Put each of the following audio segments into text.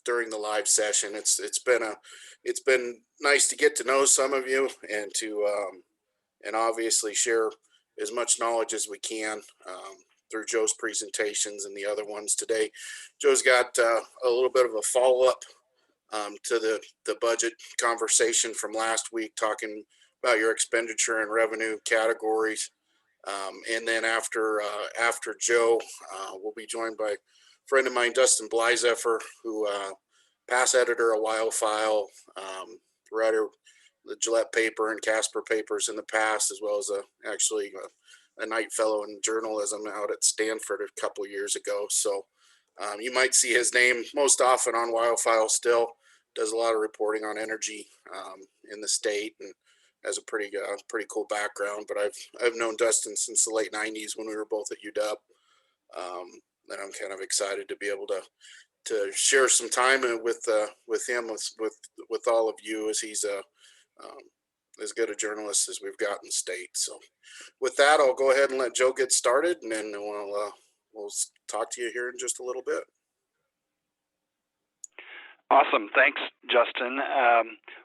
during the live session. It's been nice to get to know some of you and to and obviously share as much knowledge as we can through Joe's presentations and the other ones today. Joe's got a little bit of a follow up to the budget conversation from last week, talking about your expenditure and revenue categories. And then after Joe, we'll be joined by a friend of mine, Dustin Blyzeffer, who past editor of WildFile, writer the Gillette paper and Casper papers in the past, as well as actually a Knight Fellow in journalism out at Stanford a couple years ago. So you might see his name most often on WildFile still. Does a lot of reporting on energy in the state and has a pretty cool background. But I've known Dustin since the late '90s when we were both at UW, and I'm kind of excited to be able to share some time with him with all of you, as he's as good a journalist as we've got in the state. So with that, I'll go ahead and let Joe get started, and then we'll talk to you here in just a little bit. Awesome. Thanks, Justin.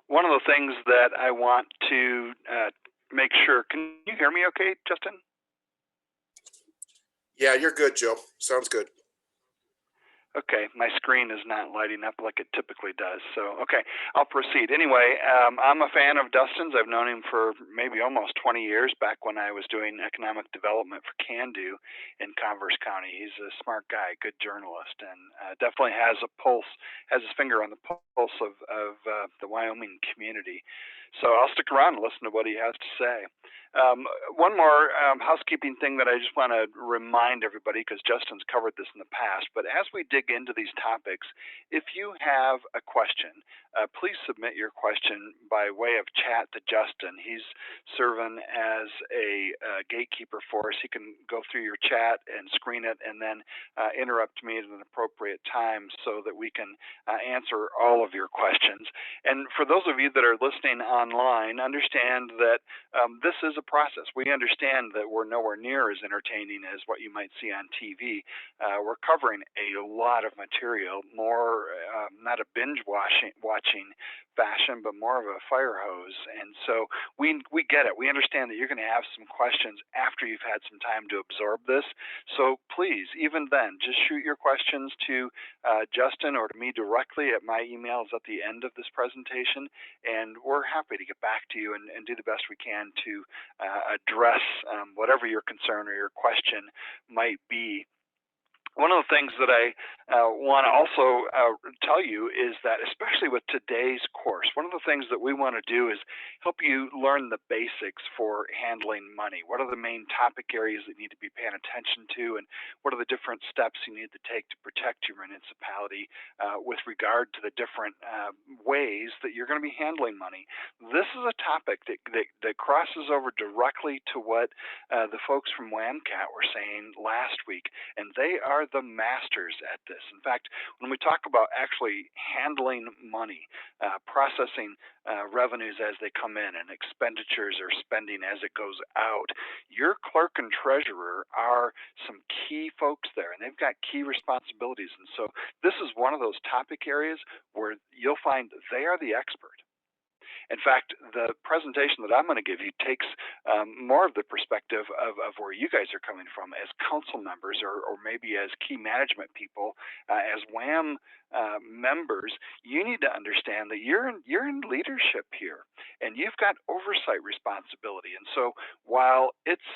One of the things that I want to make sure, can you hear me okay, Justin? Yeah, you're good, Joe. Sounds good. Okay, my screen is not lighting up like it typically does. So, okay, I'll proceed. Anyway, I'm a fan of Dustin's. I've known him for maybe almost 20 years, back when I was doing economic development for Can-Do in Converse County. He's a smart guy, good journalist, and definitely has a pulse, has his finger on the pulse of the Wyoming community. So I'll stick around and listen to what he has to say. One more housekeeping thing that I just want to remind everybody, because Justin's covered this in the past, but as we dig into these topics, if you have a question, please submit your question by way of chat to Justin. He's serving as a gatekeeper for us. He can go through your chat and screen it and then interrupt me at an appropriate time so that we can answer all of your questions. And for those of you that are listening online, understand that this is a process. We understand that we're nowhere near as entertaining as what you might see on TV. We're covering a lot of material, more not a binge watching fashion, but more of a fire hose. And so we get it. We understand that you're going to have some questions after you've had some time to absorb this. So please, even then, just shoot your questions to Justin or to me directly. At my email is at the end of this presentation, and we're happy to get back to you and do the best we can to address whatever your concern or your question might be. One of the things that I want to also tell you is that, especially with today's course, one of the things that we want to do is help you learn the basics for handling money. What are the main topic areas that you need to be paying attention to, and what are the different steps you need to take to protect your municipality with regard to the different ways that you're going to be handling money. This is a topic that crosses over directly to what the folks from WAMCAT were saying last week, and they are the masters at this. In fact, when we talk about actually handling money, processing revenues as they come in and expenditures or spending as it goes out, your clerk and treasurer are some key folks there, and they've got key responsibilities. And so this is one of those topic areas where you'll find they are the expert. In fact, the presentation that I'm going to give you takes more of the perspective of where you guys are coming from as council members, or maybe as key management people, as WAM members. You need to understand that you're in leadership here, and you've got oversight responsibility. And so while it's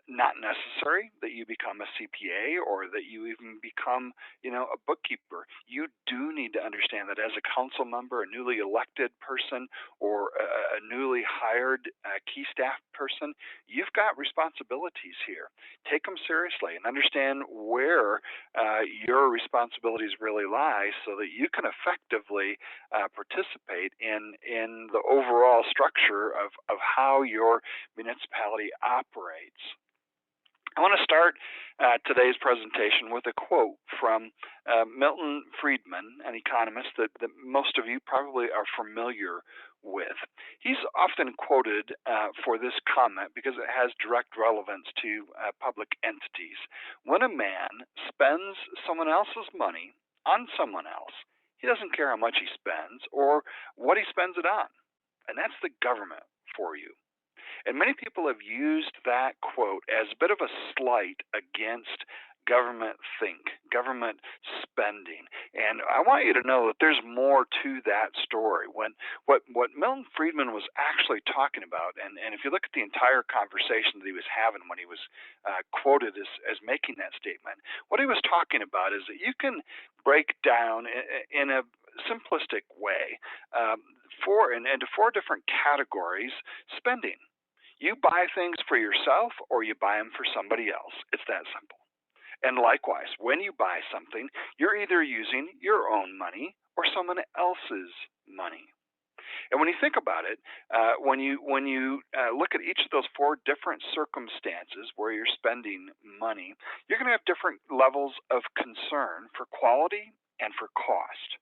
not necessary that you become a CPA or that you even become, a bookkeeper, you do need to understand that as a council member, a newly elected person, or a newly hired key staff person, you've got responsibilities here. Take them seriously and understand where your responsibilities really lie so that you can effectively participate in the overall structure of how your municipality operates. I want to start today's presentation with a quote from Milton Friedman, an economist that most of you probably are familiar with. He's often quoted for this comment because it has direct relevance to public entities. When a man spends someone else's money on someone else, He doesn't care how much he spends or what he spends it on. And that's the government for you. And many people have used that quote as a bit of a slight against government think, government spending. And I want you to know that there's more to that story. When what Milton Friedman was actually talking about, and if you look at the entire conversation that he was having when he was quoted as making that statement, what he was talking about is that you can break down in a simplistic way into four different categories spending. You buy things for yourself or you buy them for somebody else. It's that simple. And likewise, when you buy something, you're either using your own money or someone else's money. And when you think about it, when you look at each of those four different circumstances where you're spending money, you're going to have different levels of concern for quality and for cost.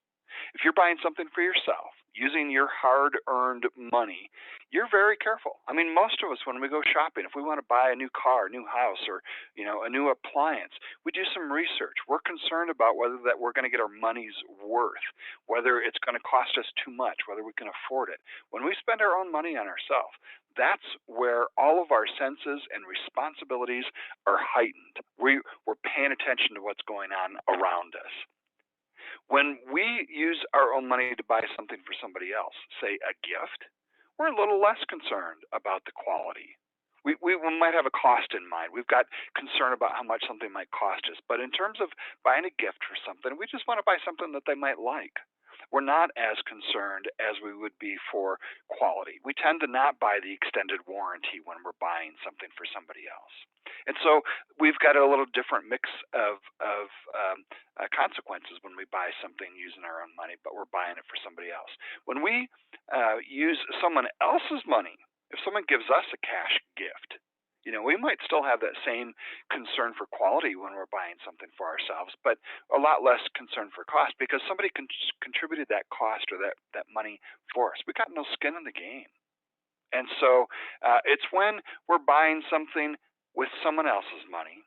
If you're buying something for yourself using your hard-earned money, you're very careful. I mean, most of us, when we go shopping, if we want to buy a new car, a new house, or a new appliance, we do some research. We're concerned about whether that we're going to get our money's worth, whether it's going to cost us too much, whether we can afford it. When we spend our own money on ourselves, that's where all of our senses and responsibilities are heightened. We're paying attention to what's going on around us. When we use our own money to buy something for somebody else, say a gift, we're a little less concerned about the quality. We might have a cost in mind. We've got concern about how much something might cost us. But in terms of buying a gift for something, we just want to buy something that they might like. We're not as concerned as we would be for quality. We tend to not buy the extended warranty when we're buying something for somebody else. And so we've got a little different mix of consequences when we buy something using our own money, but we're buying it for somebody else. When we use someone else's money, if someone gives us a cash gift, we might still have that same concern for quality when we're buying something for ourselves, but a lot less concern for cost because somebody contributed that cost or that money for us. We got no skin in the game. And so it's when we're buying something with someone else's money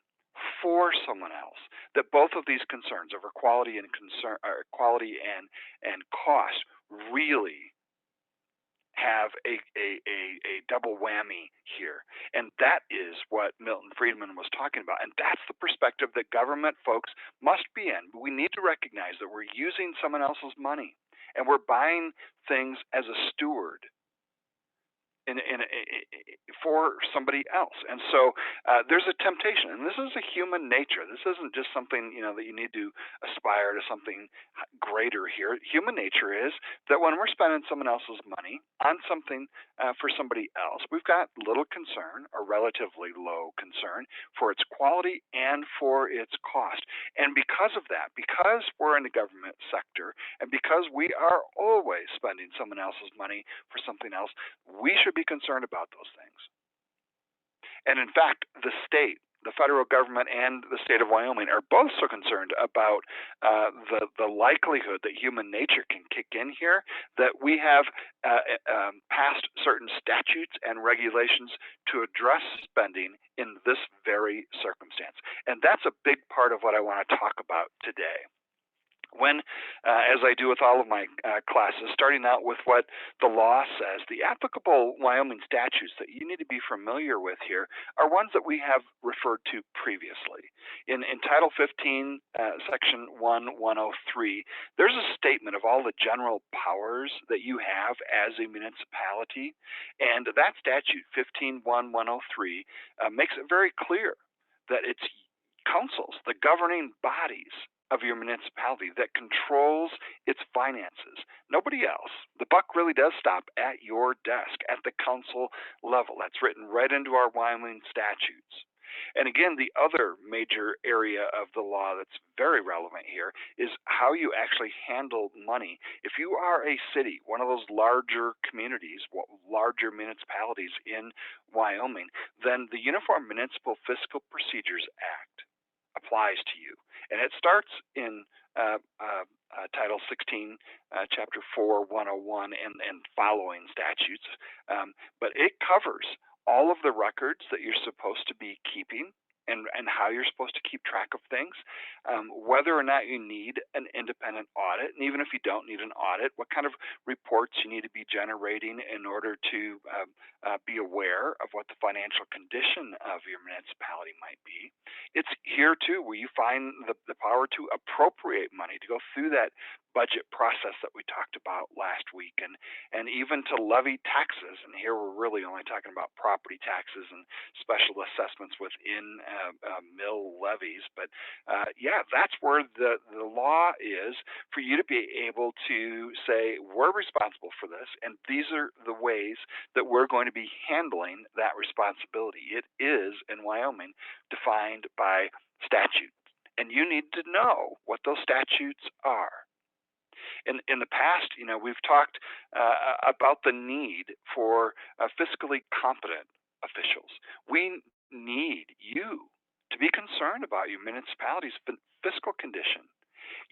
for someone else that both of these concerns over quality and quality and cost really have a double whammy here. And that is what Milton Friedman was talking about. And that's the perspective that government folks must be in. We need to recognize that we're using someone else's money and we're buying things as a steward for somebody else. And so there's a temptation, and this is a human nature. This isn't just something that you need to aspire to something greater here. Human nature is that when we're spending someone else's money on something for somebody else, we've got little concern or relatively low concern for its quality and for its cost. And because of that, because we're in the government sector, and because we are always spending someone else's money for something else, we should be concerned about those things. And in fact, the federal government and the state of Wyoming are both so concerned about the likelihood that human nature can kick in here that we have passed certain statutes and regulations to address spending in this very circumstance. And that's a big part of what I want to talk about today. When, as I do with all of my classes, starting out with what the law says, the applicable Wyoming statutes that you need to be familiar with here are ones that we have referred to previously. In Title 15, Section 1103, there's a statement of all the general powers that you have as a municipality, and that statute, 15.1.103, makes it very clear that it's councils, the governing bodies of your municipality that controls its finances. Nobody else. The buck really does stop at your desk, at the council level. That's written right into our Wyoming statutes. And again, the other major area of the law that's very relevant here is how you actually handle money. If you are a city, one of those larger communities, larger municipalities in Wyoming, then the Uniform Municipal Fiscal Procedures Act applies to you. And it starts in Title 16, Chapter 4, 101, and following statutes. But it covers all of the records that you're supposed to be keeping and how you're supposed to keep track of things, whether or not you need an independent audit, and even if you don't need an audit, what kind of reports you need to be generating in order to be aware of what the financial condition of your municipality might be. It's here too where you find the power to appropriate money, to go through that budget process that we talked about last week, and even to levy taxes. And here we're really only talking about property taxes and special assessments within mill levies. But yeah, that's where the law is for you to be able to say, we're responsible for this, and these are the ways that we're going to be handling that responsibility. It is, in Wyoming, defined by statute. And you need to know what those statutes are. In the past, we've talked about the need for fiscally competent officials. We need you to be concerned about your municipality's fiscal condition.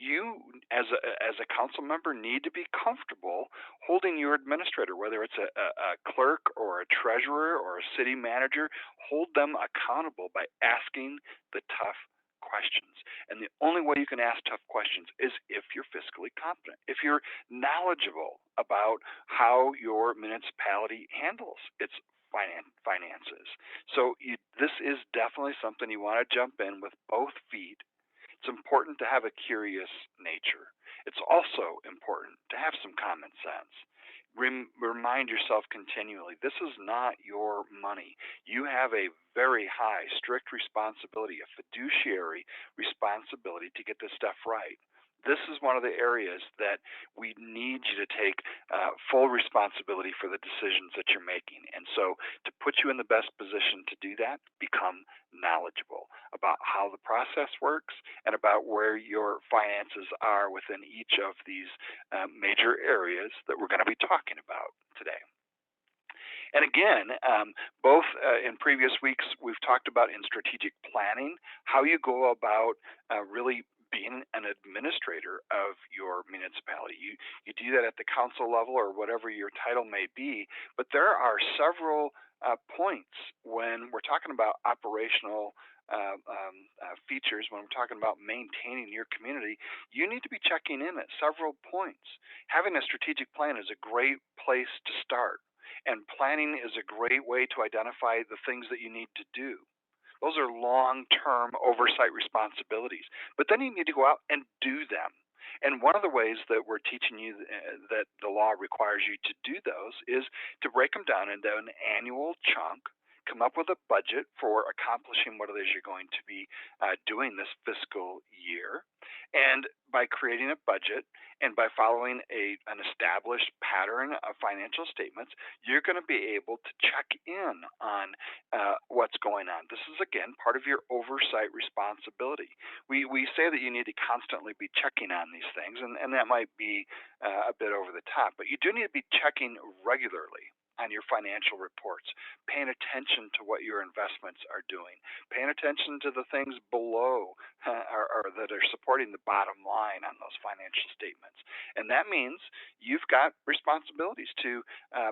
You, as a council member, need to be comfortable holding your administrator, whether it's a clerk or a treasurer or a city manager, hold them accountable by asking the tough questions. And the only way you can ask tough questions is if you're fiscally competent, if you're knowledgeable about how your municipality handles its finances. So this is definitely something you want to jump in with both feet. It's important to have a curious nature. It's also important to have some common sense. Remind yourself continually, this is not your money. You have a very high, strict responsibility, a fiduciary responsibility to get this stuff right. This is one of the areas that we need you to take full responsibility for the decisions that you're making. And so, to put you in the best position to do that, become knowledgeable about how the process works and about where your finances are within each of these major areas that we're going to be talking about today. And again, both in previous weeks, we've talked about in strategic planning, how you go about really being an administrator of your municipality. You do that at the council level or whatever your title may be, but there are several points when we're talking about operational features, when we're talking about maintaining your community. You need to be checking in at several points. Having a strategic plan is a great place to start. And planning is a great way to identify the things that you need to do. Those are long-term oversight responsibilities. But then you need to go out and do them. And one of the ways that we're teaching you that the law requires you to do those is to break them down into an annual chunk, come up with a budget for accomplishing what it is you're going to be doing this fiscal year. And by creating a budget and by following an established pattern of financial statements, you're going to be able to check in on what's going on. This is, again, part of your oversight responsibility. We say that you need to constantly be checking on these things, and that might be a bit over the top, but you do need to be checking regularly on your financial reports, paying attention to what your investments are doing, paying attention to the things below or that are supporting the bottom line on those financial statements. And that means you've got responsibilities to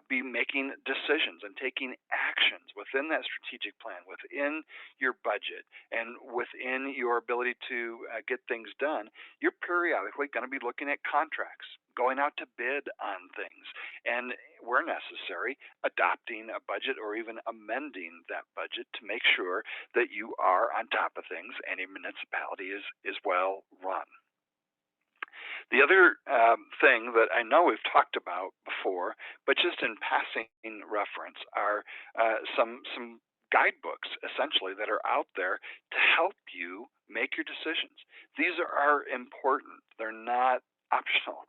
be making decisions and taking actions within that strategic plan, within your budget, and within your ability to get things done. You're periodically going to be looking at contracts, going out to bid on things, and where necessary, adopting a budget or even amending that budget to make sure that you are on top of things and your municipality is well run. The other thing that I know we've talked about before, but just in passing reference, are some guidebooks essentially that are out there to help you make your decisions. These are important. They're not optional.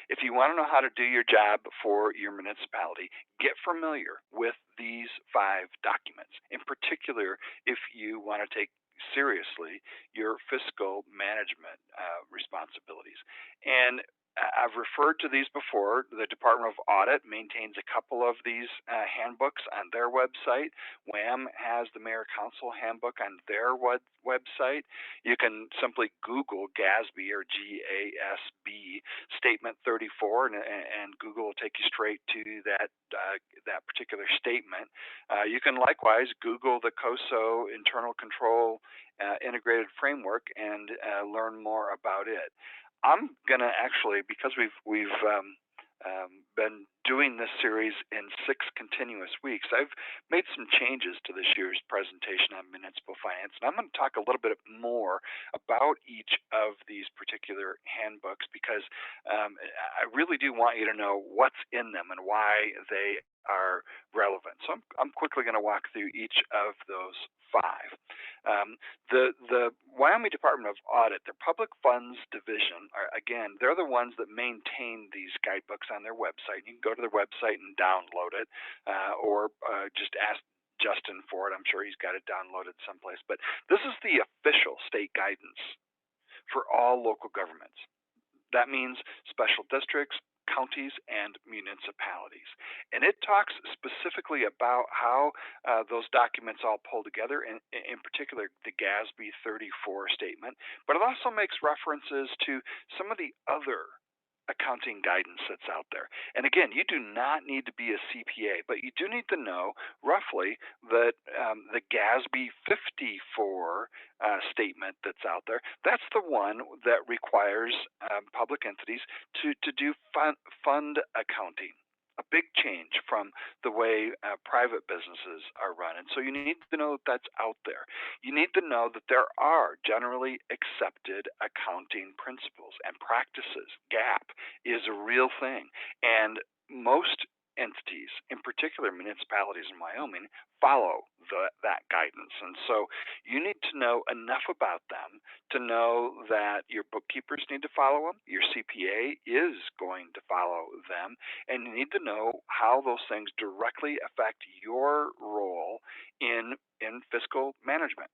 If you want to know how to do your job for your municipality, get familiar with these 5 documents. In particular, if you want to take seriously your fiscal management responsibilities. And I've referred to these before. The Department of Audit maintains a couple of these handbooks on their website. WAM has the Mayor Council Handbook on their website. You can simply Google GASB or GASB Statement 34, and Google will take you straight to that particular statement. You can likewise Google the COSO internal control integrated framework and learn more about it. I'm gonna actually, because we've been doing this series in 6 continuous weeks. I've made some changes to this year's presentation on municipal finance, and I'm going to talk a little bit more about each of these particular handbooks because I really do want you to know what's in them and why they are relevant. So I'm quickly going to walk through each of those five. The Wyoming Department of Audit, their Public Funds Division, again, they're the ones that maintain these guidebooks on their website. You can go to their website and download it, or just ask Justin for it. I'm sure he's got it downloaded someplace. But this is the official state guidance for all local governments. That means special districts, counties, and municipalities. And it talks specifically about how those documents all pull together, and in particular the GASB 34 statement, but it also makes references to some of the other accounting guidance that's out there. And again, you do not need to be a CPA, but you do need to know roughly that the GASB 54 statement that's out there, that's the one that requires public entities to do fund accounting. A big change from the way private businesses are run. And so you need to know that that's out there. You need to know that there are generally accepted accounting principles and practices. GAAP is a real thing. And most entities, in particular municipalities in Wyoming, follow that guidance. And so you need to know enough about them to know that your bookkeepers need to follow them, your CPA is going to follow them, and you need to know how those things directly affect your role in fiscal management.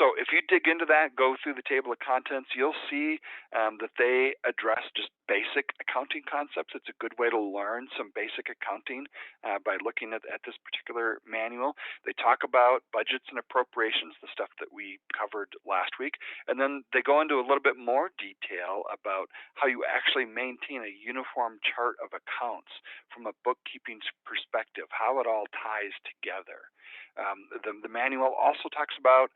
So if you dig into that, go through the table of contents, you'll see that they address just basic accounting concepts. It's a good way to learn some basic accounting by looking at this particular manual. They talk about budgets and appropriations, the stuff that we covered last week, and then they go into a little bit more detail about how you actually maintain a uniform chart of accounts from a bookkeeping perspective, how it all ties together. The manual also talks about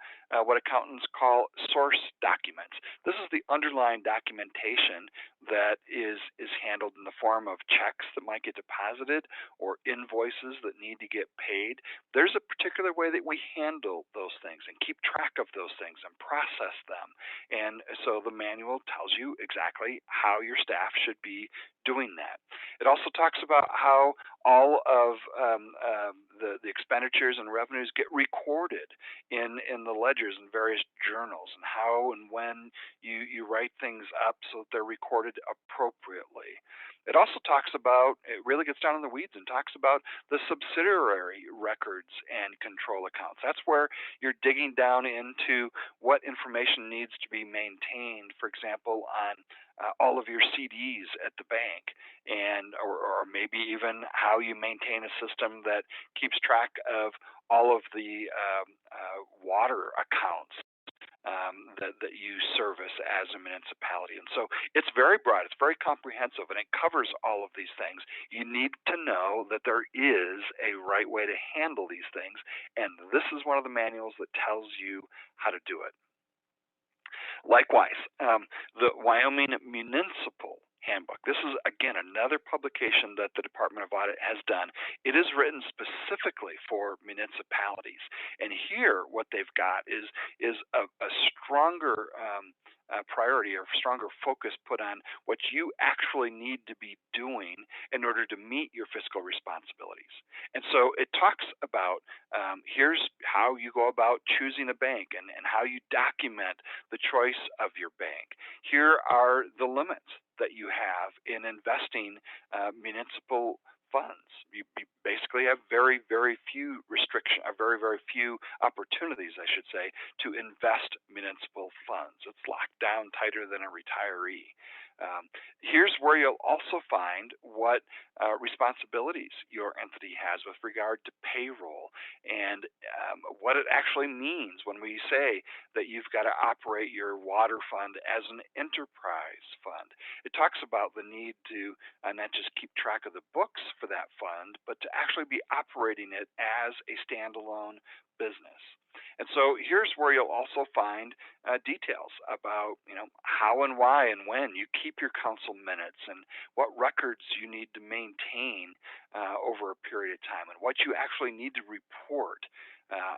what accountants call source documents. This is the underlying documentation that is handled in the form of checks that might get deposited or invoices that need to get paid. There's a particular way that we handle those things and keep track of those things and process them. And so the manual tells you exactly how your staff should be doing that. It also talks about how all of the expenditures and revenues get recorded in the ledgers and various journals, and how and when you write things up so that they're recorded appropriately. It also talks about, it really gets down in the weeds and talks about the subsidiary records and control accounts. That's where you're digging down into what information needs to be maintained, for example, on all of your CDs at the bank, and or maybe even how you maintain a system that keeps track of all of the water accounts that you service as a municipality. And so it's very broad, it's very comprehensive, and it covers all of these things. You need to know that there is a right way to handle these things, and this is one of the manuals that tells you how to do it. Likewise, the Wyoming Municipal Handbook. This is, again, another publication that the Department of Audit has done. It is written specifically for municipalities. And here, what they've got is a stronger priority or stronger focus put on what you actually need to be doing in order to meet your fiscal responsibilities. And so it talks about here's how you go about choosing a bank and how you document the choice of your bank. Here are the limits that you have in investing municipal funds. You basically have very few restrictions, or very few opportunities, I should say, to invest municipal funds. It's locked down tighter than a retiree. Here's where you'll also find what responsibilities your entity has with regard to payroll and what it actually means when we say that you've got to operate your water fund as an enterprise fund. It talks about the need to not just keep track of the books for that fund, but to actually be operating it as a standalone business. And so here's where you'll also find details about, how and why and when you keep your council minutes and what records you need to maintain over a period of time and what you actually need to report.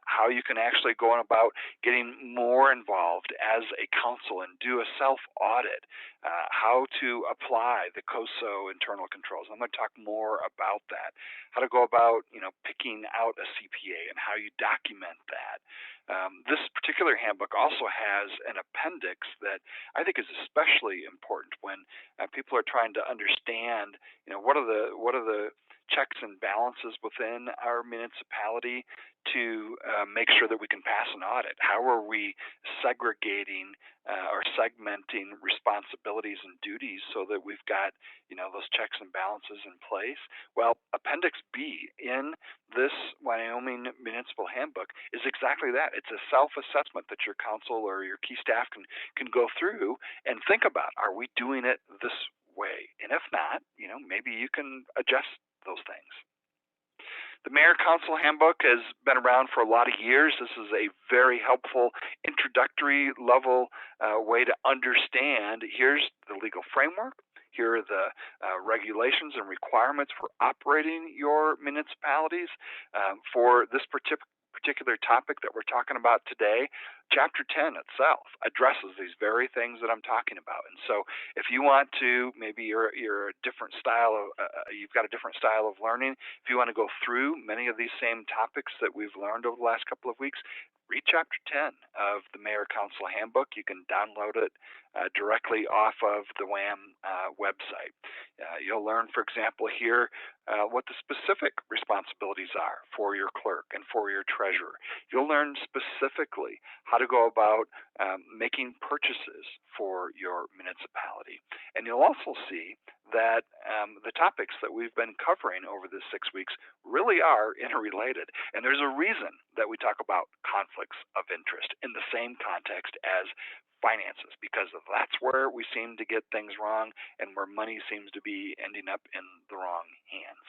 How you can actually go on about getting more involved as a council and do a self audit, how to apply the COSO internal controls. I'm going to talk more about that. How to go about, picking out a CPA and how you document that. This particular handbook also has an appendix that I think is especially important when people are trying to understand, what are the checks and balances within our municipality to make sure that we can pass an audit. How are we segregating or segmenting responsibilities and duties so that we've got those checks and balances in place? Well, Appendix B in this Wyoming Municipal Handbook is exactly that. It's a self-assessment that your council or your key staff can go through and think about. Are we doing it this way? And if not, maybe you can adjust those things. The Mayor Council Handbook has been around for a lot of years. This is a very helpful introductory level way to understand. Here's the legal framework. Here are the regulations and requirements for operating your municipalities. For this particular topic that we're talking about today, Chapter 10 itself addresses these very things that I'm talking about. And so if you want to, maybe you're a different style of, you've got a different style of learning. If you want to go through many of these same topics that we've learned over the last couple of weeks, read Chapter 10 of the Mayor Council Handbook. You can download it directly off of the WAM website. You'll learn, for example, here what the specific responsibilities are for your clerk and for your treasurer. You'll learn specifically how to go about making purchases for your municipality. And you'll also see that the topics that we've been covering over the 6 weeks really are interrelated. And there's a reason that we talk about conflicts of interest in the same context as finances, because that's where we seem to get things wrong and where money seems to be ending up in the wrong hands.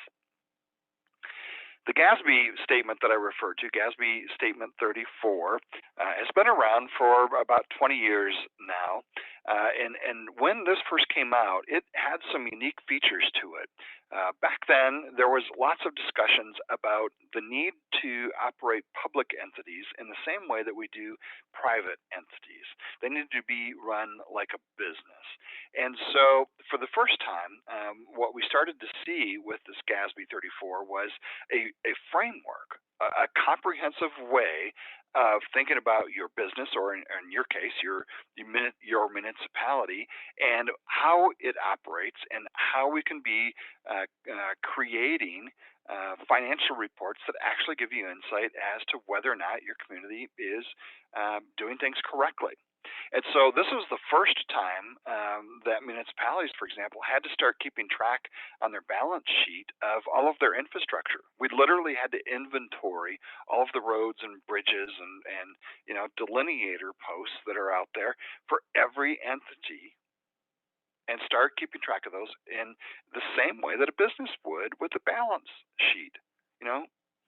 The GASB statement that I referred to, GASB Statement 34, has been around for about 20 years now. And when this first came out, it had some unique features to it. Back then, there was lots of discussions about the need to operate public entities in the same way that we do private entities. They need to be run like a business. And so, for the first time, what we started to see with this GASB 34 was a framework, a comprehensive way of thinking about your business, or in your case, your municipality, and how it operates, and how we can be creating financial reports that actually give you insight as to whether or not your community is doing things correctly. And so this was the first time that municipalities, for example, had to start keeping track on their balance sheet of all of their infrastructure. We literally had to inventory all of the roads and bridges and delineator posts that are out there for every entity, and start keeping track of those in the same way that a business would with a balance sheet.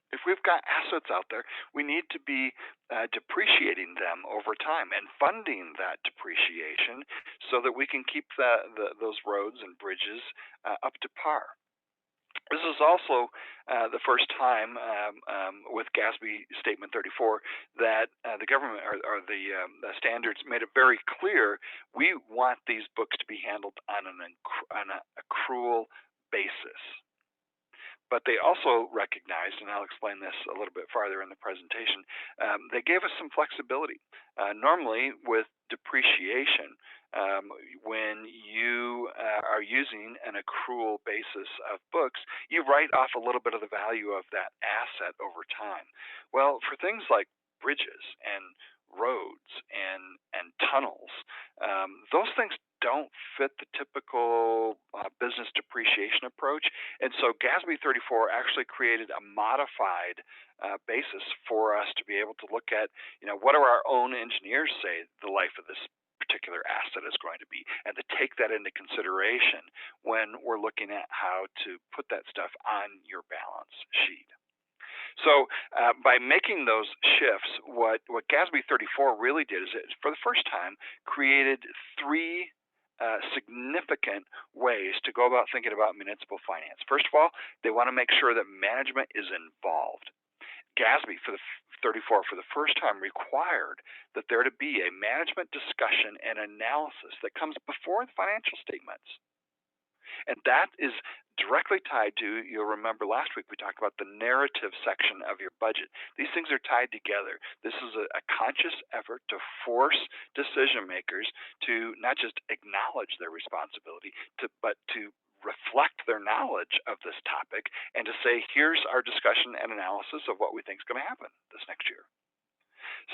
If we've got assets out there, we need to be depreciating them over time and funding that depreciation so that we can keep those roads and bridges up to par. This is also the first time with GASB Statement 34 that the government or the standards made it very clear we want these books to be handled on an accrual basis. But they also recognized, and I'll explain this a little bit farther in the presentation, they gave us some flexibility. Normally, with depreciation, when you are using an accrual basis of books, you write off a little bit of the value of that asset over time. Well, for things like bridges and roads and tunnels, those things don't fit the typical business depreciation approach. And so GASB 34 actually created a modified basis for us to be able to look at, what do our own engineers say the life of this particular asset is going to be, and to take that into consideration when we're looking at how to put that stuff on your balance sheet. So by making those shifts, what GASB 34 really did is it, for the first time, created three significant ways to go about thinking about municipal finance. First of all, they want to make sure that management is involved. GASB for the 34 for the first time required that there to be a management discussion and analysis that comes before the financial statements. And that is directly tied to, you'll remember last week we talked about the narrative section of your budget. These things are tied together. This is a conscious effort to force decision makers to not just acknowledge their responsibility, but to reflect their knowledge of this topic and to say, here's our discussion and analysis of what we think is going to happen this next year.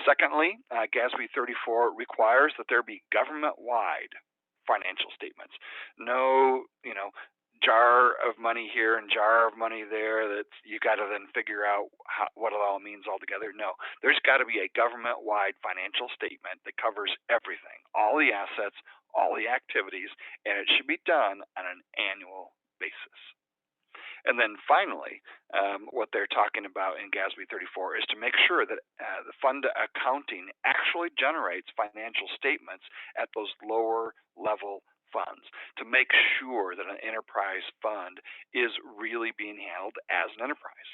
Secondly, GASB 34 requires that there be government-wide financial statements. No, jar of money here and jar of money there that you got to then figure out what it all means altogether. No, there's got to be a government-wide financial statement that covers everything, all the assets, all the activities, and it should be done on an annual basis. And then finally, what they're talking about in GASB 34 is to make sure that the fund accounting actually generates financial statements at those lower level funds to make sure that an enterprise fund is really being handled as an enterprise.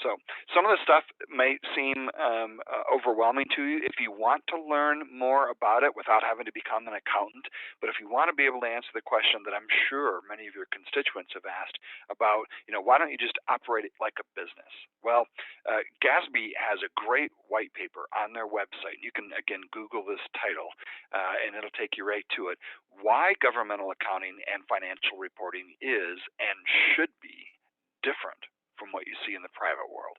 So some of the stuff may seem overwhelming to you if you want to learn more about it without having to become an accountant. But if you want to be able to answer the question that I'm sure many of your constituents have asked about, why don't you just operate it like a business? Well, GASB has a great white paper on their website. You can, again, Google this title, and it'll take you right to it. Why governmental accounting and financial reporting is and should be different from what you see in the private world.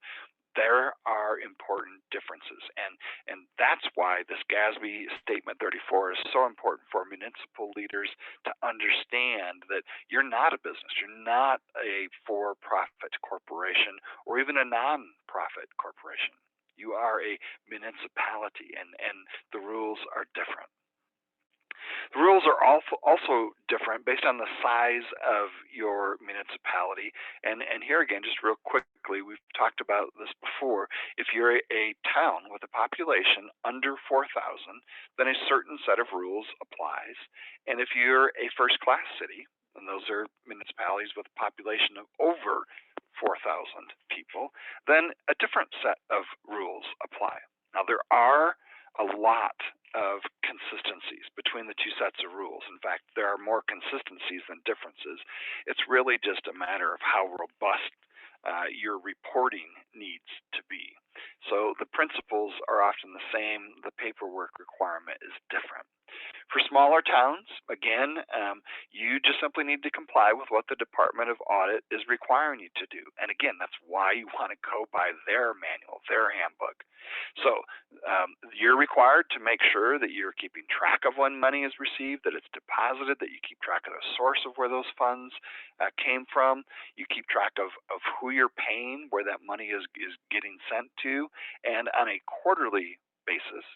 There are important differences, and that's why this GASB Statement 34 is so important for municipal leaders to understand that you're not a business, you're not a for-profit corporation or even a non-profit corporation. You are a municipality, and the rules are different. The rules are also different based on the size of your municipality. And here again, just real quickly, we've talked about this before. If you're a town with a population under 4,000, then a certain set of rules applies. And if you're a first-class city, and those are municipalities with a population of over 4,000 people, then a different set of rules apply. Now, there are a lot of consistencies between the two sets of rules. In fact, there are more consistencies than differences. It's really just a matter of how robust your reporting needs to be. So the principles are often the same. The paperwork requirement is different. For smaller towns, again, you just simply need to comply with what the Department of Audit is requiring you to do. And again, that's why you want to go by their manual, their handbook. So you're required to make sure that you're keeping track of when money is received, that it's deposited, that you keep track of the source of where those funds came from. You keep track of who you're paying, where that money is getting sent to. And on a quarterly basis,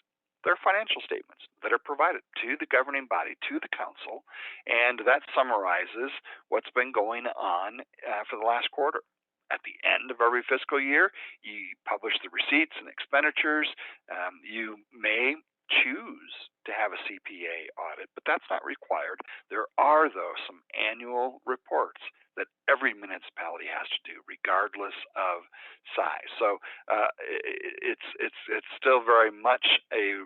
there are financial statements that are provided to the governing body, to the council, and that summarizes what's been going on for the last quarter. At the end of every fiscal year, you publish the receipts and expenditures. You may choose to have a CPA audit, but that's not required. There are, though, some annual reports that every municipality has to do, regardless of size. So it's still very much a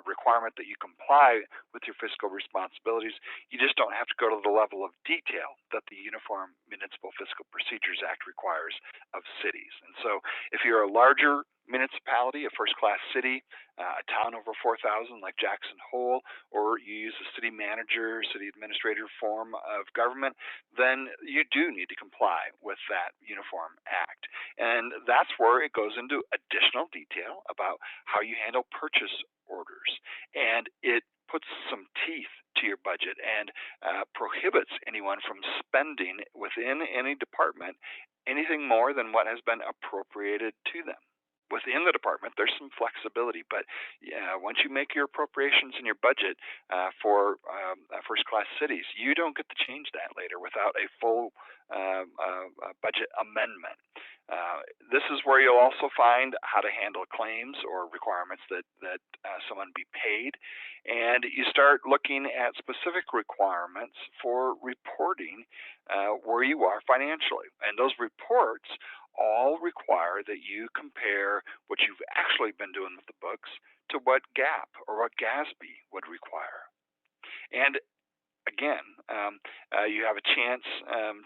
requirement that you comply with your fiscal responsibilities. You just don't have to go to the level of detail that the Uniform Municipal Fiscal Procedures Act requires of cities. And so if you're a larger municipality, a first-class city, a town over 4,000 like Jackson Hole, or you use a city manager, city administrator form of government, then you do need to comply with that Uniform Act. And that's where it goes into additional detail about how you handle purchase orders. And it puts some teeth to your budget and prohibits anyone from spending within any department anything more than what has been appropriated to them. Within the department, there's some flexibility, but yeah, once you make your appropriations in your budget first-class cities, you don't get to change that later without a full budget amendment. This is where you'll also find how to handle claims or requirements that someone be paid, and you start looking at specific requirements for reporting where you are financially, and those reports all require that you compare what you've actually been doing with the books to what GAAP or what GASB would require. And again, you have a chance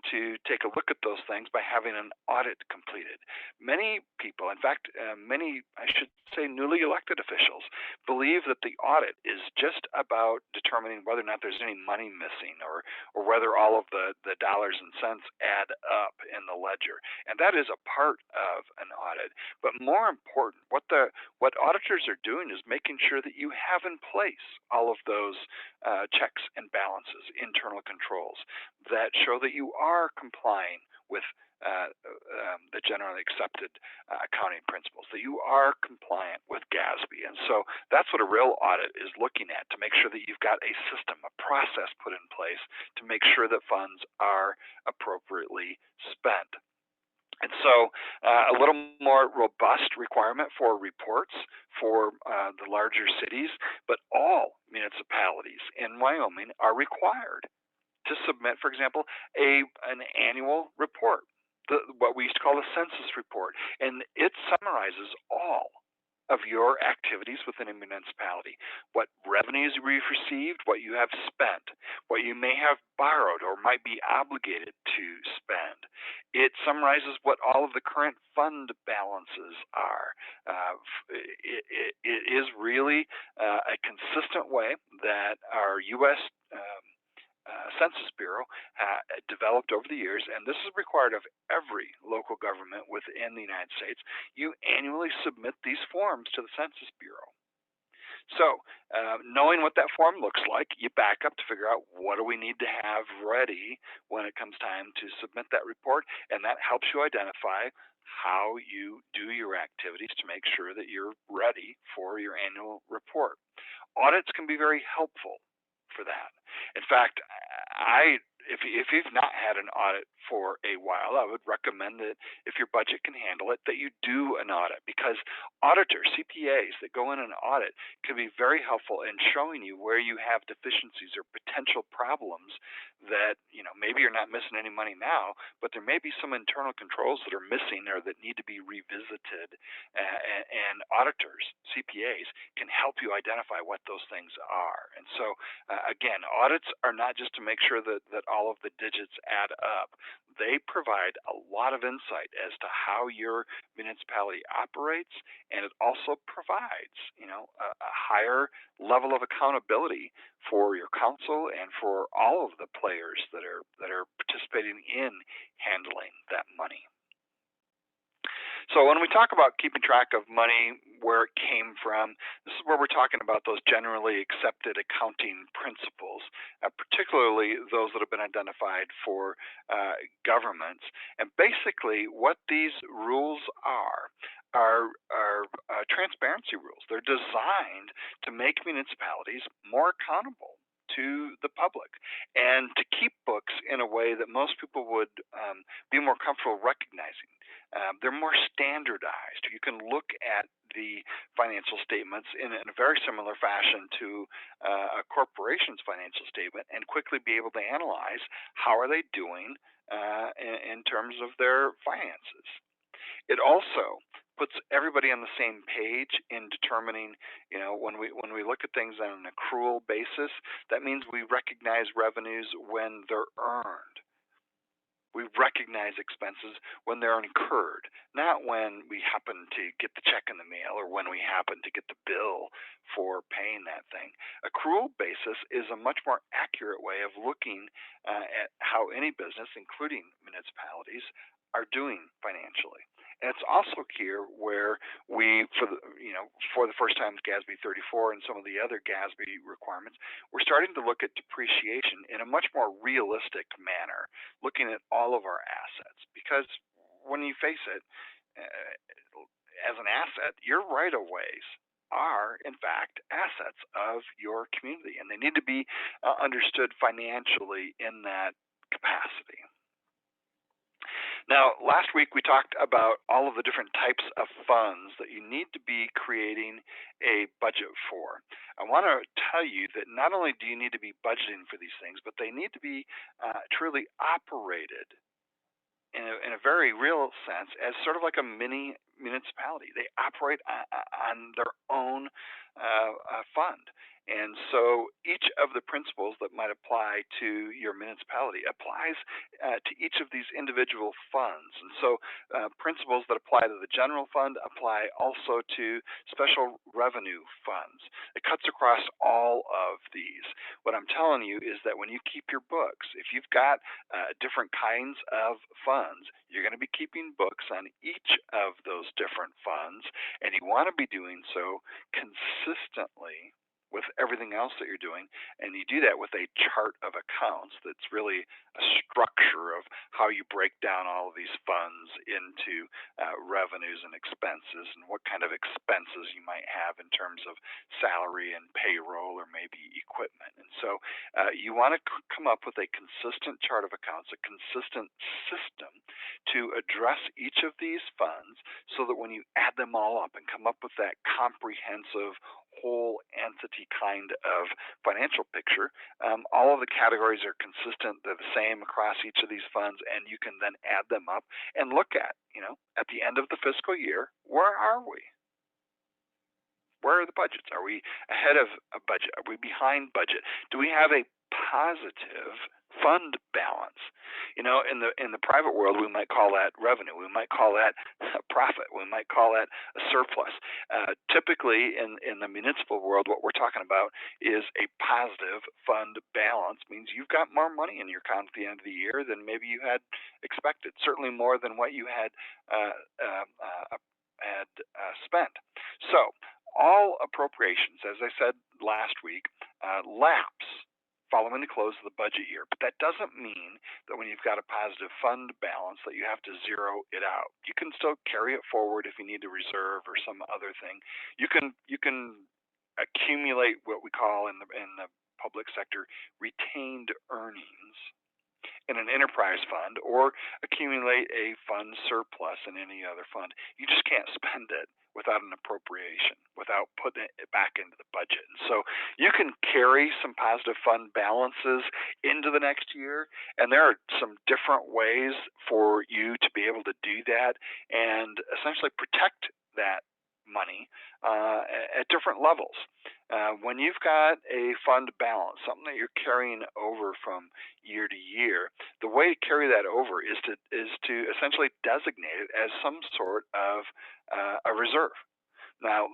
to take a look at those things by having an audit completed. Many people, in fact, I should say, newly elected officials believe that the audit is just about determining whether or not there's any money missing or whether all of the dollars and cents add up in the ledger. And that is a part of an audit. But more important, what auditors are doing is making sure that you have in place all of those checks and balances, internal controls that show that you are complying with the generally accepted accounting principles, that you are compliant with GASB. And so that's what a real audit is looking at, to make sure that you've got a system, a process put in place to make sure that funds are appropriately spent. And so a little more robust requirement for reports for the larger cities, but all municipalities in Wyoming are required to submit, for example, an annual report, what we used to call the census report, and it summarizes all of your activities within a municipality, what revenues we've received, what you have spent, what you may have borrowed or might be obligated to spend. It summarizes what all of the current fund balances are. It is really a consistent way that our U.S. Census Bureau developed over the years, and this is required of every local government within the United States. You annually submit these forms to the Census Bureau. So, knowing what that form looks like, you back up to figure out what do we need to have ready when it comes time to submit that report, and that helps you identify how you do your activities to make sure that you're ready for your annual report. Audits can be very helpful for that. In fact, if you've not had an audit for a while, I would recommend that if your budget can handle it, that you do an audit, because auditors, CPAs that go in and audit can be very helpful in showing you where you have deficiencies or potential problems that, maybe you're not missing any money now, but there may be some internal controls that are missing or that need to be revisited. And auditors, CPAs, can help you identify what those things are. And so, again, audits are not just to make sure that all of the digits add up. They provide a lot of insight as to how your municipality operates, and it also provides, a higher level of accountability for your council and for all of the players that are participating in handling that money. So when we talk about keeping track of money, where it came from, this is where we're talking about those generally accepted accounting principles, particularly those that have been identified for governments. And basically what these rules are transparency rules. They're designed to make municipalities more accountable to the public and to keep books in a way that most people would be more comfortable recognizing. They're more standardized. You can look at the financial statements in a very similar fashion to a corporation's financial statement and quickly be able to analyze how are they doing in terms of their finances. It also puts everybody on the same page in determining, when we look at things on an accrual basis, that means we recognize revenues when they're earned. We recognize expenses when they're incurred, not when we happen to get the check in the mail or when we happen to get the bill for paying that thing. Accrual basis is a much more accurate way of looking at how any business, including municipalities, are doing financially. And it's also here where we, for the first time, GASB 34 and some of the other GASB requirements, we're starting to look at depreciation in a much more realistic manner, looking at all of our assets. Because when you face it, as an asset, your right-of-ways are, in fact, assets of your community, and they need to be understood financially in that capacity. Now, last week we talked about all of the different types of funds that you need to be creating a budget for. I want to tell you that not only do you need to be budgeting for these things, but they need to be truly operated in a very real sense as sort of like a mini municipality. They operate on their own fund. And so each of the principles that might apply to your municipality applies to each of these individual funds. And so principles that apply to the general fund apply also to special revenue funds. It cuts across all of these. What I'm telling you is that when you keep your books, if you've got different kinds of funds, you're going to be keeping books on each of those different funds, and you want to be doing so consistently with everything else that you're doing, and you do that with a chart of accounts that's really a structure of how you break down all of these funds into revenues and expenses, and what kind of expenses you might have in terms of salary and payroll or maybe equipment. And so you want to come up with a consistent chart of accounts, a consistent system to address each of these funds, so that when you add them all up and come up with that comprehensive whole entity kind of financial picture, all of the categories are consistent. They're the same across each of these funds, and you can then add them up and look at, at the end of the fiscal year, where are we? Where are the budgets? Are we ahead of a budget? Are we behind budget? Do we have a positive fund balance? In the private world, we might call that revenue. We might call that profit. We might call that a surplus. Typically, in the municipal world, what we're talking about is a positive fund balance. Means you've got more money in your account at the end of the year than maybe you had expected. Certainly more than what you had spent. So all appropriations, as I said last week, lapse following the close of the budget year. But that doesn't mean that when you've got a positive fund balance that you have to zero it out. You can still carry it forward if you need to reserve or some other thing. You can accumulate what we call in the public sector retained earnings in an enterprise fund, or accumulate a fund surplus in any other fund. You just can't spend it without an appropriation, without putting it back into the budget. And so you can carry some positive fund balances into the next year, and there are some different ways for you to be able to do that and essentially protect that money at different levels. When you've got a fund balance, something that you're carrying over from year to year, the way to carry that over is to essentially designate it as some sort of a reserve. Now,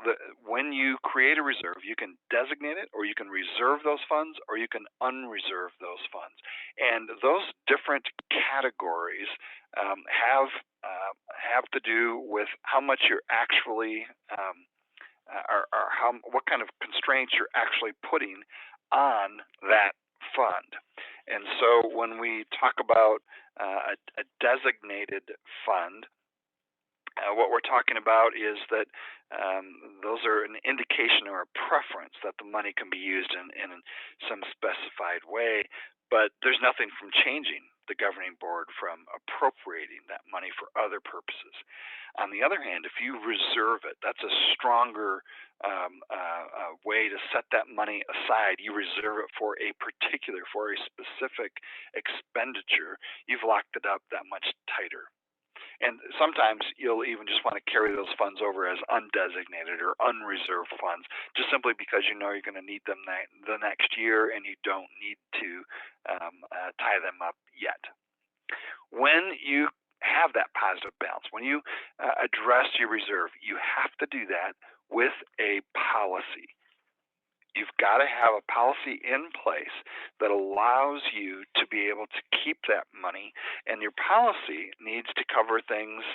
when you create a reserve, you can designate it, or you can reserve those funds, or you can unreserve those funds. And those different categories have to do with how much you're actually what kind of constraints you're actually putting on that fund. And so when we talk about a designated fund, what we're talking about is that those are an indication or a preference that the money can be used in some specified way, but there's nothing from changing the governing board from appropriating that money for other purposes. On the other hand, if you reserve it, that's a stronger way to set that money aside. You reserve it for a specific expenditure. You've locked it up that much tighter. And sometimes you'll even just want to carry those funds over as undesignated or unreserved funds, just simply because you know you're going to need them the next year, and you don't need to tie them up yet. When you have that positive balance, when you address your reserve, you have to do that with a policy. you've got to have a policy in place that allows you to be able to keep that money, and your policy needs to cover things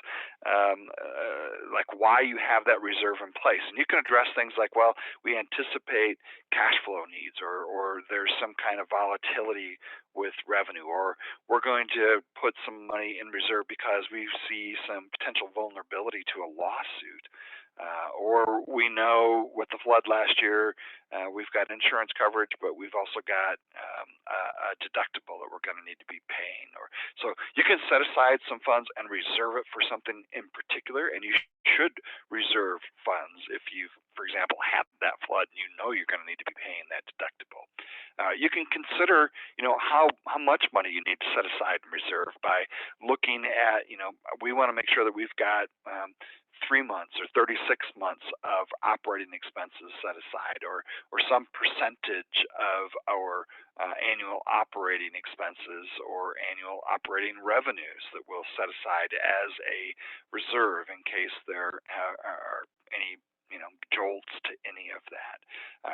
like why you have that reserve in place. And you can address things like, well, we anticipate cash flow needs, or there's some kind of volatility with revenue, or we're going to put some money in reserve because we see some potential vulnerability to a lawsuit. Or we know with the flood last year, we've got insurance coverage, but we've also got a deductible that we're going to need to be paying. Or so you can set aside some funds and reserve it for something in particular, and you should reserve funds if you've, for example, had that flood and you know you're going to need to be paying that deductible. You can consider, how much money you need to set aside and reserve by looking at, we want to make sure that we've got 3 months or 36 months of operating expenses set aside, or some percentage of our annual operating expenses or annual operating revenues that we'll set aside as a reserve in case there are any jolts to any of that.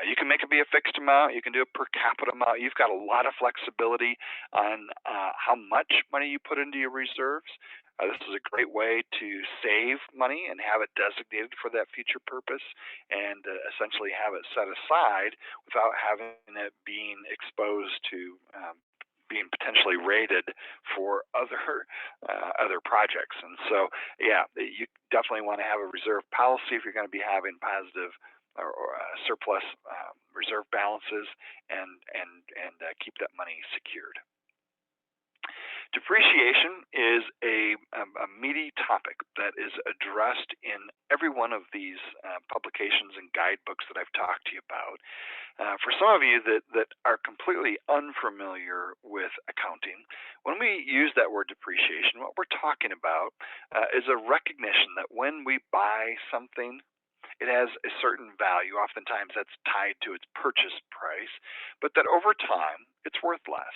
You can make it be a fixed amount. You can do a per capita amount. You've got a lot of flexibility on how much money you put into your reserves. This is a great way to save money and have it designated for that future purpose, and essentially have it set aside without having it being exposed to being potentially rated for other projects. And so, yeah, you definitely want to have a reserve policy if you're going to be having positive or surplus reserve balances, and keep that money secured. Depreciation is a meaty topic that is addressed in every one of these publications and guidebooks that I've talked to you about. For some of you that are completely unfamiliar with accounting, when we use that word depreciation, what we're talking about is a recognition that when we buy something, it has a certain value. Oftentimes that's tied to its purchase price, but that over time it's worth less.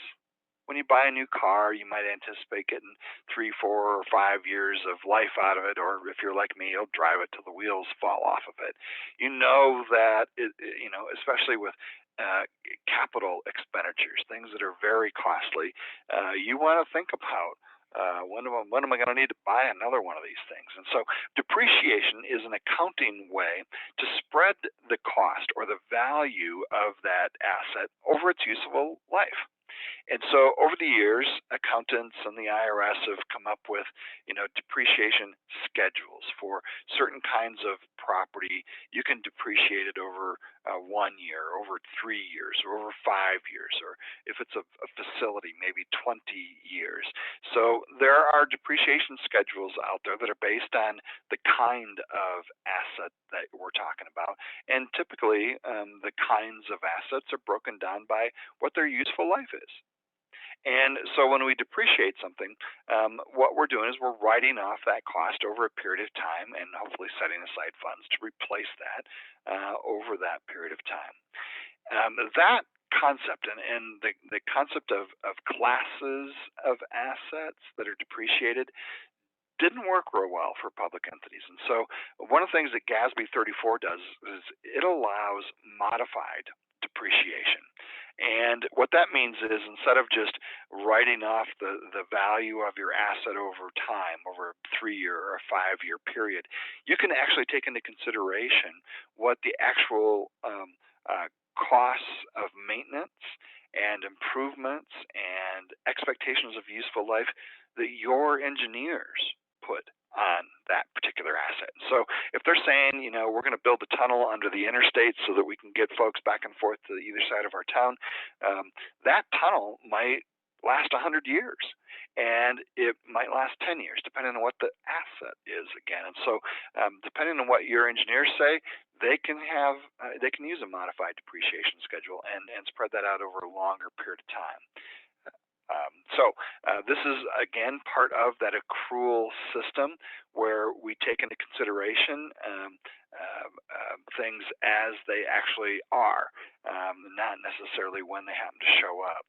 When you buy a new car, you might anticipate getting 3, 4, or 5 years of life out of it, or if you're like me, you'll drive it till the wheels fall off of it. You know that, especially with capital expenditures, things that are very costly, you want to think about when am I going to need to buy another one of these things? And so depreciation is an accounting way to spread the cost or the value of that asset over its useful life. And so over the years, accountants and the IRS have come up with, depreciation schedules for certain kinds of property. You can depreciate it over 1 year, over 3 years, or over 5 years, or if it's a facility, maybe 20 years. So there are depreciation schedules out there that are based on the kind of asset that we're talking about. And typically, the kinds of assets are broken down by what their useful life is. And so when we depreciate something, what we're doing is we're writing off that cost over a period of time, and hopefully setting aside funds to replace that over that period of time. That concept and the concept of classes of assets that are depreciated didn't work real well for public entities. And so one of the things that GASB 34 does is it allows modified depreciation. And what that means is, instead of just writing off the value of your asset over time, over a 3-year or a 5-year period, you can actually take into consideration what the actual costs of maintenance and improvements and expectations of useful life that your engineers put on that particular asset. So if they're saying, we're going to build a tunnel under the interstate so that we can get folks back and forth to either side of our town, that tunnel might last 100 years, and it might last 10 years, depending on what the asset is again. And so depending on what your engineers say, they can use a modified depreciation schedule and spread that out over a longer period of time. This is, again, part of that accrual system where we take into consideration things as they actually are, not necessarily when they happen to show up.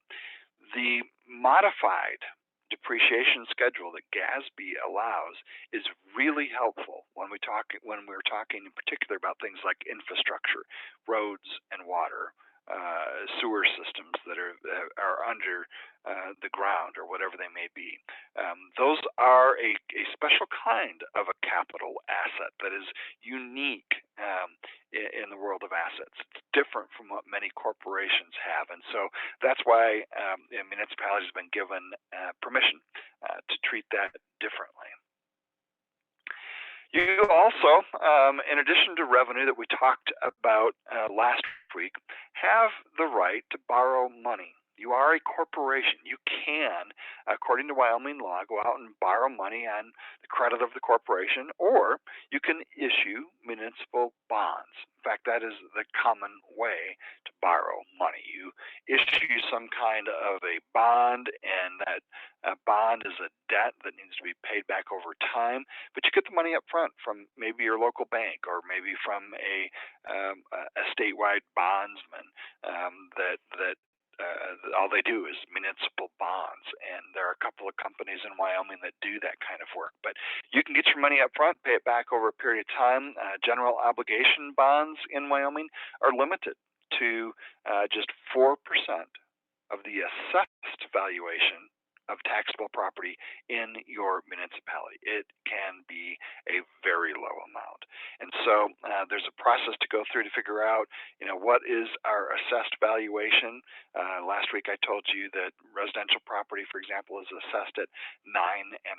The modified depreciation schedule that GASB allows is really helpful when we're talking in particular about things like infrastructure, roads and water, sewer systems that are under the ground or whatever they may be. Those are a special kind of a capital asset that is unique in the world of assets. It's different from what many corporations have, and so that's why municipalities have been given permission to treat that differently. You also, in addition to revenue that we talked about last week, have the right to borrow money. You are a corporation. You can, according to Wyoming law, go out and borrow money on the credit of the corporation, or you can issue municipal bonds. In fact, that is the common way to borrow money. You issue some kind of a bond, and that bond is a debt that needs to be paid back over time, but you get the money up front from maybe your local bank or maybe from a statewide bondsman that all they do is municipal bonds, and there are a couple of companies in Wyoming that do that kind of work. But you can get your money up front, pay it back over a period of time. General obligation bonds in Wyoming are limited to just 4% of the assessed valuation of taxable property in your municipality. It can be a very low amount. And so there's a process to go through to figure out, what is our assessed valuation. Last week I told you that residential property, for example, is assessed at 9.5%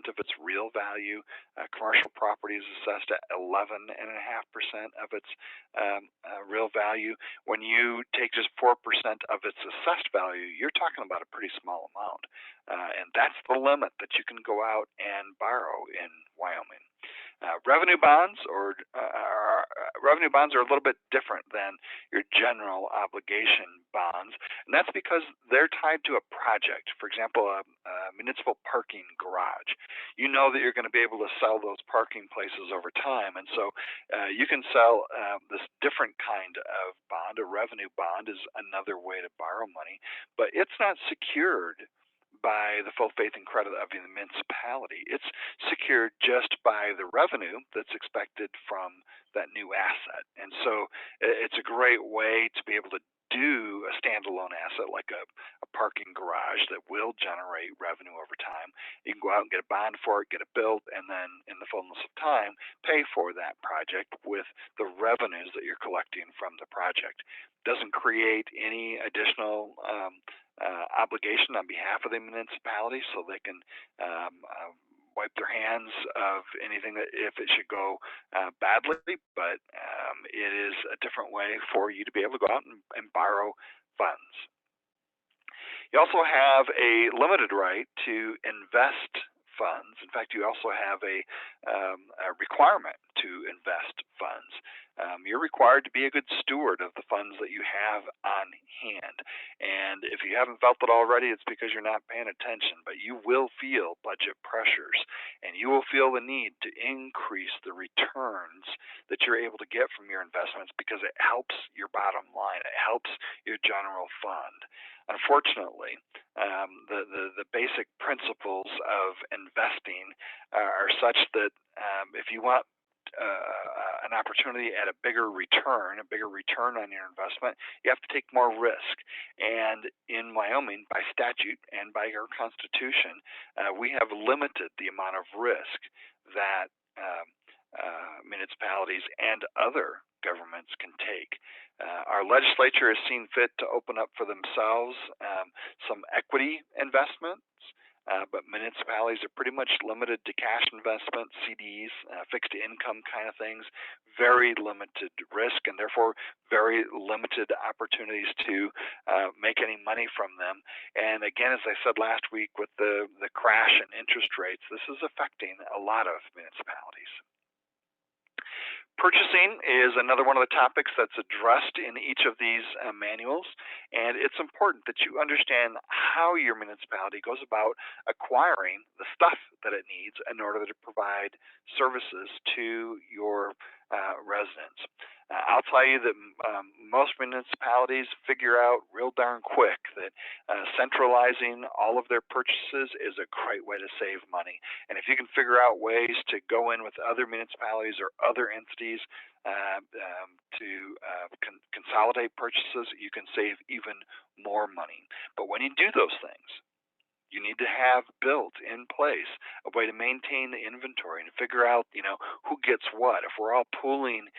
of its real value. Commercial property is assessed at 11.5% of its real value. When you take just 4% of its assessed value, you're talking about a pretty small amount, and that's the limit that you can go out and borrow in Wyoming. Revenue bonds are a little bit different than your general obligation bonds, and that's because they're tied to a project. For example, a municipal parking garage. You know that you're going to be able to sell those parking places over time, and so you can sell this different kind of bond. A revenue bond is another way to borrow money, but it's not secured by the full faith and credit of the municipality. It's secured just by the revenue that's expected from that new asset. And so it's a great way to be able to do a standalone asset like a parking garage that will generate revenue over time. You can go out and get a bond for it, get it built, and then in the fullness of time, pay for that project with the revenues that you're collecting from the project. Doesn't create any additional obligation on behalf of the municipality, so they can wipe their hands of anything that if it should go badly, but it is a different way for you to be able to go out and borrow funds. You also have a limited right to invest funds. In fact, you also have a requirement to invest funds. You're required to be a good steward of the funds that you have on hand. And if you haven't felt it already, it's because you're not paying attention. But you will feel budget pressures, and you will feel the need to increase the returns that you're able to get from your investments because it helps your bottom line. It helps your general fund. Unfortunately, the basic principles of investing are such that if you want an opportunity at a bigger return on your investment, you have to take more risk. And in Wyoming, by statute and by our Constitution, we have limited the amount of risk that municipalities and other governments can take. Our legislature has seen fit to open up for themselves some equity investments, but municipalities are pretty much limited to cash investments, CDs, fixed income kind of things, very limited risk, and therefore very limited opportunities to make any money from them. And again, as I said last week, with the crash in interest rates, this is affecting a lot of municipalities. Purchasing is another one of the topics that's addressed in each of these manuals, and it's important that you understand how your municipality goes about acquiring the stuff that it needs in order to provide services to your residents. I'll tell you that most municipalities figure out real darn quick that centralizing all of their purchases is a great way to save money. And if you can figure out ways to go in with other municipalities or other entities to consolidate purchases, you can save even more money. But when you do those things, you need to have built in place a way to maintain the inventory and figure out, who gets what. If we're all pooling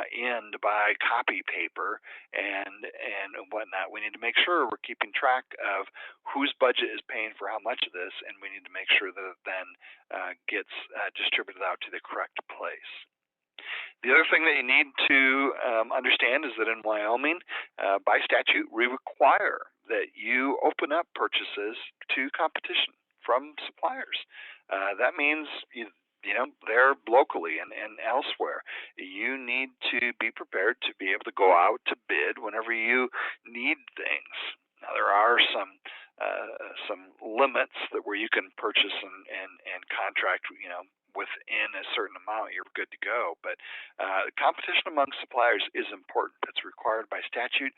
in to buy copy paper and whatnot, we need to make sure we're keeping track of whose budget is paying for how much of this, and we need to make sure that it then gets distributed out to the correct place. The other thing that you need to understand is that in Wyoming, by statute, we require that you open up purchases to competition from suppliers. That means they're locally and elsewhere. You need to be prepared to be able to go out to bid whenever you need things. Now there are some limits that where you can purchase and contract, within a certain amount, you're good to go. But competition among suppliers is important. It's required by statute.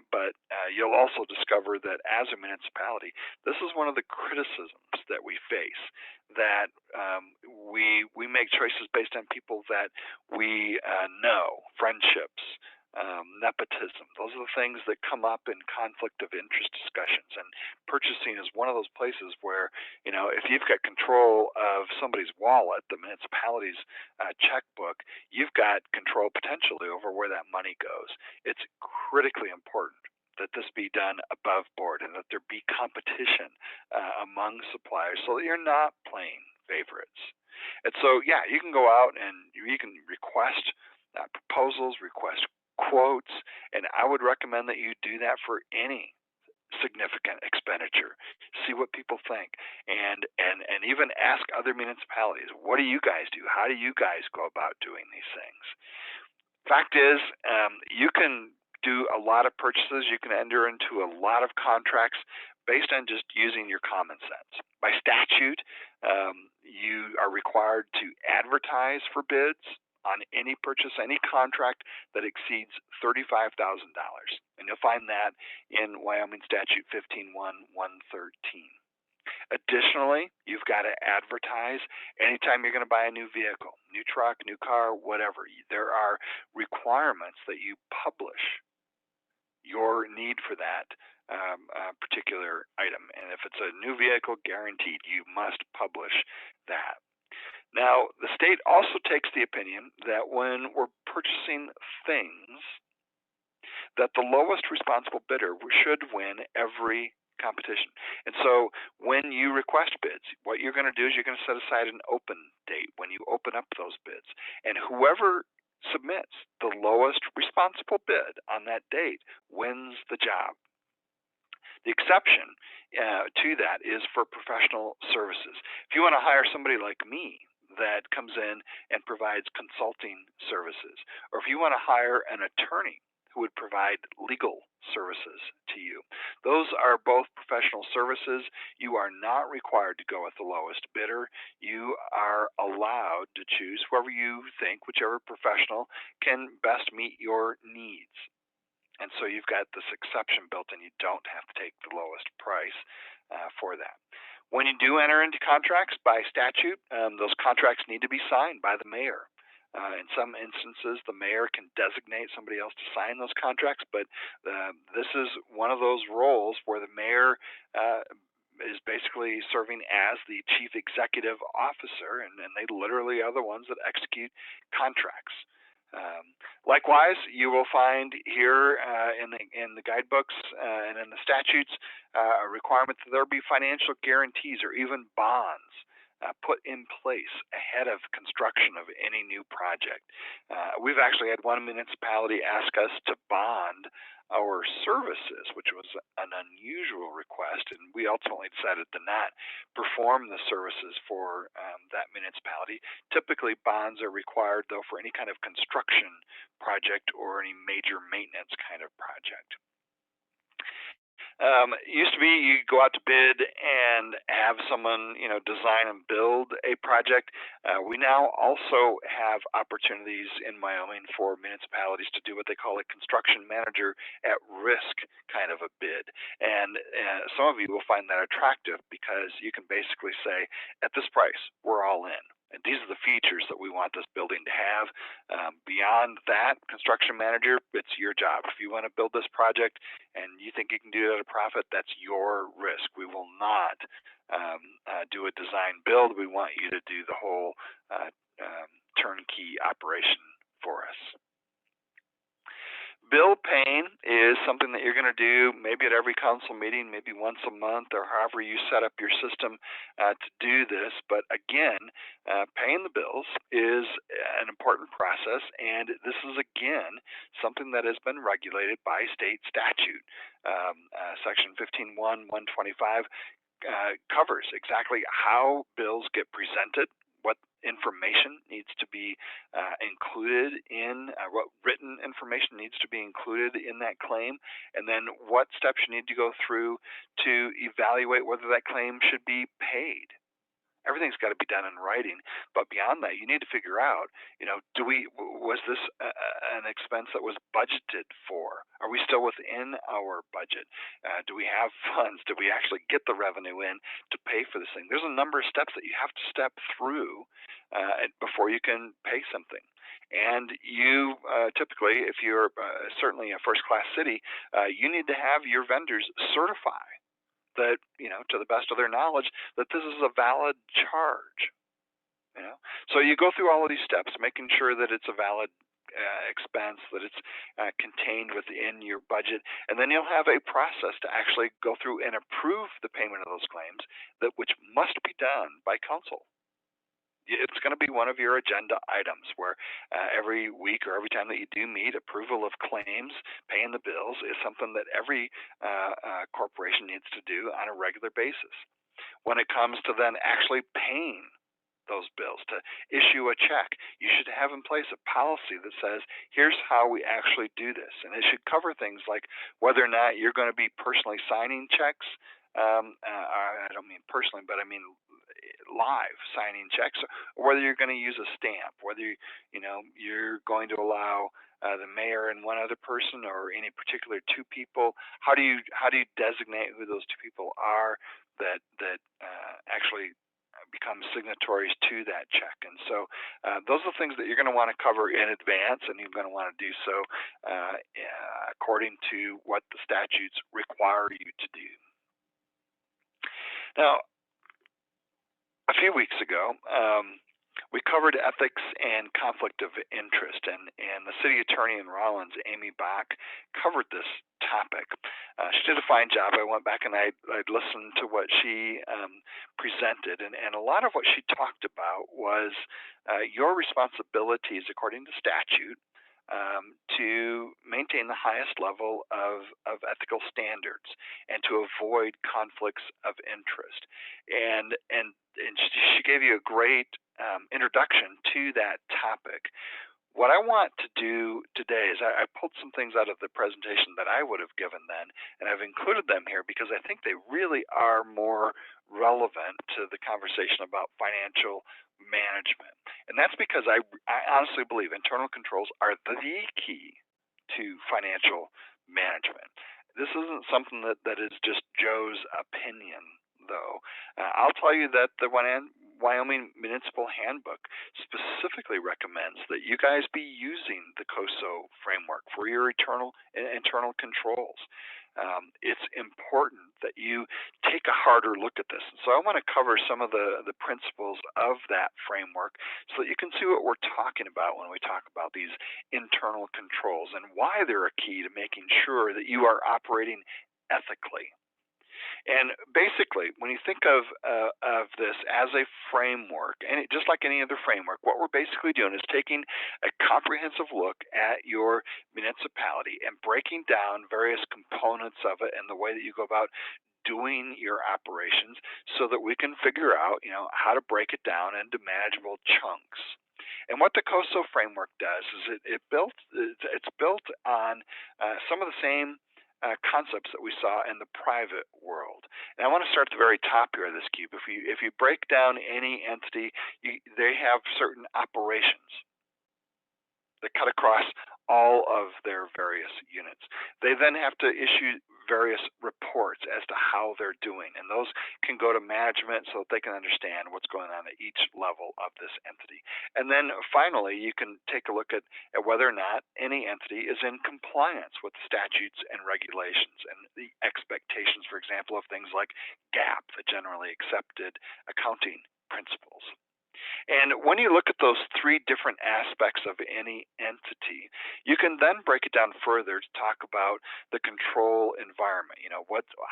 But you'll also discover that as a municipality, this is one of the criticisms that we face, that we make choices based on people that we know, friendships, nepotism. Those are the things that come up in conflict of interest discussions. And purchasing is one of those places where, if you've got control of somebody's wallet, the municipality's checkbook, you've got control potentially over where that money goes. It's critically important that this be done above board and that there be competition among suppliers so that you're not playing favorites. And so, you can go out and you can request proposals, request quotes, and I would recommend that you do that for any significant expenditure. See what people think, and even ask other municipalities, what do you guys do? How do you guys go about doing these things? Fact is, you can do a lot of purchases. You can enter into a lot of contracts based on just using your common sense. By statute, you are required to advertise for bids on any purchase, any contract that exceeds $35,000. And you'll find that in Wyoming Statute 15.1.113. Additionally, you've got to advertise anytime you're going to buy a new vehicle, new truck, new car, whatever. There are requirements that you publish your need for that particular item. And if it's a new vehicle, guaranteed, you must publish that. Now, the state also takes the opinion that when we're purchasing things, that the lowest responsible bidder should win every competition. And so when you request bids, what you're going to do is you're going to set aside an open date when you open up those bids. And whoever submits the lowest responsible bid on that date wins the job. The exception to that is for professional services. If you want to hire somebody like me that comes in and provides consulting services, or if you want to hire an attorney who would provide legal services to you, those are both professional services. You are not required to go with the lowest bidder. You are allowed to choose whoever you think, whichever professional can best meet your needs. And so you've got this exception built in. You don't have to take the lowest price for that. When you do enter into contracts by statute, those contracts need to be signed by the mayor. In some instances, the mayor can designate somebody else to sign those contracts, but this is one of those roles where the mayor is basically serving as the chief executive officer, and they literally are the ones that execute contracts. Likewise, you will find here in the guidebooks and in the statutes a requirement that there be financial guarantees or even bonds put in place ahead of construction of any new project. We've actually had one municipality ask us to bond our services, which was an unusual request, and we ultimately decided to not perform the services for that municipality. Typically, bonds are required, though, for any kind of construction project or any major maintenance kind of project. It used to be you go out to bid and have someone, design and build a project. We now also have opportunities in Wyoming for municipalities to do what they call a construction manager at risk kind of a bid. And some of you will find that attractive because you can basically say, at this price, we're all in. And these are the features that we want this building to have. Beyond that, construction manager, it's your job. If you want to build this project and you think you can do it at a profit, that's your risk. We will not do a design build. We want you to do the whole turnkey operation for us. Bill paying is something that you're going to do maybe at every council meeting, maybe once a month, or however you set up your system to do this. But again, paying the bills is an important process, and this is again something that has been regulated by state statute. Section 15.1, 125 covers exactly how bills get presented, what information needs to be included in, what written information needs to be included in that claim, and then what steps you need to go through to evaluate whether that claim should be paid. Everything's got to be done in writing, but beyond that, you need to figure out, was this an expense that was budgeted for? Are we still within our budget? Do we have funds? Do we actually get the revenue in to pay for this thing? There's a number of steps that you have to step through before you can pay something. And you typically, if you're certainly a first-class city, you need to have your vendors certify that, to the best of their knowledge, that this is a valid charge. So you go through all of these steps, making sure that it's a valid expense, that it's contained within your budget, and then you'll have a process to actually go through and approve the payment of those claims, which must be done by council. It's going to be one of your agenda items where every week or every time that you do meet, approval of claims, paying the bills is something that every corporation needs to do on a regular basis. When it comes to then actually paying those bills, to issue a check, you should have in place a policy that says, here's how we actually do this. And it should cover things like whether or not you're going to be personally signing checks. I don't mean personally, but I mean live signing checks, or whether you're going to use a stamp, whether you're going to allow the mayor and one other person or any particular two people. How do you designate who those two people are that actually become signatories to that check? And so those are the things that you're going to want to cover in advance, and you're going to want to do so according to what the statutes require you to do. Now, a few weeks ago, we covered ethics and conflict of interest, and the city attorney in Rollins, Amy Bach, covered this topic. She did a fine job. I went back and I listened to what she presented, and a lot of what she talked about was your responsibilities according to statute to maintain the highest level of ethical standards and to avoid conflicts of interest. And she gave you a great introduction to that topic. What I want to do today is I pulled some things out of the presentation that I would have given then, and I've included them here because I think they really are more relevant to the conversation about financial management. And that's because I honestly believe internal controls are the key to financial management. This isn't something that is just Joe's opinion, though. I'll tell you that the Wyoming Municipal Handbook specifically recommends that you guys be using the COSO framework for your internal controls. It's important that you take a harder look at this. And so I want to cover some of the principles of that framework so that you can see what we're talking about when we talk about these internal controls and why they're a key to making sure that you are operating ethically. And basically, when you think of this as a framework, and just like any other framework, what we're basically doing is taking a comprehensive look at your municipality and breaking down various components of it and the way that you go about doing your operations so that we can figure out, how to break it down into manageable chunks. And what the COSO framework does is it's built on some of the same concepts that we saw in the private world. And I want to start at the very top here of this cube. If you break down any entity, they have certain operations that cut across all of their various units. They then have to issue various reports as to how they're doing, and those can go to management so that they can understand what's going on at each level of this entity. And then finally, you can take a look at whether or not any entity is in compliance with statutes and regulations and the expectations, for example, of things like GAAP, the generally accepted accounting principles. And when you look at those three different aspects of any entity, you can then break it down further to talk about the control environment.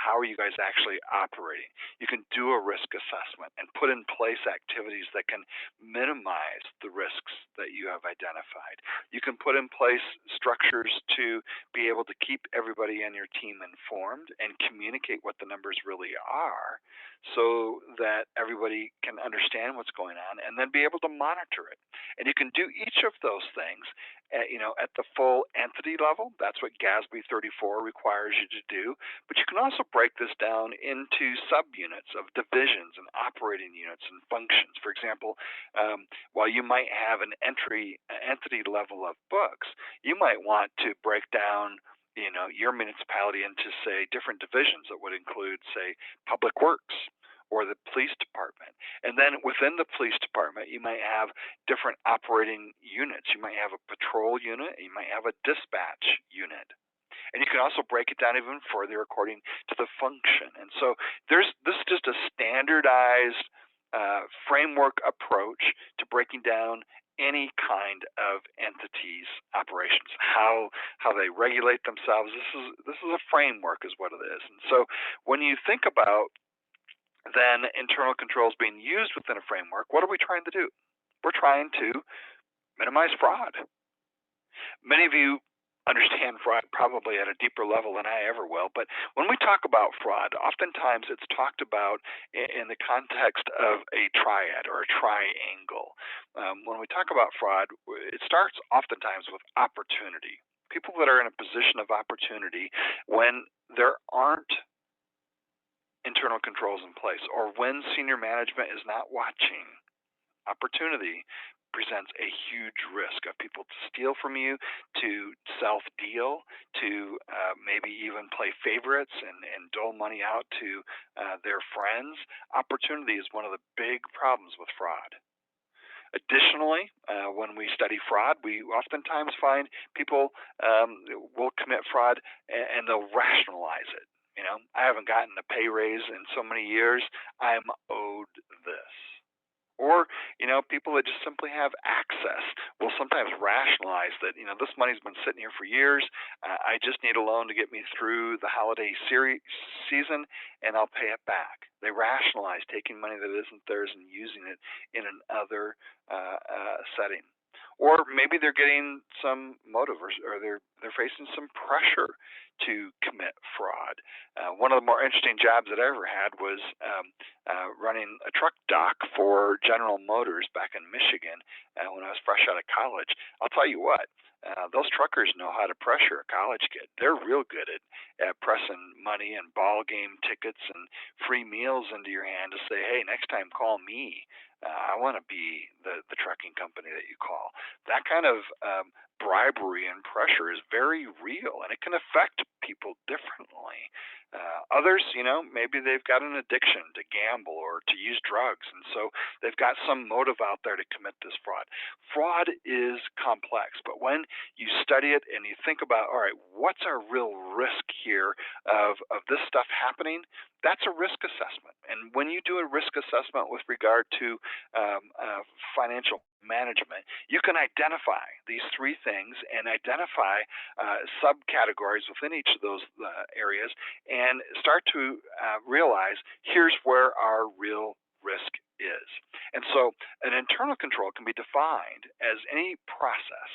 How are you guys actually operating? You can do a risk assessment and put in place activities that can minimize the risks that you have identified. You can put in place structures to be able to keep everybody on your team informed and communicate what the numbers really are, so that everybody can understand what's going on and then be able to monitor it. And you can do each of those things at the full entity level. That's what GASB 34 requires you to do. But you can also break this down into subunits of divisions and operating units and functions. For example, while you might have an entity level of books, you might want to break down your municipality into, say, different divisions that would include, say, public works or the police department. And then within the police department, you might have different operating units. You might have a patrol unit, you might have a dispatch unit. And you can also break it down even further according to the function. And so this is just a standardized framework approach to breaking down any kind of entity's operations, how they regulate themselves. This is a framework, is what it is. And so when you think about then internal controls being used within a framework, what are we trying to do? We're trying to minimize fraud. Many of you understand fraud probably at a deeper level than I ever will, but when we talk about fraud, oftentimes it's talked about in the context of a triad or a triangle. When we talk about fraud, it starts oftentimes with opportunity. People that are in a position of opportunity when there aren't internal controls in place, or when senior management is not watching, opportunity presents a huge risk of people to steal from you, to self-deal, to maybe even play favorites and dole money out to their friends. Opportunity is one of the big problems with fraud. Additionally, when we study fraud, we oftentimes find people will commit fraud and they'll rationalize it. I haven't gotten a pay raise in so many years, I'm owed this. Or, people that just simply have access will sometimes rationalize that, this money's been sitting here for years. I just need a loan to get me through the holiday season, and I'll pay it back. They rationalize taking money that isn't theirs and using it in another setting. Or maybe they're getting some motive, or they're facing some pressure to commit fraud. One of the more interesting jobs that I ever had was running a truck dock for General Motors back in Michigan when I was fresh out of college. I'll tell you what, those truckers know how to pressure a college kid. They're real good at pressing money and ball game tickets and free meals into your hand to say, hey, next time call me. I want to be the trucking company that you call. That kind of bribery and pressure is very real, and it can affect people differently. Others, maybe they've got an addiction to gamble or to use drugs, and so they've got some motive out there to commit this fraud. Fraud is complex, but when you study it and you think about, all right, what's our real risk here of this stuff happening? That's a risk assessment. And when you do a risk assessment with regard to financial management, you can identify these three things and identify subcategories within each of those areas and start to realize here's where our real risk is. And so an internal control can be defined as any process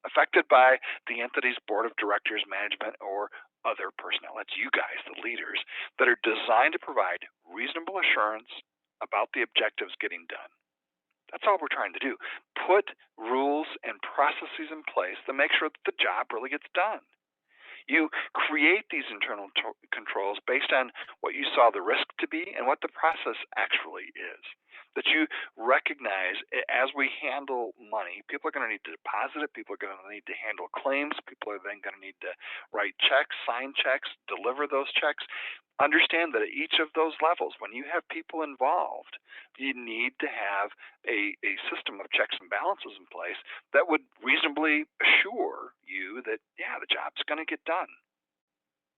affected by the entity's board of directors, management, or other personnel. That's you guys, the leaders, that are designed to provide reasonable assurance about the objectives getting done. That's all we're trying to do. Put rules and processes in place to make sure that the job really gets done. You create these internal controls based on what you saw the risk to be and what the process actually is. That you recognize as we handle money, people are going to need to deposit it, people are going to need to handle claims, people are then going to need to write checks, sign checks, deliver those checks. Understand that at each of those levels, when you have people involved, you need to have a system of checks and balances in place that would reasonably assure you that, yeah, the job's going to get done.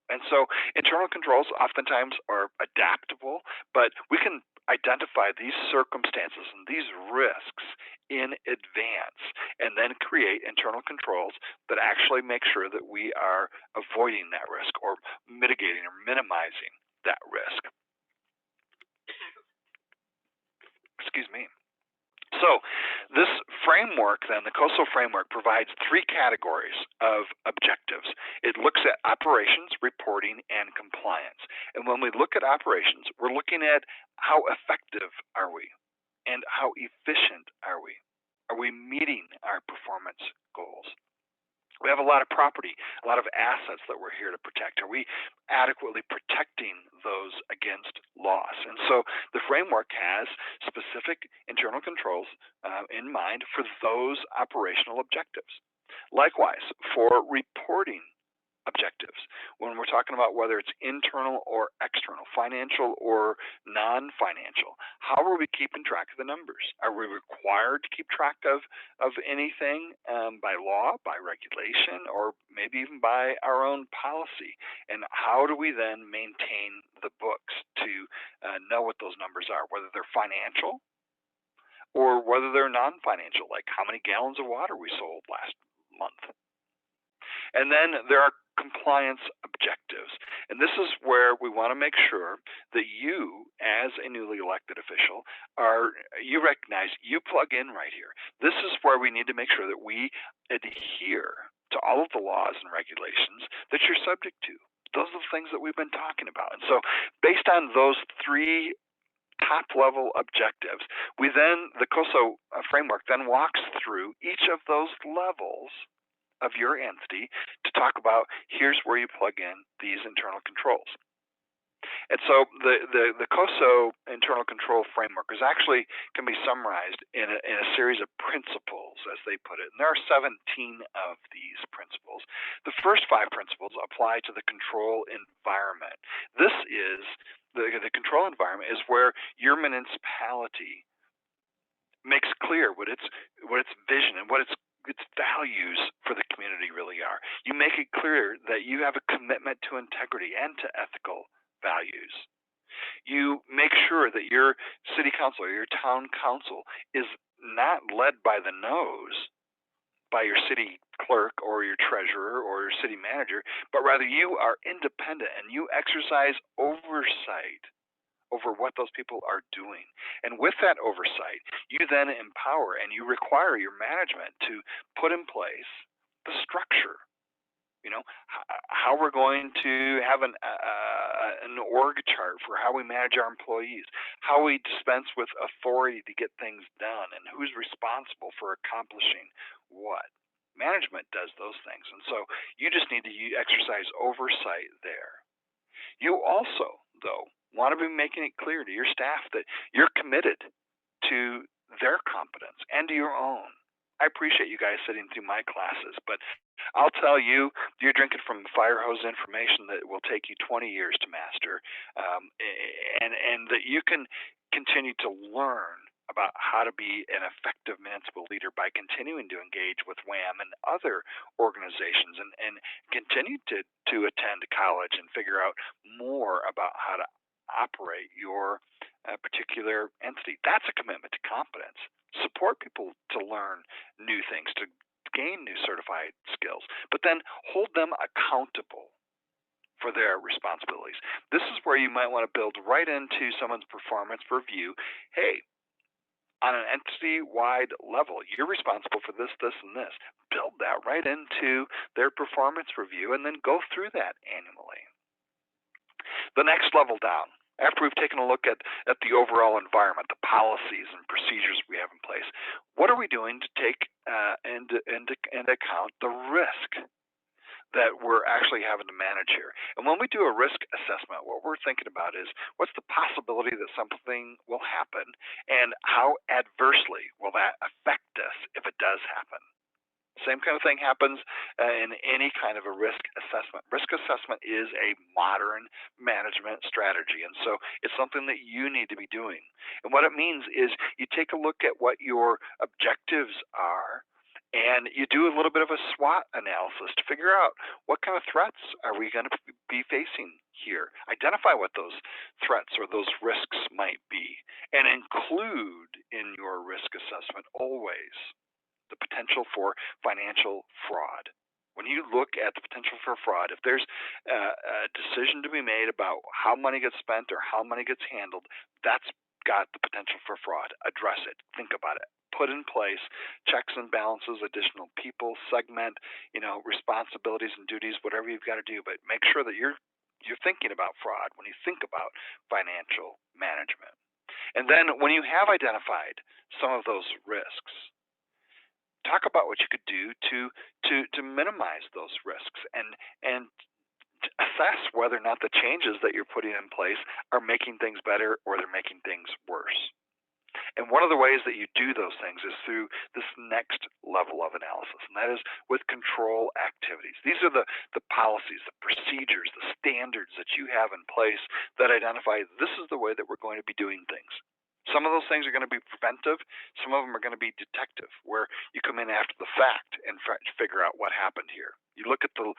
And so internal controls oftentimes are adaptable, but we can identify these circumstances and these risks in advance and then create internal controls that actually make sure that we are avoiding that risk or mitigating or minimizing that risk. Excuse me. So this framework, then, the COSO framework, provides three categories of objectives. It looks at operations, reporting, and compliance. And when we look at operations, we're looking at how effective are we and how efficient are we? Are we meeting our performance goals? We have a lot of property, a lot of assets that we're here to protect. Are we adequately protecting those against loss? And so the framework has specific internal controls in mind for those operational objectives. Likewise, for reporting objectives, when we're talking about whether it's internal or external, financial or non-financial, how are we keeping track of the numbers? Are we required to keep track of anything by law, by regulation, or maybe even by our own policy? And how do we then maintain the books to know what those numbers are, whether they're financial or whether they're non-financial, like how many gallons of water we sold last month? And then there are compliance objectives. And this is where we want to make sure that you, as a newly elected official, you recognize you plug in right here. This is where we need to make sure that we adhere to all of the laws and regulations that you're subject to. Those are the things that we've been talking about. And so based on those three top level objectives, the COSO framework then walks through each of those levels of your entity to talk about here's where you plug in these internal controls. And so the COSO internal control framework can be summarized in a series of principles, as they put it. And there are 17 of these principles. The first 5 principles apply to the control environment. This is the control environment is where your municipality makes clear what its vision and what its values for the community really are. You make it clear that you have a commitment to integrity and to ethical values. You make sure that your city council or your town council is not led by the nose by your city clerk or your treasurer or your city manager, but rather you are independent and you exercise oversight over what those people are doing. And with that oversight, you then empower and you require your management to put in place the structure. How we're going to have an org chart for how we manage our employees, how we dispense with authority to get things done, and who's responsible for accomplishing what. Management does those things, and so you just need to exercise oversight there. You also, though, want to be making it clear to your staff that you're committed to their competence and to your own. I appreciate you guys sitting through my classes, but I'll tell you, you're drinking from fire hose information that will take you 20 years to master, and that you can continue to learn about how to be an effective municipal leader by continuing to engage with WAM and other organizations and continue to attend college and figure out more about how to operate your particular entity. That's a commitment to competence. Support people to learn new things, to gain new certified skills, but then hold them accountable for their responsibilities. This is where you might want to build right into someone's performance review. Hey, on an entity-wide level, you're responsible for this, this, and this. Build that right into their performance review and then go through that annually. The next level down, after we've taken a look at the overall environment, the policies and procedures we have in place, what are we doing to take into account the risk that we're actually having to manage here. And when we do a risk assessment, what we're thinking about is what's the possibility that something will happen, and how adversely will that affect us if it does happen. Same kind of thing happens in any kind of a risk assessment. Risk assessment is a modern management strategy, and so it's something that you need to be doing. And what it means is you take a look at what your objectives are, and you do a little bit of a SWOT analysis to figure out what kind of threats are we going to be facing here. Identify what those threats or those risks might be, and include in your risk assessment always the potential for financial fraud. When you look at the potential for fraud, if there's a decision to be made about how money gets spent or how money gets handled, that's got the potential for fraud. Address it. Think about it. Put in place checks and balances, additional people, segment, responsibilities and duties, whatever you've got to do, but make sure that you're thinking about fraud when you think about financial management. And then when you have identified some of those risks, talk about what you could do to minimize those risks, and assess whether or not the changes that you're putting in place are making things better or they're making things worse. And one of the ways that you do those things is through this next level of analysis, and that is with control activities. These are the policies, the procedures, the standards that you have in place that identify this is the way that we're going to be doing things. Some of those things are going to be preventive. Some of them are going to be detective, where you come in after the fact and figure out what happened here. You look at the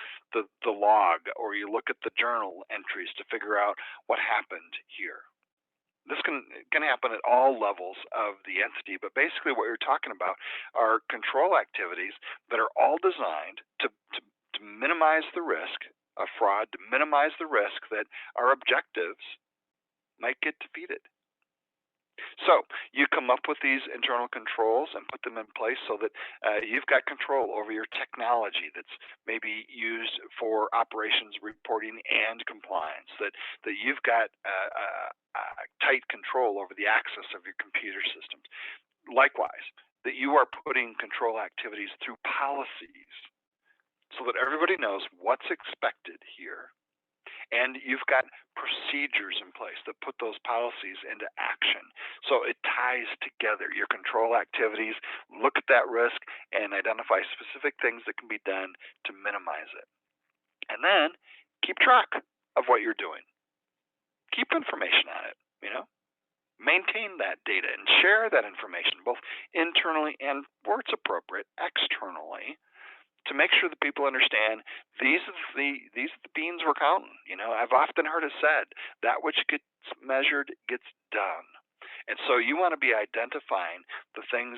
log, or you look at the journal entries to figure out what happened here. This can happen at all levels of the entity, but basically what you're talking about are control activities that are all designed to minimize the risk of fraud, to minimize the risk that our objectives might get defeated. So you come up with these internal controls and put them in place so that you've got control over your technology that's maybe used for operations reporting and compliance, that you've got tight control over the access of your computer systems. Likewise, that you are putting control activities through policies so that everybody knows what's expected here. And you've got procedures in place that put those policies into action. So it ties together your control activities, look at that risk, and identify specific things that can be done to minimize it. And then keep track of what you're doing. Keep information on it, Maintain that data and share that information both internally and, where it's appropriate, externally, to make sure that people understand these are the beans we're counting. I've often heard it said, that which gets measured gets done. And so you want to be identifying the things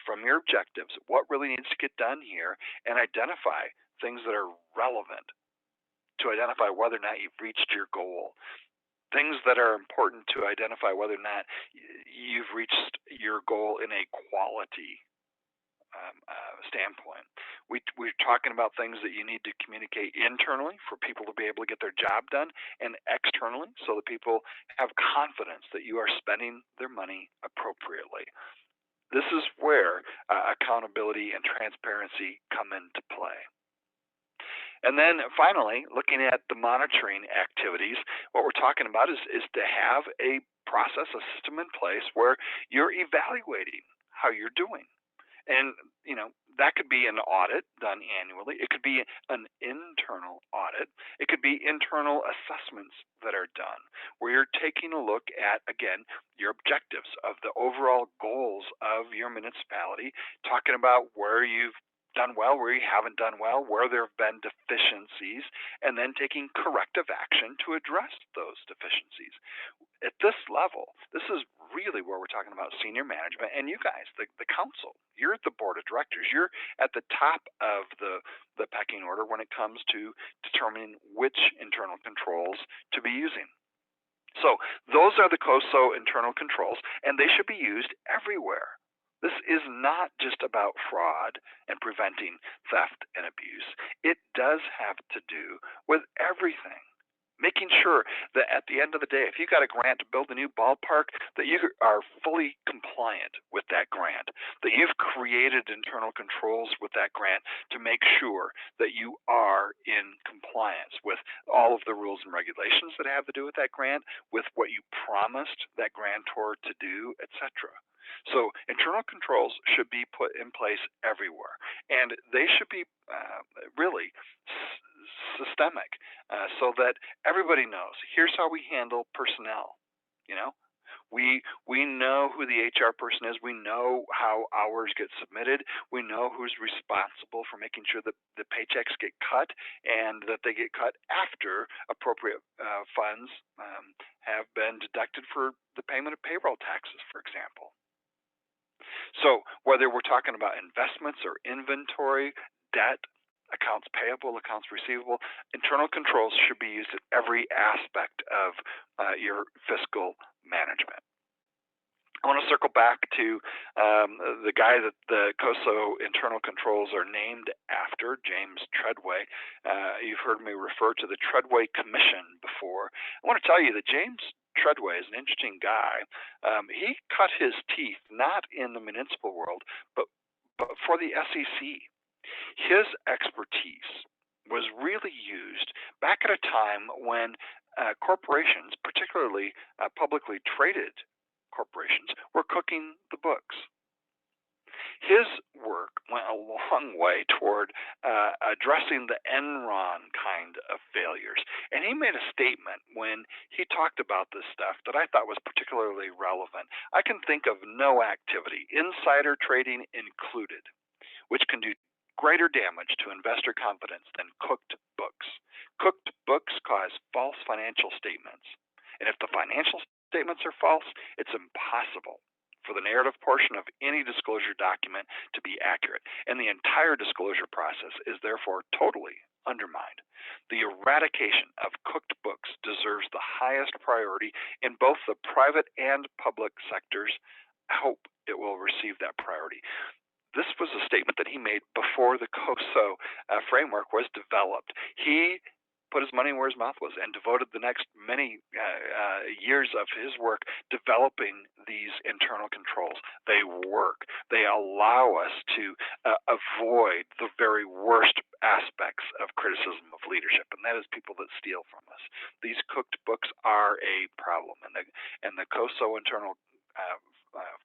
from your objectives, what really needs to get done here, and identify things that are relevant to identify whether or not you've reached your goal. Things that are important to identify whether or not you've reached your goal in a quality standpoint. We're talking about things that you need to communicate internally for people to be able to get their job done, and externally so that people have confidence that you are spending their money appropriately. This is where accountability and transparency come into play. And then finally, looking at the monitoring activities, what we're talking about is to have a process, a system in place where you're evaluating how you're doing. And, that could be an audit done annually. It could be an internal audit. It could be internal assessments that are done, where you're taking a look at, again, your objectives of the overall goals of your municipality, talking about where you've done well, where you haven't done well, where there have been deficiencies, and then taking corrective action to address those deficiencies. At this level, this is really where we're talking about senior management and you guys, the council. You're at the board of directors. You're at the top of the pecking order when it comes to determining which internal controls to be using. So those are the COSO internal controls, and they should be used everywhere. This is not just about fraud and preventing theft and abuse. It does have to do with everything. making sure that at the end of the day, if you got a grant to build a new ballpark, that you are fully compliant with that grant, that you've created internal controls with that grant to make sure that you are in compliance with all of the rules and regulations that have to do with that grant, with what you promised that grantor to do, etc. So internal controls should be put in place everywhere, and they should be really systemic, so that everybody knows. Here's how we handle personnel. You know, we know who the HR person is. We know how hours get submitted. We know who's responsible for making sure that the paychecks get cut, and that they get cut after appropriate funds have been deducted for the payment of payroll taxes, for example. So whether we're talking about investments or inventory, debt, accounts payable, accounts receivable, internal controls should be used at every aspect of your fiscal management. I want to circle back to the guy that the COSO internal controls are named after, James Treadway. You've heard me refer to the Treadway Commission before. I want to tell you that James Treadway is an interesting guy. He cut his teeth not in the municipal world, but for the SEC. His expertise was really used back at a time when corporations, particularly publicly traded corporations, were cooking the books. His work went a long way toward addressing the Enron kind of failures. And he made a statement when he talked about this stuff that I thought was particularly relevant. I can think of no activity, insider trading included, which can do greater damage to investor confidence than cooked books. Cooked books cause false financial statements. And if the financial statements are false, it's impossible for the narrative portion of any disclosure document to be accurate, and the entire disclosure process is therefore totally undermined. The eradication of cooked books deserves the highest priority in both the private and public sectors. I hope it will receive that priority. This was a statement that he made before the COSO framework was developed. He put his money where his mouth was and devoted the next many years of his work developing these internal controls. They work. They allow us to avoid the very worst aspects of criticism of leadership, and that is people that steal from us. These cooked books are a problem, and the COSO internal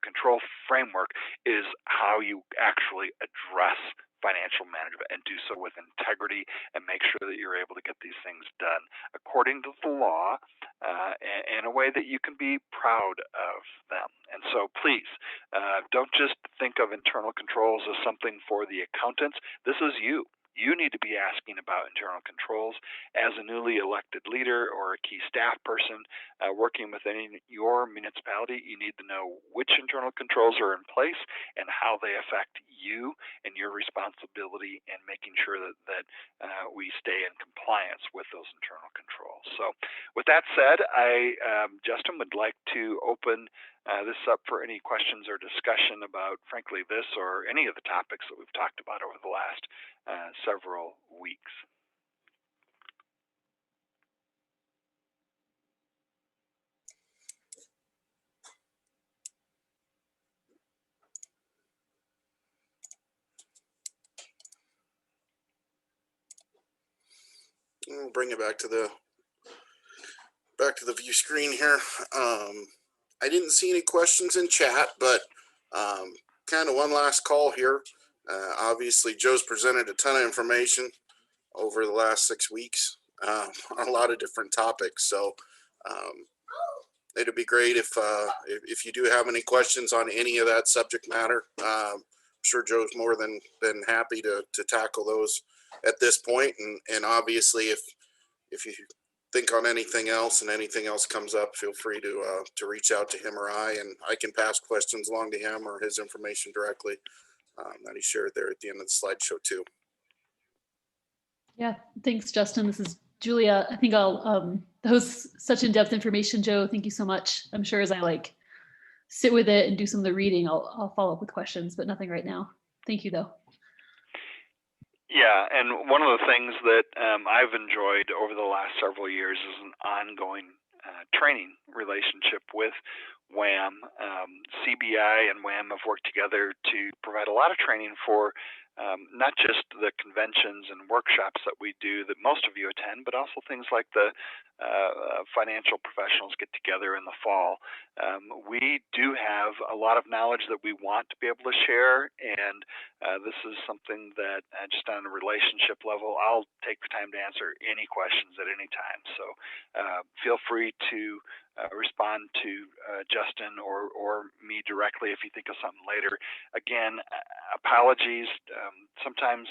control framework is how you actually address financial management and do so with integrity and make sure that you're able to get these things done according to the law in a way that you can be proud of them. And so please don't just think of internal controls as something for the accountants. This is you. You need to be asking about internal controls as a newly elected leader or a key staff person working within your municipality. You need to know which internal controls are in place and how they affect you and your responsibility in making sure that we stay in compliance with those internal controls. So with that said, Justin, would like to open this up for any questions or discussion about, frankly, this or any of the topics that we've talked about over the last several weeks. We'll bring it back to the view screen here. I didn't see any questions in chat, but kind of one last call here. Obviously, Joe's presented a ton of information over the last 6 weeks on a lot of different topics. So it'd be great if you do have any questions on any of that subject matter. I'm sure Joe's more than happy to tackle those at this point. And obviously, if you think on anything else and anything else comes up, feel free to reach out to him or I, and I can pass questions along to him or his information directly that he shared there at the end of the slideshow too. Yeah, thanks, Justin. This is Julia. I think that was such in-depth information, Joe. Thank you so much. I'm sure as I sit with it and do some of the reading, I'll follow up with questions, but nothing right now. Thank you, though. Yeah, and one of the things that I've enjoyed over the last several years is an ongoing training relationship with WAM. CBI and WAM have worked together to provide a lot of training for not just the conventions and workshops that we do that most of you attend, but also things like the financial professionals get together in the fall. We do have a lot of knowledge that we want to be able to share, and this is something that just on a relationship level, I'll take the time to answer any questions at any time. So feel free to respond to Justin or me directly if you think of something later. Again, apologies. Sometimes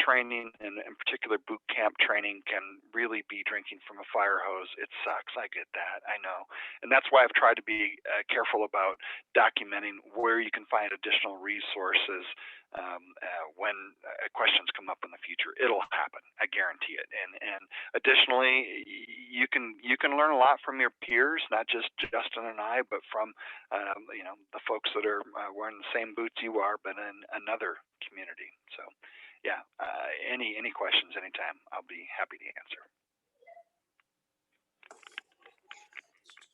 training, and in particular boot camp training, can really be drinking from a fire hose. It sucks. I get that. I know. And that's why I've tried to be careful about documenting where you can find additional resources when questions come up in the future. It'll happen. I guarantee it. And additionally, you can learn a lot from your peers, not just Justin and I, but from the folks that are wearing the same boots you are, but in another community. So yeah, any questions anytime, I'll be happy to answer.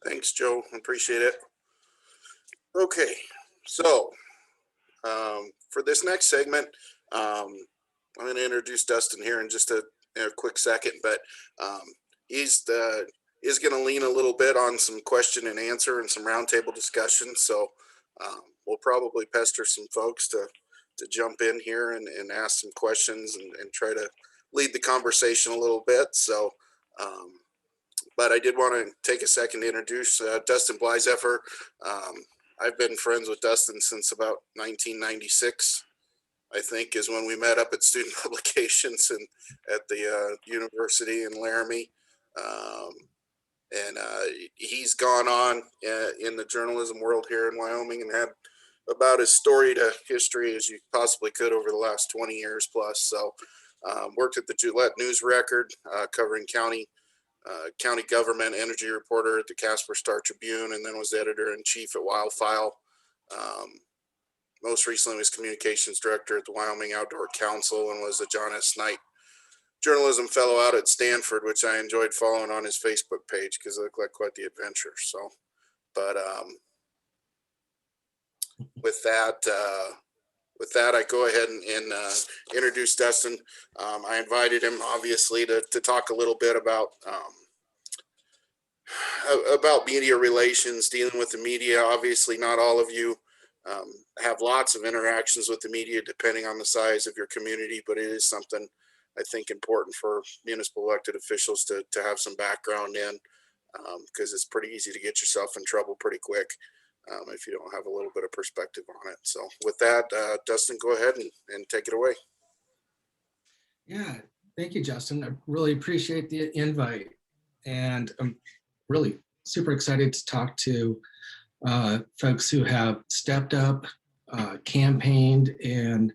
Thanks, Joe. Appreciate it. Okay, so for this next segment, I'm going to introduce Dustin here in just a quick second, but he's going to lean a little bit on some question and answer and some roundtable discussion. So we'll probably pester some folks to jump in here and ask some questions and try to lead the conversation a little bit. So, but I did want to take a second to introduce Dustin Bleizeffer. I've been friends with Dustin since about 1996, I think, is when we met up at Student Publications and at the university in Laramie. And he's gone on in the journalism world here in Wyoming and had about as storied a history as you possibly could over the last 20 years plus. So worked at the Gillette News Record, covering county government, energy reporter at the Casper Star Tribune, and then was editor-in-chief at Wildfile. Most recently was communications director at the Wyoming Outdoor Council and was a John S. Knight journalism fellow out at Stanford, which I enjoyed following on his Facebook page because it looked like quite the adventure. So, but with that, I go ahead and introduce Dustin. I invited him, obviously, to talk a little bit about media relations, dealing with the media. Obviously, not all of you have lots of interactions with the media, depending on the size of your community, but it is something I think important for municipal elected officials to have some background in, because it's pretty easy to get yourself in trouble pretty quick if you don't have a little bit of perspective on it. So with that, Dustin, go ahead and take it away. Yeah, thank you, Justin. I really appreciate the invite. And I'm really super excited to talk to folks who have stepped up, campaigned, and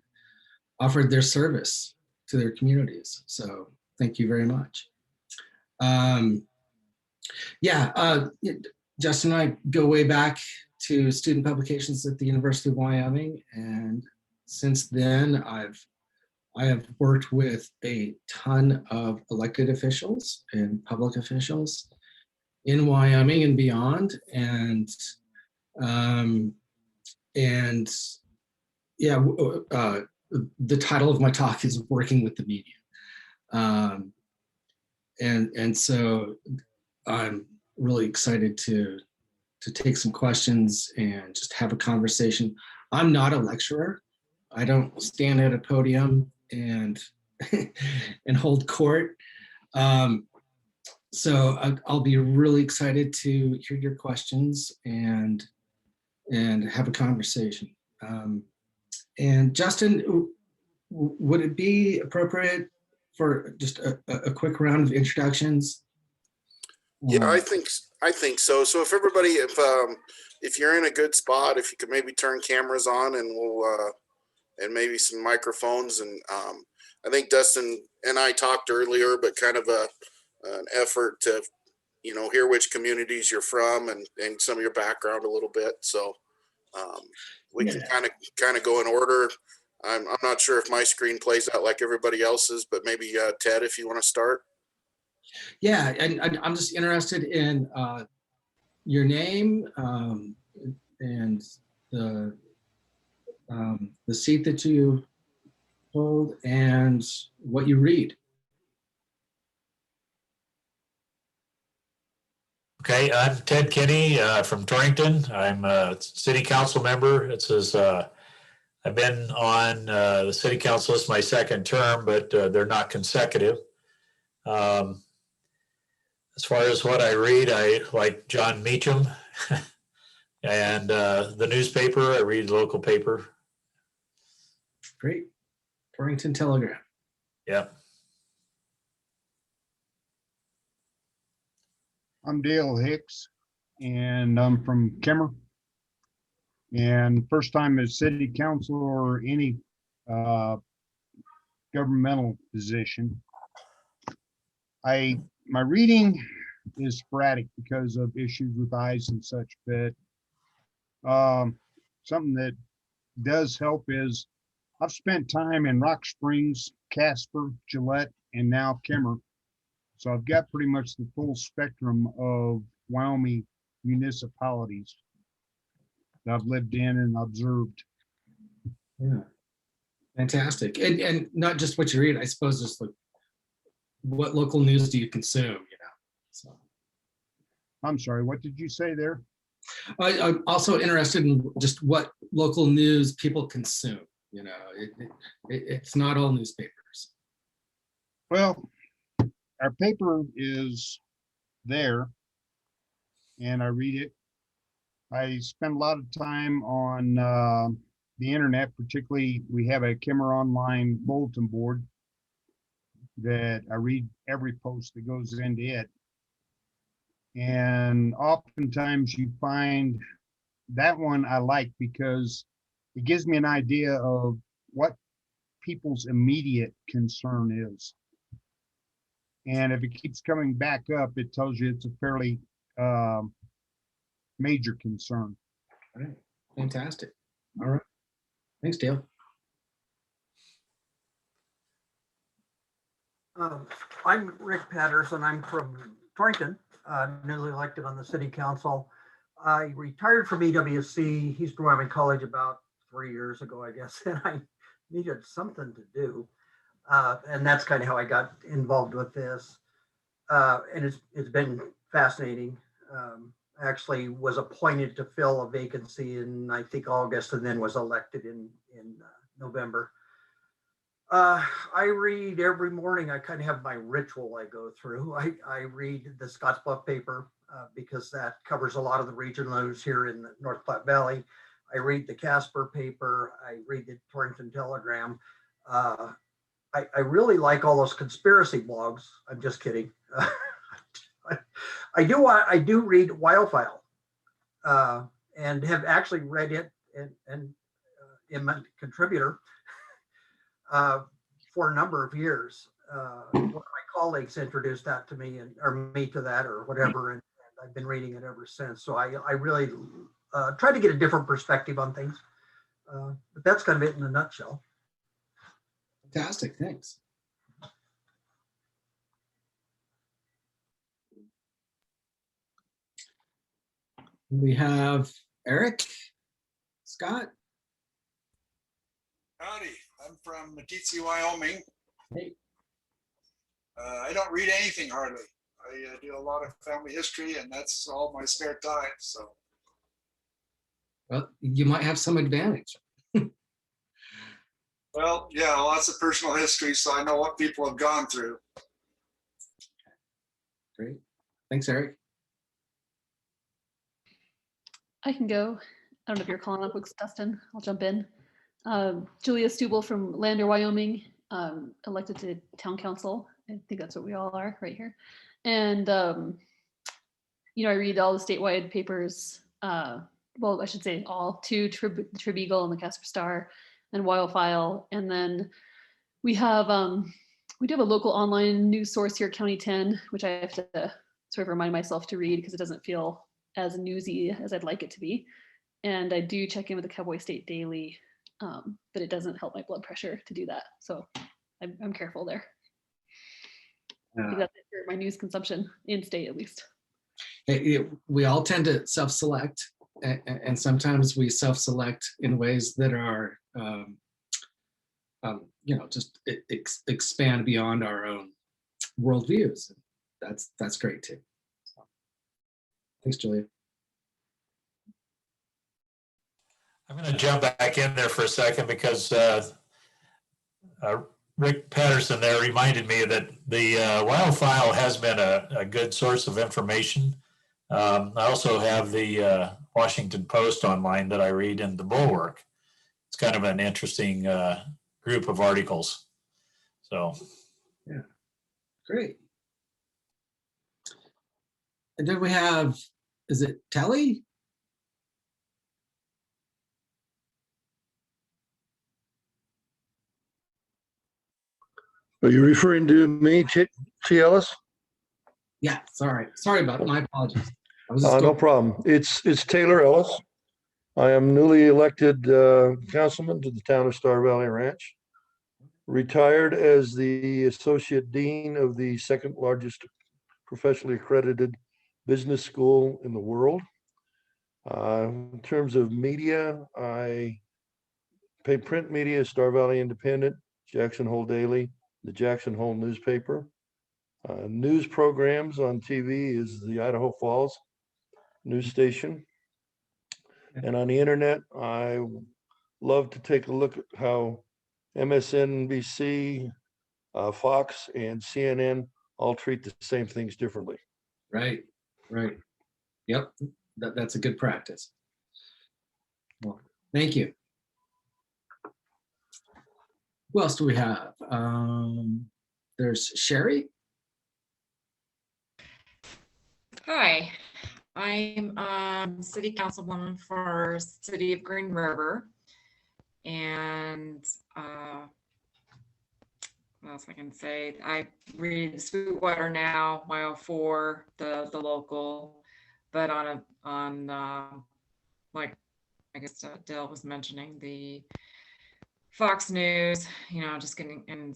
offered their service to their communities. So thank you very much. Justin and I go way back to student publications at the University of Wyoming. And since then, I have worked with a ton of elected officials and public officials in Wyoming and beyond. And the title of my talk is Working with the Media. And so I'm really excited to take some questions and just have a conversation. I'm not a lecturer. I don't stand at a podium and and hold court. So I'll be really excited to hear your questions and have a conversation. And Justin, would it be appropriate for just a quick round of introductions? Yeah, I think so. So if everybody, if you're in a good spot, if you could maybe turn cameras on and we'll and maybe some microphones. And I think Dustin and I talked earlier, but kind of an effort to hear which communities you're from and some of your background a little bit. So we can kind of go in order. I'm not sure if my screen plays out like everybody else's, but maybe Ted, if you want to start. Yeah, and I'm just interested in your name and the seat that you hold and what you read. Okay, I'm Ted Kinney from Torrington. I'm a city council member. It says I've been on the city council. This is my second term, but they're not consecutive. As far as what I read, I like John Meacham and the newspaper. I read the local paper. Great. Torrington Telegram. Yep. I'm Dale Hicks, and I'm from Kemmer. And first time as city council or any governmental position. My reading is sporadic because of issues with eyes and such, but something that does help is I've spent time in Rock Springs, Casper, Gillette, and now Kemmer. So I've got pretty much the full spectrum of Wyoming municipalities that I've lived in and observed. Yeah, fantastic. And not just what you read, I suppose, just like what local news do you consume, you know? So I'm sorry, what did you say there? I'm also interested in just what local news people consume, you know? It's not all newspapers. Well, our paper is there and I read it. I spend a lot of time on the internet, particularly we have a Kemmer Online bulletin board that I read every post that goes into it. And oftentimes you find that one I like because it gives me an idea of what people's immediate concern is. And if it keeps coming back up, it tells you it's a fairly major concern. All right, fantastic. All right, thanks, Dale. I'm Rick Patterson. I'm from Torrington, newly elected on the city council. I retired from EWC, Eastern Wyoming College, about 3 years ago, I guess, and I needed something to do. And that's kind of how I got involved with this. And it's been fascinating. I actually was appointed to fill a vacancy in, I think, August, and then was elected in November. I read every morning. I kind of have my ritual I go through. I read the Scottsbluff paper because that covers a lot of the regional news here in the North Platte Valley. I read the Casper paper. I read the Torrington Telegram. I really like all those conspiracy blogs. I'm just kidding. I do read Wildfile and have actually read it and am a contributor for a number of years. One of my colleagues introduced that to me or me to that or whatever, and I've been reading it ever since. So I really try to get a different perspective on things. But that's kind of it in a nutshell. Fantastic, thanks. We have Eric Scott. Howdy, I'm from Meeteetse, Wyoming. Hey. I don't read anything hardly. I do a lot of family history and that's all my spare time, so. Well, you might have some advantage. Well, yeah, lots of personal history, so I know what people have gone through. Great, thanks, Eric. I can go. I don't know if you're calling up with Dustin. I'll jump in. Julia Stubel from Lander, Wyoming, elected to town council. I think that's what we all are right here. And, you know, I read all the statewide papers. Well, I should say all, two, Trib Eagle and the Casper Star and Wildfile. And then we do have a local online news source here, County 10, which I have to sort of remind myself to read because it doesn't feel as newsy as I'd like it to be. And I do check in with the Cowboy State Daily but it doesn't help my blood pressure to do that. So I'm careful there. I think that's it for my news consumption in state, at least. We all tend to self-select, and sometimes we self-select in ways that are, just expand beyond our own worldviews. That's great too. So, thanks, Julia. I'm going to jump back in there for a second because Rick Patterson there reminded me that the WAM file has been a good source of information. I also have the Washington Post online that I read, and the Bulwark. It's kind of an interesting group of articles. So, yeah, great. And then we have, is it Telly? Are you referring to me, T. Ellis? Yeah, sorry about it. My apologies. No problem. It's Taylor Ellis. I am newly elected councilman to the town of Star Valley Ranch. Retired as the associate dean of the second largest professionally accredited business school in the world. In terms of media, I pay print media, Star Valley Independent, Jackson Hole Daily, the Jackson Hole newspaper. News programs on TV is the Idaho Falls news station. And on the internet, I love to take a look at how MSNBC, Fox, and CNN all treat the same things differently. Right. Yep, that's a good practice. Well, thank you. Who else do we have? There's Sherry. Hi, I'm city councilwoman for City of Green River, and what else I can say? I read Sweetwater Now, Y04, the local, but like I guess Dale was mentioning, the Fox News, just getting in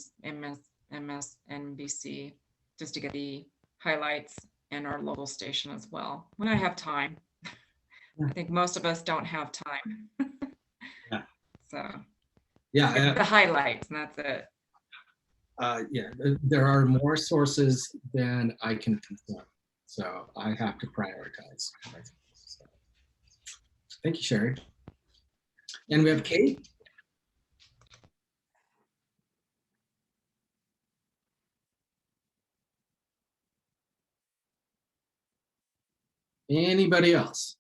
MSNBC just to get the highlights, and our local station as well when I have time. I think most of us don't have time. Yeah. So yeah, the highlights, and that's it. Yeah, there are more sources than I can consume, so I have to prioritize. So, thank you, Sherry. And we have Kate. Anybody else?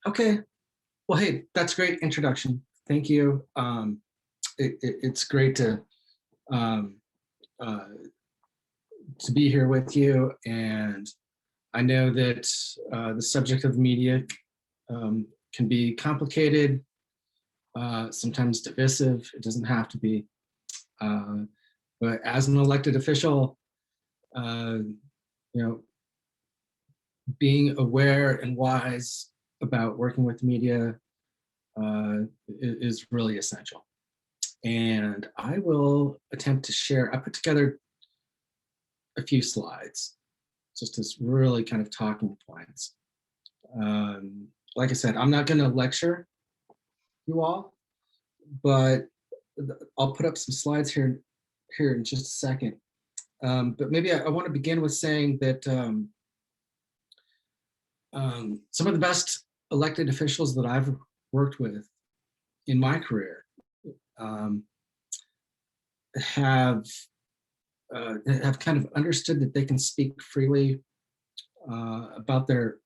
Okay. Well, hey, that's a great introduction. Thank you. It's great to be here with you. And I know that the subject of media can be complicated, sometimes divisive. It doesn't have to be. But as an elected official, being aware and wise about working with media is really essential. And I will attempt to share, I put together a few slides, just as really kind of talking points. Like I said, I'm not going to lecture you all, but I'll put up some slides here in just a second. But maybe I want to begin with saying that some of the best elected officials that I've worked with in my career have kind of understood that they can speak freely about their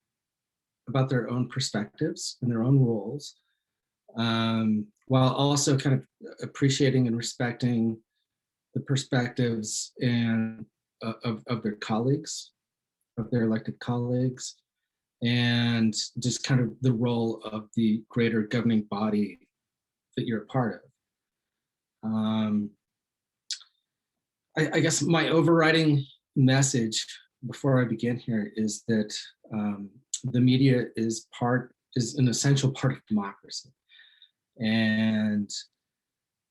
own perspectives and their own roles, while also kind of appreciating and respecting the perspectives and of their colleagues, of their elected colleagues, and just kind of the role of the greater governing body that you're a part of. I guess my overriding message before I begin here is that the media is an essential part of democracy. And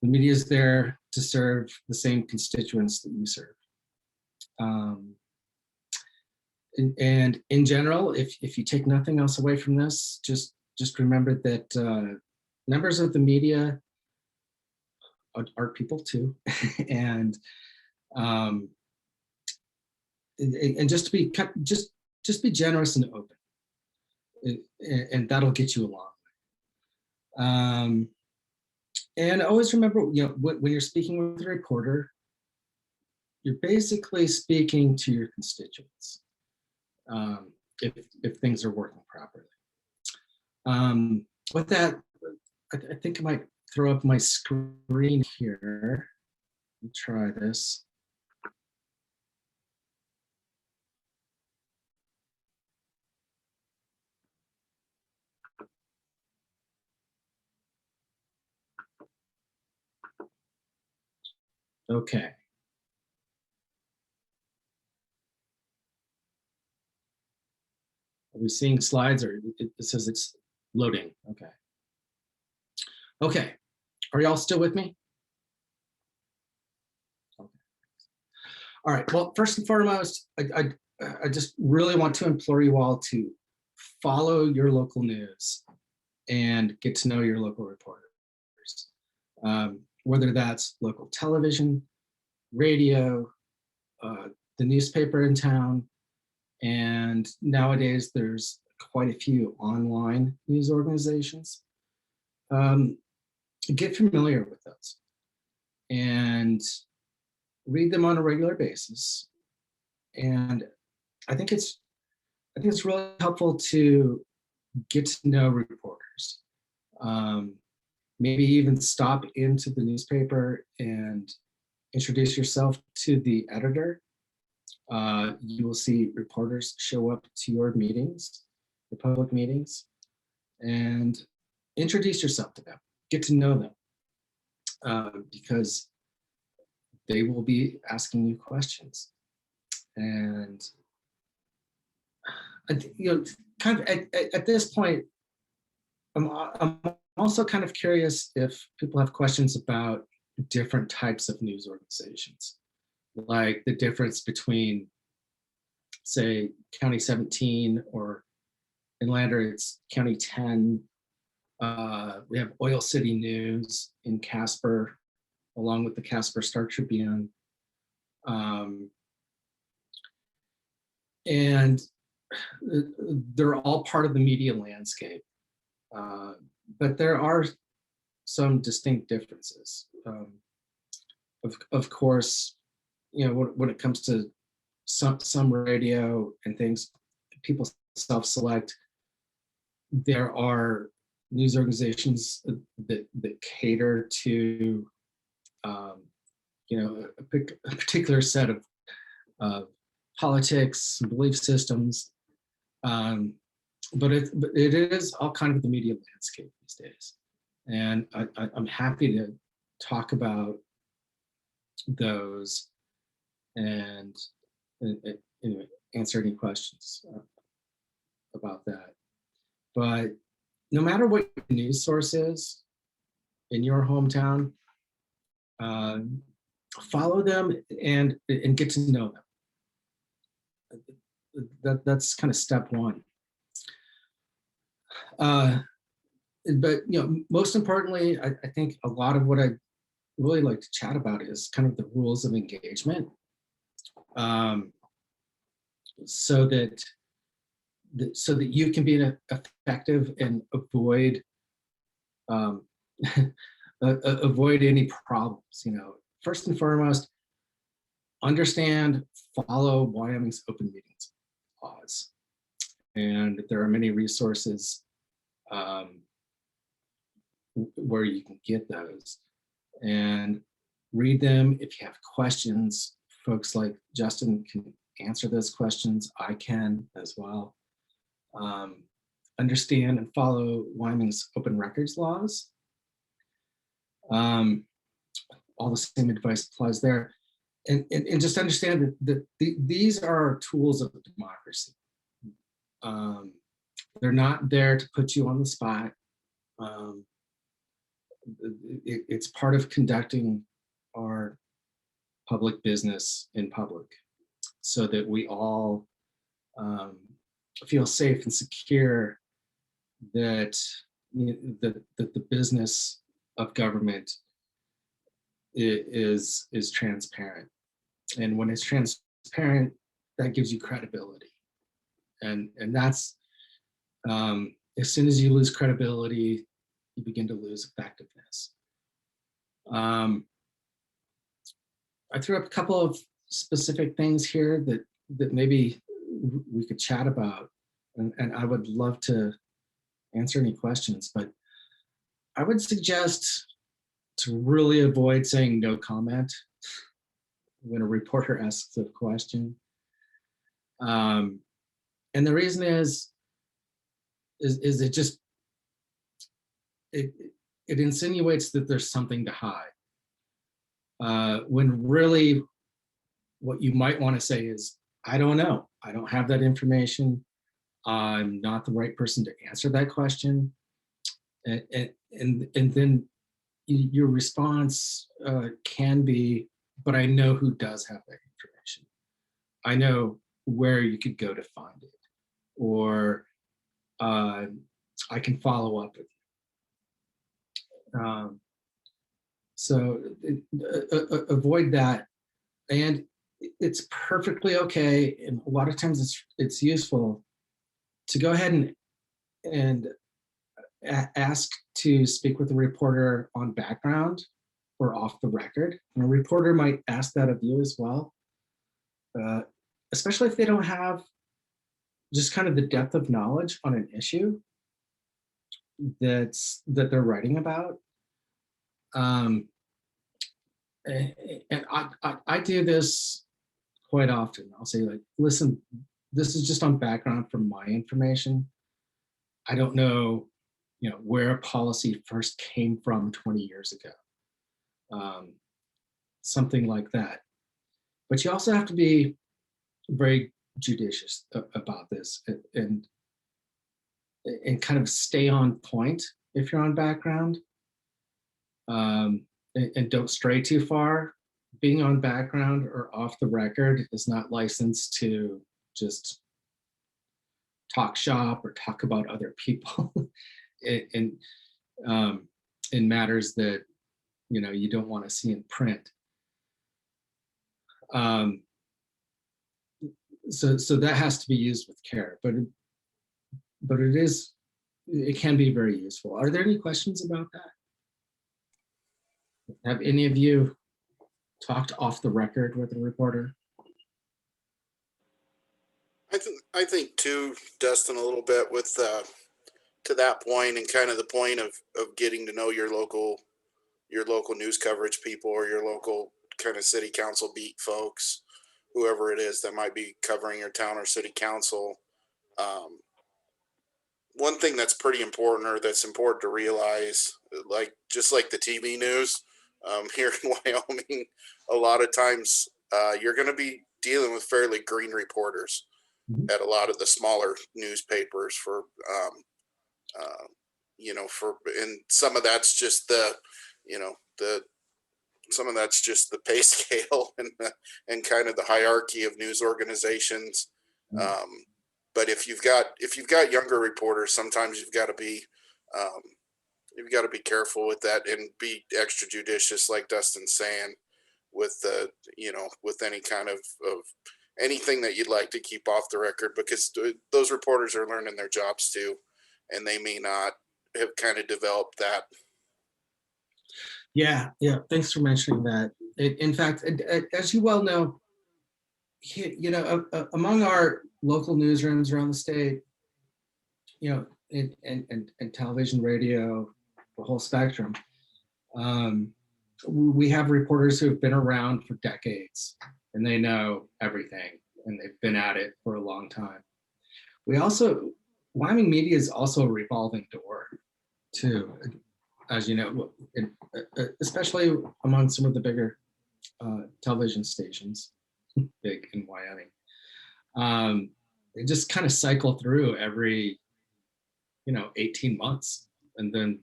the media is there to serve the same constituents that you serve. And in general, if you take nothing else away from this, just remember that members of the media are people too, and just be generous and open, and that'll get you a long way. And always remember, when you're speaking with a reporter, you're basically speaking to your constituents. If things are working properly. With that, I think I might throw up my screen here. Let me try this. Okay. Are we seeing slides, or it says it's loading? Okay. Okay. Are y'all still with me? Okay. All right. Well, first and foremost, I just really want to implore you all to follow your local news and get to know your local reporters. Whether that's local television, radio, the newspaper in town, and nowadays there's quite a few online news organizations. Get familiar with those and read them on a regular basis. And I think it's really helpful to get to know reporters. Maybe even stop into the newspaper and introduce yourself to the editor. You will see reporters show up to your meetings, the public meetings, and introduce yourself to them. Get to know them, because they will be asking you questions. And kind of at this point, I'm also kind of curious if people have questions about different types of news organizations, like the difference between, say, County 17, or in Lander, it's County 10. We have Oil City News in Casper, along with the Casper Star Tribune. And they're all part of the media landscape. But there are some distinct differences. Of course, when it comes to some radio and things, people self-select. There are news organizations that cater to a particular set of politics, belief systems, but it is all kind of the media landscape these days, and I'm happy to talk about those and answer any questions about that. But no matter what your news source is in your hometown, follow them and get to know them. That's kind of step one. But most importantly, I think a lot of what I really like to chat about is kind of the rules of engagement, so that you can be effective and avoid avoid any problems. First and foremost, understand, follow Wyoming's open meetings laws, and there are many resources where you can get those, and read them. If you have questions, folks like Justin can answer those questions. I can as well. Understand and follow Wyoming's open records laws. All the same advice applies there. And just understand that these are tools of democracy. They're not there to put you on the spot. It's part of conducting our public business in public so that we all feel safe and secure that, that the business of government is transparent. And when it's transparent, that gives you credibility. And that's, as soon as you lose credibility, you begin to lose effectiveness. I threw up a couple of specific things here that maybe we could chat about, and I would love to answer any questions, but I would suggest to really avoid saying no comment when a reporter asks a question. And the reason is it just, it insinuates that there's something to hide. When really what you might want to say is, I don't know. I don't have that information. I'm not the right person to answer that question. And then your response can be, but I know who does have that information. I know where you could go to find it, or I can follow up with you. So avoid that. And it's perfectly okay. And a lot of times it's useful to go ahead and ask to speak with the reporter on background or off the record. And a reporter might ask that of you as well, especially if they don't have just kind of the depth of knowledge on an issue that they're writing about. And I do this quite often. I'll say, like, listen, this is just on background from my information. I don't know, where a policy first came from 20 years ago, something like that. But you also have to be very judicious about this and kind of stay on point if you're on background, and don't stray too far. Being on background or off the record is not licensed to just talk shop or talk about other people in matters that you don't want to see in print. So that has to be used with care, but it can be very useful. Are there any questions about that? Have any of you talked off the record with a reporter? I think too, Dustin, a little bit with to that point, and kind of the point of getting to know your local news coverage people, or your local kind of city council beat folks, whoever it is that might be covering your town or city council. One thing that's pretty important, or that's important to realize, just like the TV news, here in Wyoming, a lot of times you're going to be dealing with fairly green reporters at a lot of the smaller newspapers and some of that's just some of that's just the pay scale and kind of the hierarchy of news organizations. But if you've got younger reporters, sometimes you've got to be careful with that and be extra judicious, like Dustin's saying, with with any kind of anything that you'd like to keep off the record, because those reporters are learning their jobs too, and they may not have kind of developed that. Yeah. Thanks for mentioning that. In fact, as you well know, among our local newsrooms around the state, and television, radio, the whole spectrum, we have reporters who have been around for decades, and they know everything, and they've been at it for a long time. Wyoming media is also a revolving door too, as you know, especially among some of the bigger television stations, big in Wyoming. They just kind of cycle through every 18 months, and then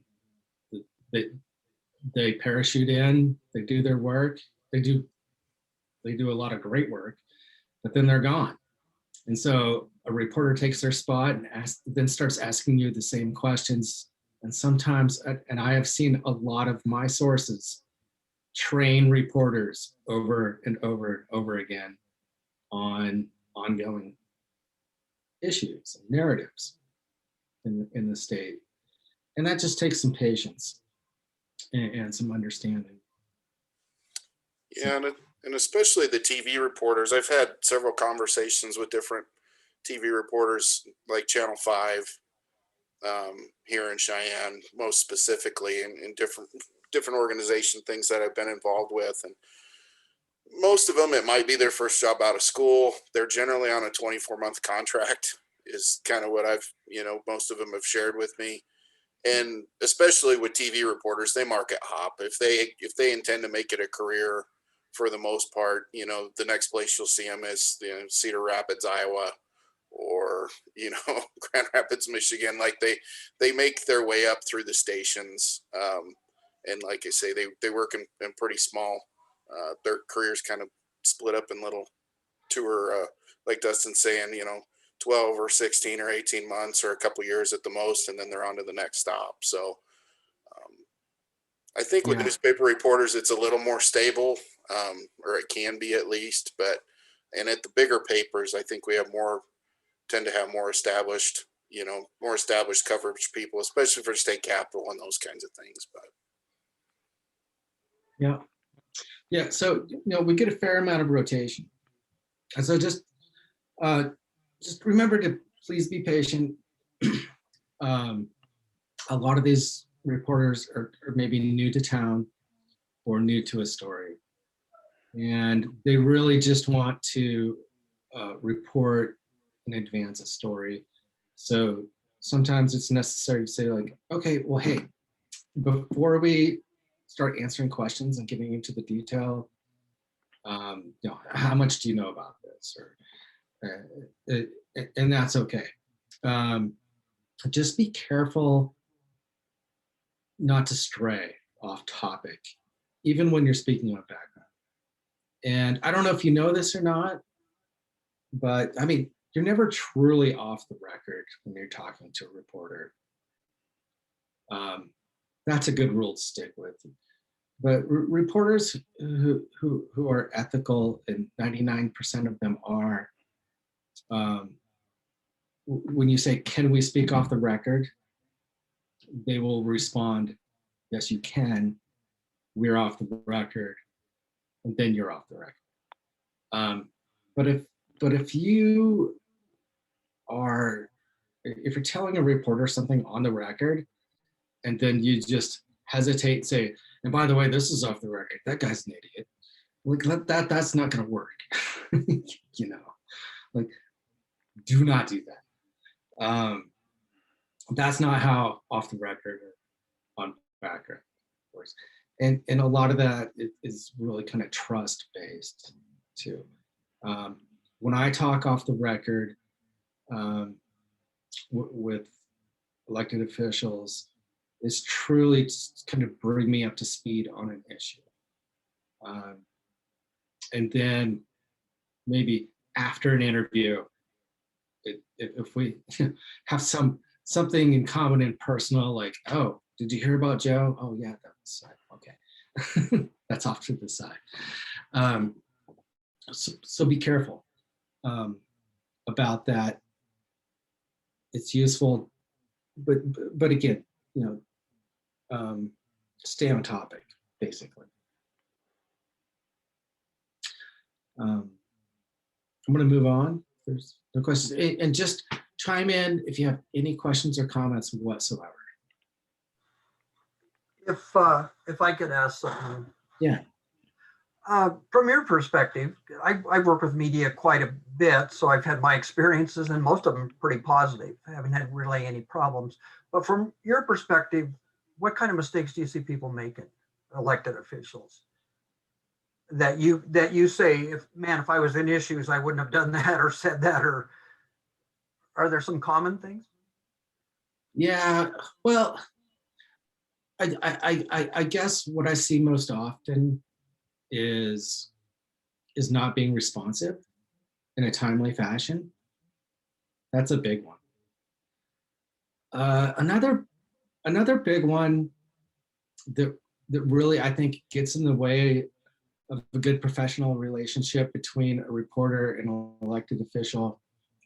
they parachute in, they do their work, they do a lot of great work, but then they're gone. And so a reporter takes their spot and then starts asking you the same questions. And sometimes, and I have seen a lot of my sources train reporters over and over and over again on ongoing issues and narratives in the state. And that just takes some patience and some understanding. Yeah, and especially the TV reporters. I've had several conversations with different TV reporters, like Channel 5 here in Cheyenne, most specifically, in different organization things that I've been involved with. And most of them, it might be their first job out of school. They're generally on a 24-month contract, is kind of what I've, most of them have shared with me. And especially with TV reporters, they market hop. If they intend to make it a career, for the most part, the next place you'll see them is Cedar Rapids, Iowa, or Grand Rapids, Michigan. Like they make their way up through the stations, and like I say, they work in pretty small. Their careers kind of split up in little tour, like Dustin's saying, 12 or 16 or 18 months or a couple years at the most, and then they're on to the next stop. So I think with newspaper reporters, it's a little more stable, or it can be at least. And at the bigger papers, I think we tend to have more established coverage people, especially for state capital and those kinds of things. But yeah. So we get a fair amount of rotation, and so just remember to please be patient. A lot of these reporters are maybe new to town or new to a story, and they really just want to report in advance a story. So sometimes it's necessary to say, like, okay, well, hey, before we start answering questions and getting into the detail, how much do you know about this? And that's okay. Just be careful not to stray off topic, even when you're speaking on background. And I don't know if you know this or not, but I mean, you're never truly off the record when you're talking to a reporter. That's a good rule to stick with. But reporters who are ethical, and 99% of them are, when you say, can we speak off the record? They will respond, yes, you can. We're off the record, and then you're off the record. But if you're telling a reporter something on the record, and then you just hesitate and say, and by the way, this is off the record, that guy's an idiot. Like that's not going to work. Like, do not do that. That's not how off the record or on background works. And a lot of that is really kind of trust based too. When I talk off the record with elected officials, is truly just kind of bring me up to speed on an issue. And then maybe after an interview, if we have something in common and personal, like, oh, did you hear about Joe? Oh yeah, that's okay. That's off to the side. So be careful about that. It's useful, but again, stay on topic, basically. I'm going to move on. There's no questions, and just chime in if you have any questions or comments whatsoever. If I could ask something. Yeah. From your perspective, I work with media quite a bit, so I've had my experiences, and most of them pretty positive. I haven't had really any problems. But from your perspective, what kind of mistakes do you see people making, elected officials? That you say, if I was in issues, I wouldn't have done that or said that, or are there some common things? Yeah, well, I guess what I see most often is not being responsive in a timely fashion. That's a big one. Another big one that really I think gets in the way of a good professional relationship between a reporter and an elected official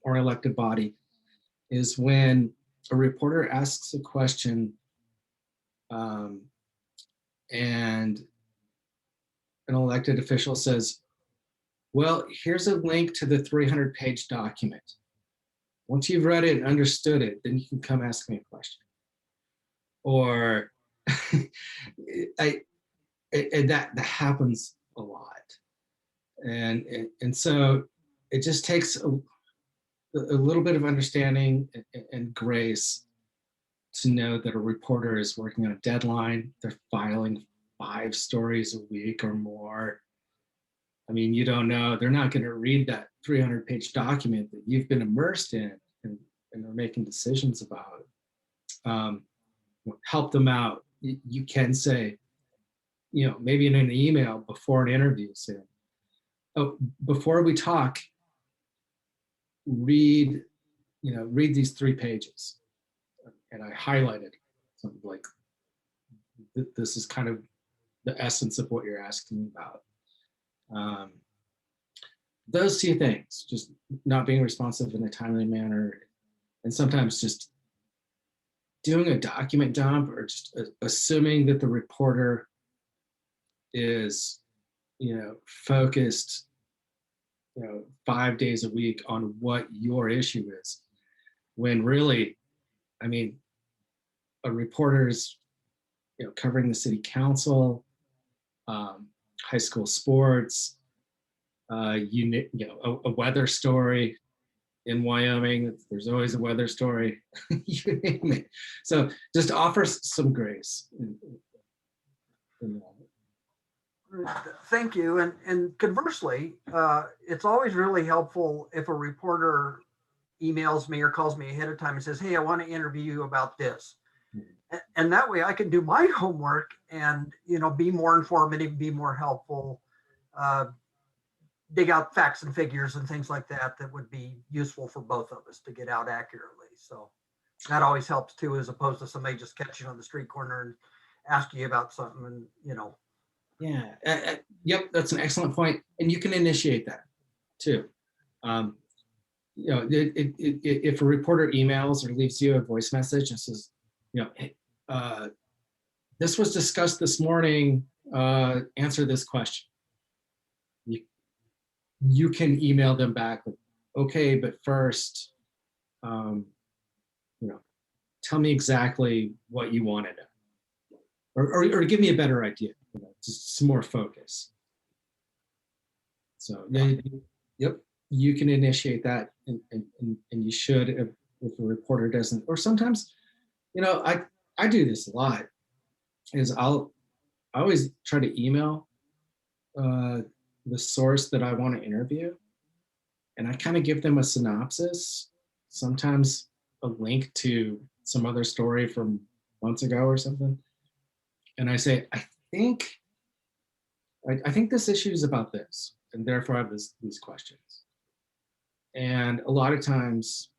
or elected body is when a reporter asks a question and an elected official says, well, here's a link to the 300-page document. Once you've read it and understood it, then you can come ask me a question. Or that happens a lot. And so it just takes a little bit of understanding and grace to know that a reporter is working on a deadline. They're filing 5 stories a week or more. I mean, you don't know, they're not going to read that 300-page document that you've been immersed in and are making decisions about. Help them out. You can say, maybe in an email before an interview, say, oh, before we talk, read these 3 pages. And I highlighted something like, this is kind of the essence of what you're asking about. Those 2 things, just not being responsive in a timely manner, and sometimes just doing a document dump or just assuming that the reporter is, focused, 5 days a week on what your issue is, when really, I mean, a reporter's, covering the city council, high school sports, a weather story in Wyoming. There's always a weather story. You name it. So just offer some grace. Thank you. And conversely, it's always really helpful if a reporter emails me or calls me ahead of time and says, hey, I want to interview you about this. And that way I can do my homework and, be more informative, be more helpful, dig out facts and figures and things like that would be useful for both of us to get out accurately. So that always helps too, as opposed to somebody just catching on the street corner and asking you about something and, Yeah, yep, that's an excellent point. And you can initiate that too. If a reporter emails or leaves you a voice message and says, hey, this was discussed this morning, answer this question. You can email them back with, okay, but first, tell me exactly what you wanted, or give me a better idea, just some more focus. So yep, you can initiate that, and you should if a reporter doesn't. Or sometimes, I do this a lot. Is I always try to email the source that I want to interview, and I kind of give them a synopsis, sometimes a link to some other story from months ago or something, and I say, I think this issue is about this, and therefore I have these questions. And a lot of times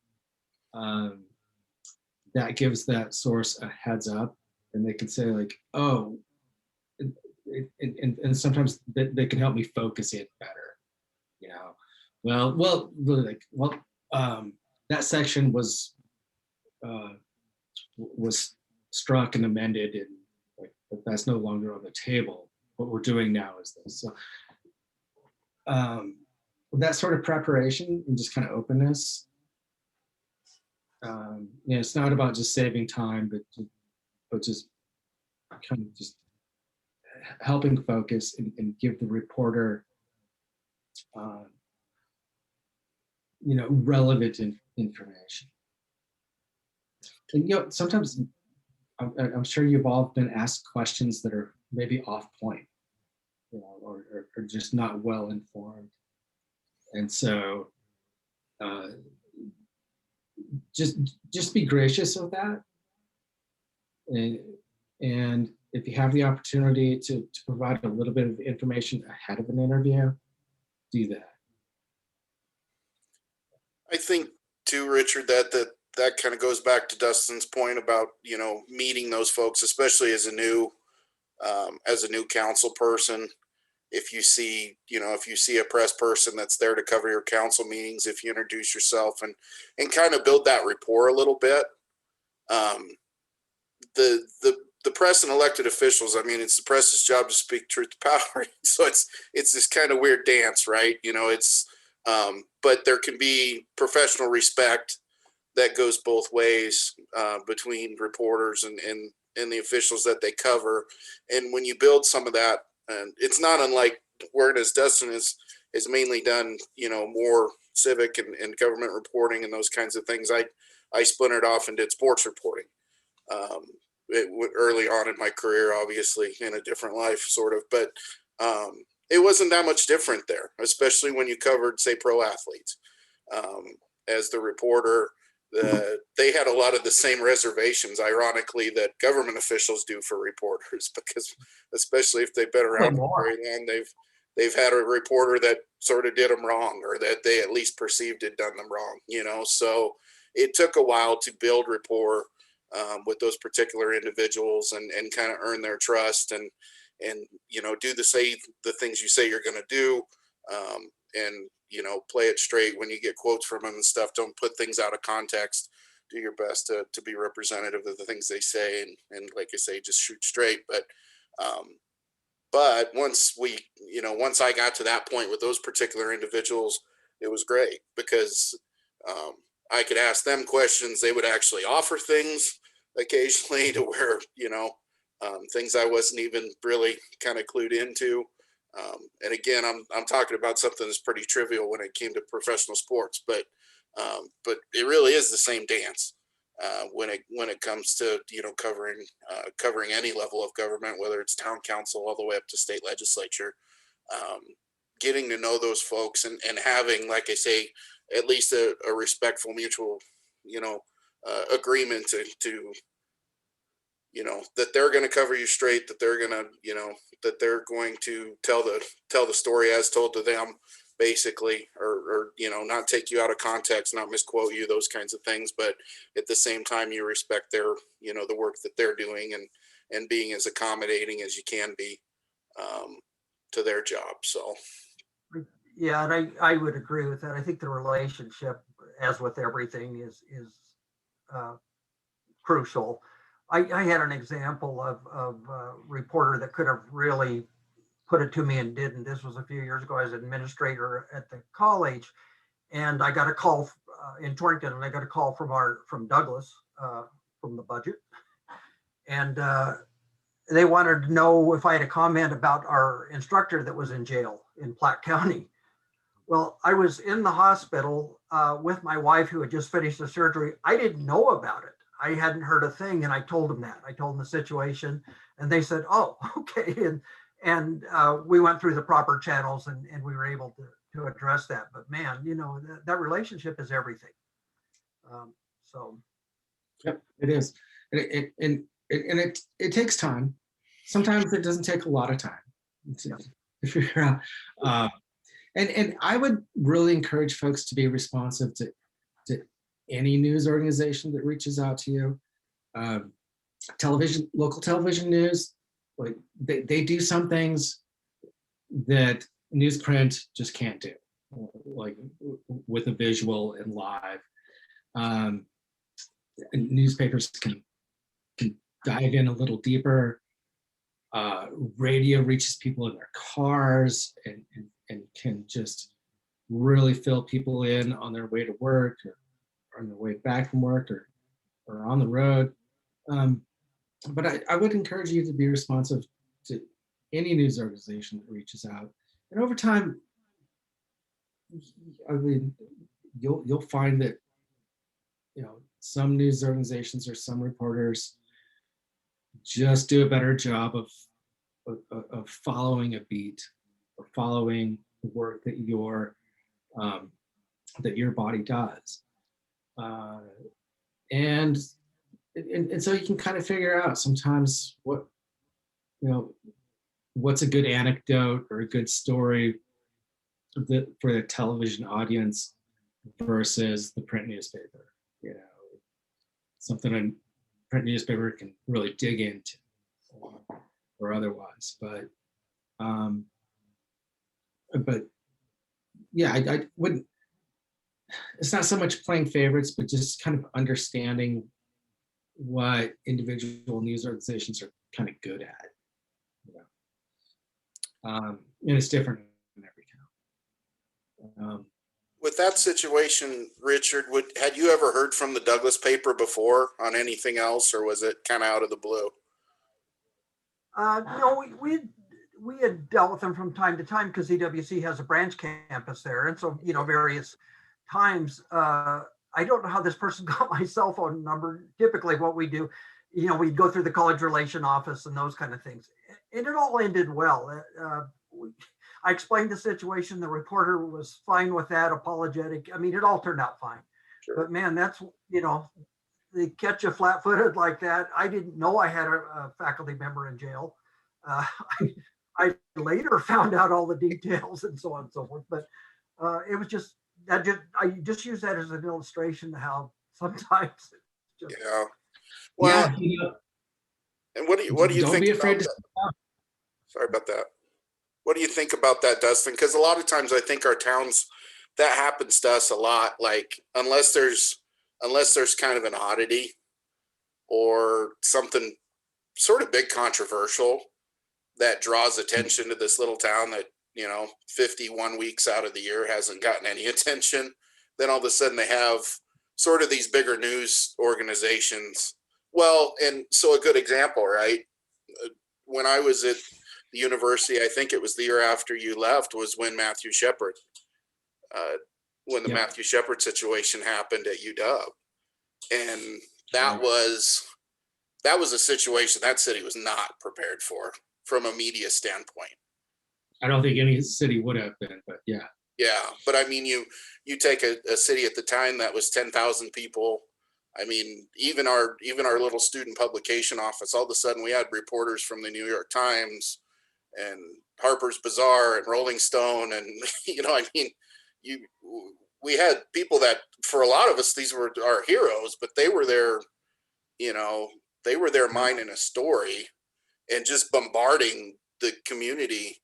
that gives that source a heads up, and they can say like, oh, and sometimes they can help me focus it better. That section was struck and amended, and but that's no longer on the table. What we're doing now is this. So that sort of preparation and just kind of openness. It's not about just saving time, but just kind of just helping focus and give the reporter, relevant information. And sometimes I'm sure you've all been asked questions that are maybe off point, or just not well informed. And so just be gracious with that, And if you have the opportunity to provide a little bit of information ahead of an interview, do that. I think too, Richard, that kind of goes back to Dustin's point about, meeting those folks, especially as a new council person. If you see a press person that's there to cover your council meetings, if you introduce yourself and kind of build that rapport a little bit. The press and elected officials, I mean, it's the press's job to speak truth to power. So it's this kind of weird dance, right? But there can be professional respect that goes both ways between reporters and the officials that they cover. And when you build some of that, and it's not unlike whereas Dustin is mainly done, more civic and government reporting and those kinds of things. I splintered off and did sports reporting early on in my career, obviously in a different life, sort of, but it wasn't that much different there, especially when you covered, say, pro athletes. As the reporter, they had a lot of the same reservations, ironically, that government officials do for reporters, because especially if they've been around for very long, they've had a reporter that sort of did them wrong, or that they at least perceived had done them wrong, so it took a while to build rapport with those particular individuals and kind of earn their trust and do the things you say you're going to do, and play it straight when you get quotes from them and stuff. Don't put things out of context. Do your best to be representative of the things they say, and like I say, just shoot straight. But once I got to that point with those particular individuals, it was great, because I could ask them questions. They would actually offer things occasionally to where, things I wasn't even really kind of clued into. And again, I'm talking about something that's pretty trivial when it came to professional sports, but it really is the same dance when it comes to covering any level of government, whether it's town council all the way up to state legislature. Getting to know those folks and having, like I say, at least a respectful mutual agreement to that they're going to cover you straight, that they're going to tell the story as told to them, basically, or not take you out of context, not misquote you, those kinds of things. But at the same time, you respect their the work that they're doing, and being as accommodating as you can be to their job. So yeah, and I would agree with that. I think the relationship, as with everything, is crucial. I had an example of a reporter that could have really put it to me and didn't. This was a few years ago. I was an administrator at the college, and I got a call in Torrington, and I got a call from Douglas from the budget, and they wanted to know if I had a comment about our instructor that was in jail in Platte County. Well, I was in the hospital with my wife, who had just finished the surgery. I didn't know about it. I hadn't heard a thing, and I told them that. I told them the situation, and they said, "Oh, okay." And we went through the proper channels, and we were able to address that. But man, that relationship is everything. So. Yep, it is, and it takes time. Sometimes it doesn't take a lot of time to figure out. And I would really encourage folks to be responsive to any news organization that reaches out to you. Local television news, like they do some things that newsprint just can't do, like with a visual and live. And newspapers can dive in a little deeper. Radio reaches people in their cars and can just really fill people in on their way to work, or on their way back from work, or on the road. But I would encourage you to be responsive to any news organization that reaches out. And over time, I mean, you'll find that some news organizations or some reporters just do a better job of following a beat, or following the work that your body does. And and so you can kind of figure out sometimes what, what's a good anecdote or a good story for the television audience versus the print newspaper. Something a print newspaper can really dig into or otherwise. But yeah, I wouldn't. It's not so much playing favorites, but just kind of understanding what individual news organizations are kind of good at. And it's different in every town. With that situation, Richard, had you ever heard from the Douglas paper before on anything else, or was it kind of out of the blue? No, we had dealt with them from time to time because EWC has a branch campus there, and so various times. I don't know how this person got my cell phone number. Typically, what we do, we'd go through the college relation office and those kind of things, and it all ended well. I explained the situation. The reporter was fine with that, apologetic. I mean, it all turned out fine. Sure. But man, that's, they catch you flat-footed like that. I didn't know I had a faculty member in jail. I later found out all the details and so on and so forth. But it was just, I just use that as an illustration to how sometimes. Yeah. Well, yeah, and what do you think? Don't be afraid to. Sorry about that. What do you think about that, Dustin? Because a lot of times I think our towns, that happens to us a lot. Like unless there's kind of an oddity or something sort of big controversial that draws attention to this little town that 51 weeks out of the year hasn't gotten any attention, then all of a sudden they have sort of these bigger news organizations. Well, and so a good example, right? When I was at the university, I think it was the year after you left, was when Matthew Shepard, when the Matthew Shepard situation happened at UW. And that was a situation that city was not prepared for from a media standpoint. I don't think any city would have been, but yeah. Yeah, but I mean, you take a city at the time that was 10,000 people. I mean, even our little student publication office, all of a sudden we had reporters from the New York Times and Harper's Bazaar and Rolling Stone, and we had people that for a lot of us, these were our heroes, but they were there, they were there minding a story and just bombarding the community,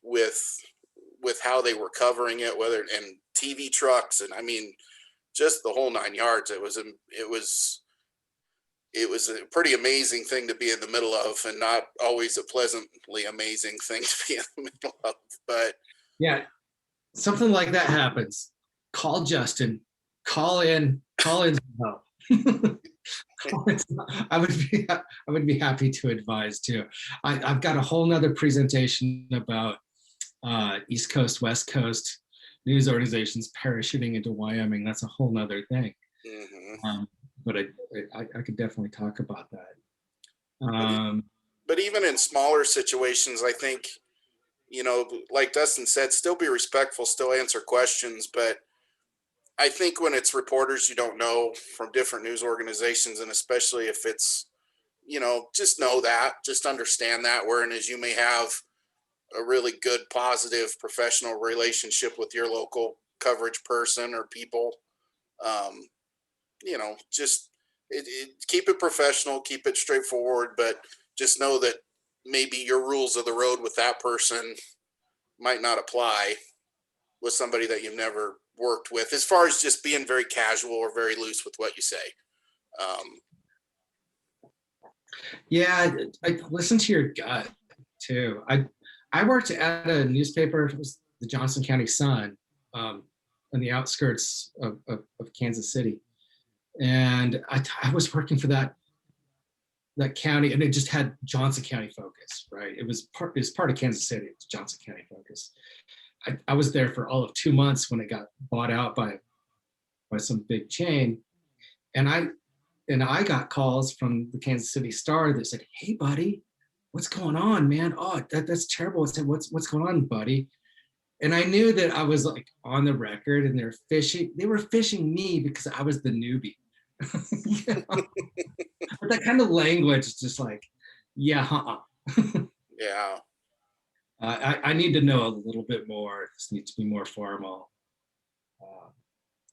with how they were covering it, and TV trucks, and I mean, just the whole 9 yards. It was a pretty amazing thing to be in the middle of, and not always a pleasantly amazing thing to be in the middle of. But yeah, something like that happens. Call Justin. Call in some help. I would be happy to advise too. I've got a whole nother presentation about East Coast, West Coast news organizations parachuting into Wyoming. That's a whole nother thing. Mm-hmm. But I could definitely talk about that. But even in smaller situations, I think, like Dustin said, still be respectful, still answer questions. But I think when it's reporters you don't know from different news organizations, and especially if it's, just know that, just understand that, whereas you may have a really good, positive, professional relationship with your local coverage person or people, just keep it professional, keep it straightforward, but just know that maybe your rules of the road with that person might not apply with somebody that you've never worked with, as far as just being very casual or very loose with what you say. Yeah, I listen to your gut too. I worked at a newspaper, it was the Johnson County Sun, on the outskirts of Kansas City. And I was working for that county, and it just had Johnson County focus, right? It was part of Kansas City, it's Johnson County focus. I was there for all of 2 months when it got bought out by some big chain. And I got calls from the Kansas City Star that said, "Hey buddy, what's going on, man? Oh, that's terrible." I said, what's going on, buddy? And I knew that I was like on the record, and they were fishing me because I was the newbie. You know? But that kind of language is just like, yeah, Yeah. I need to know a little bit more. This needs to be more formal.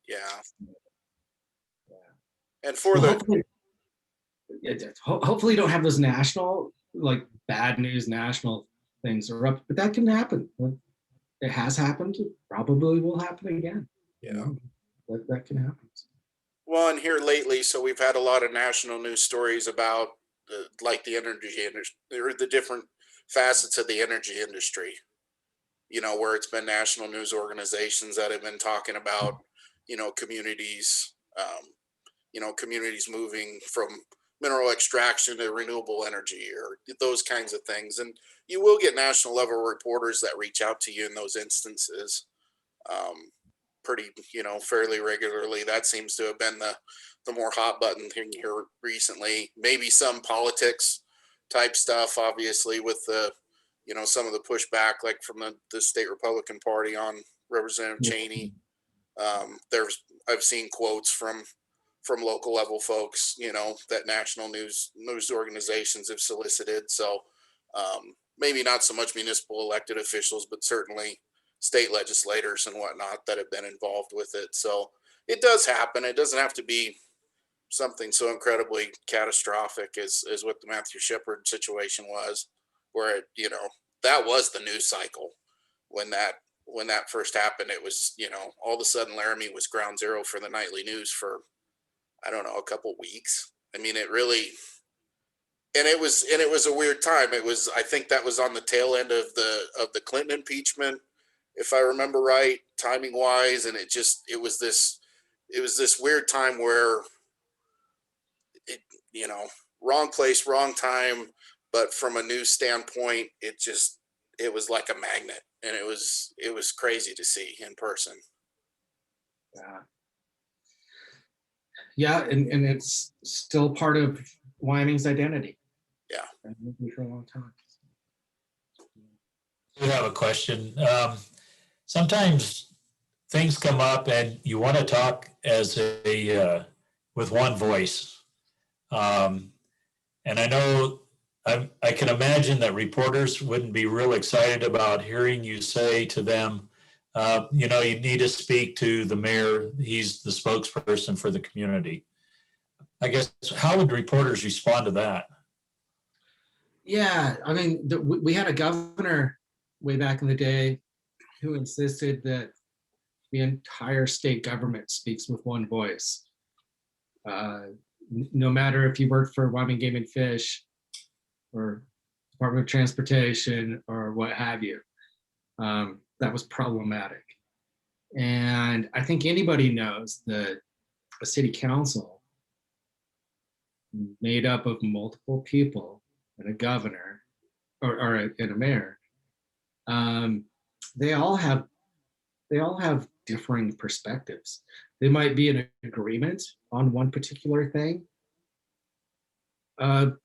Yeah. Yeah. And for Well, the, hopefully you don't have those national, like bad news national things erupt, but that can happen. It has happened. It probably will happen again. yeah. You know, that can happen. Well, and here lately, so we've had a lot of national news stories about like the energy industry, or the different facets of the energy industry, you know, where it's been national news organizations that have been talking about, communities, communities moving from mineral extraction to renewable energy or those kinds of things. And you will get national level reporters that reach out to you in those instances. Um, Pretty, fairly regularly. That seems to have been the more hot button thing here recently. Maybe some politics type stuff, obviously, with the, some of the pushback, like from the state Republican Party on Representative Cheney. I've seen quotes from local level folks, that national news organizations have solicited. So maybe not so much municipal elected officials, but certainly state legislators and whatnot that have been involved with it. So it does happen. It doesn't have to be something so incredibly catastrophic as what the Matthew Shepard situation was, where that was the news cycle when that first happened. It was, all of a sudden Laramie was ground zero for the nightly news for, I don't know, a couple weeks. I mean, it really, and it was a weird time. I think that was on the tail end of the Clinton impeachment, if I remember right, timing wise. And it was this weird time where it, wrong place, wrong time. But from a news standpoint, it was like a magnet, and it was crazy to see in person. Yeah. Yeah, and it's still part of Wyoming's identity. Yeah. For a long time. I have a question. Sometimes things come up and you want to talk as with one voice. And I know I can imagine that reporters wouldn't be real excited about hearing you say to them, you need to speak to the mayor. He's the spokesperson for the community. I guess, how would reporters respond to that? Yeah, I mean, we had a governor way back in the day who insisted that the entire state government speaks with one voice. No matter if you work for Wyoming Game and Fish or Department of Transportation or what have you. That was problematic. And I think anybody knows that a city council made up of multiple people and a governor and a mayor, they all have differing perspectives. They might be in agreement on one particular thing, but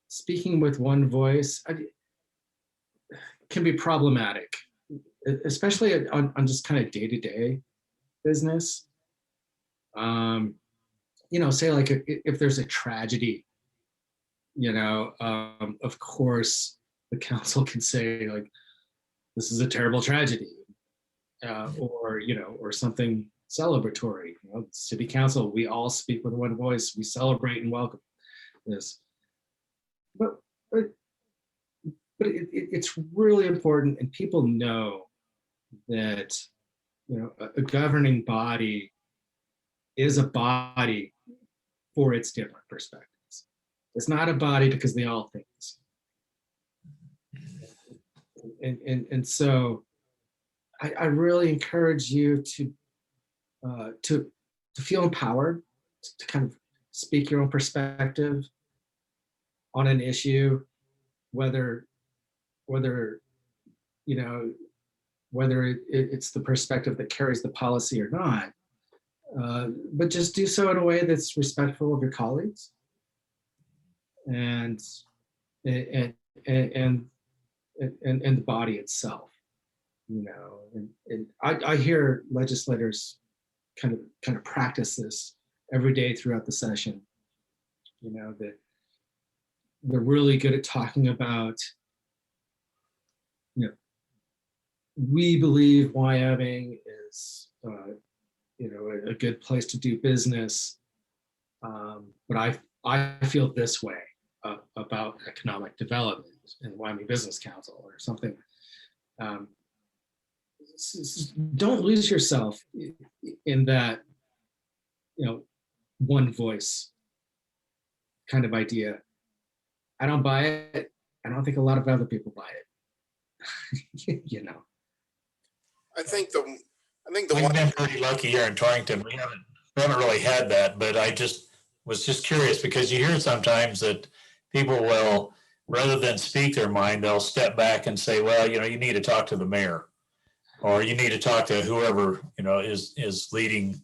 speaking with one voice can be problematic, especially on just kind of day-to-day business. Say like if there's a tragedy, of course the council can say like, this is a terrible tragedy, or something celebratory. City council, we all speak with one voice. We celebrate and welcome this. But it's really important, and people know that a governing body is a body for its different perspectives. It's not a body because they all think the same. And so I really encourage you to feel empowered to kind of speak your own perspective on an issue, whether it's the perspective that carries the policy or not, but just do so in a way that's respectful of your colleagues and the body itself. And I hear legislators kind of practice this every day throughout the session. You know, that they're really good at talking about, you know, we believe Wyoming is, you know, a good place to do business. But I feel this way about economic development in Wyoming Business Council or something. Don't lose yourself in that, you know, one voice kind of idea. I don't buy it. I don't think a lot of other people buy it. You know. I think the We've one, been pretty lucky here in Torrington. We haven't really had that, but I was just curious because you hear sometimes that people will, rather than speak their mind, they'll step back and say, well, you know, you need to talk to the mayor, or you need to talk to whoever, you know, is leading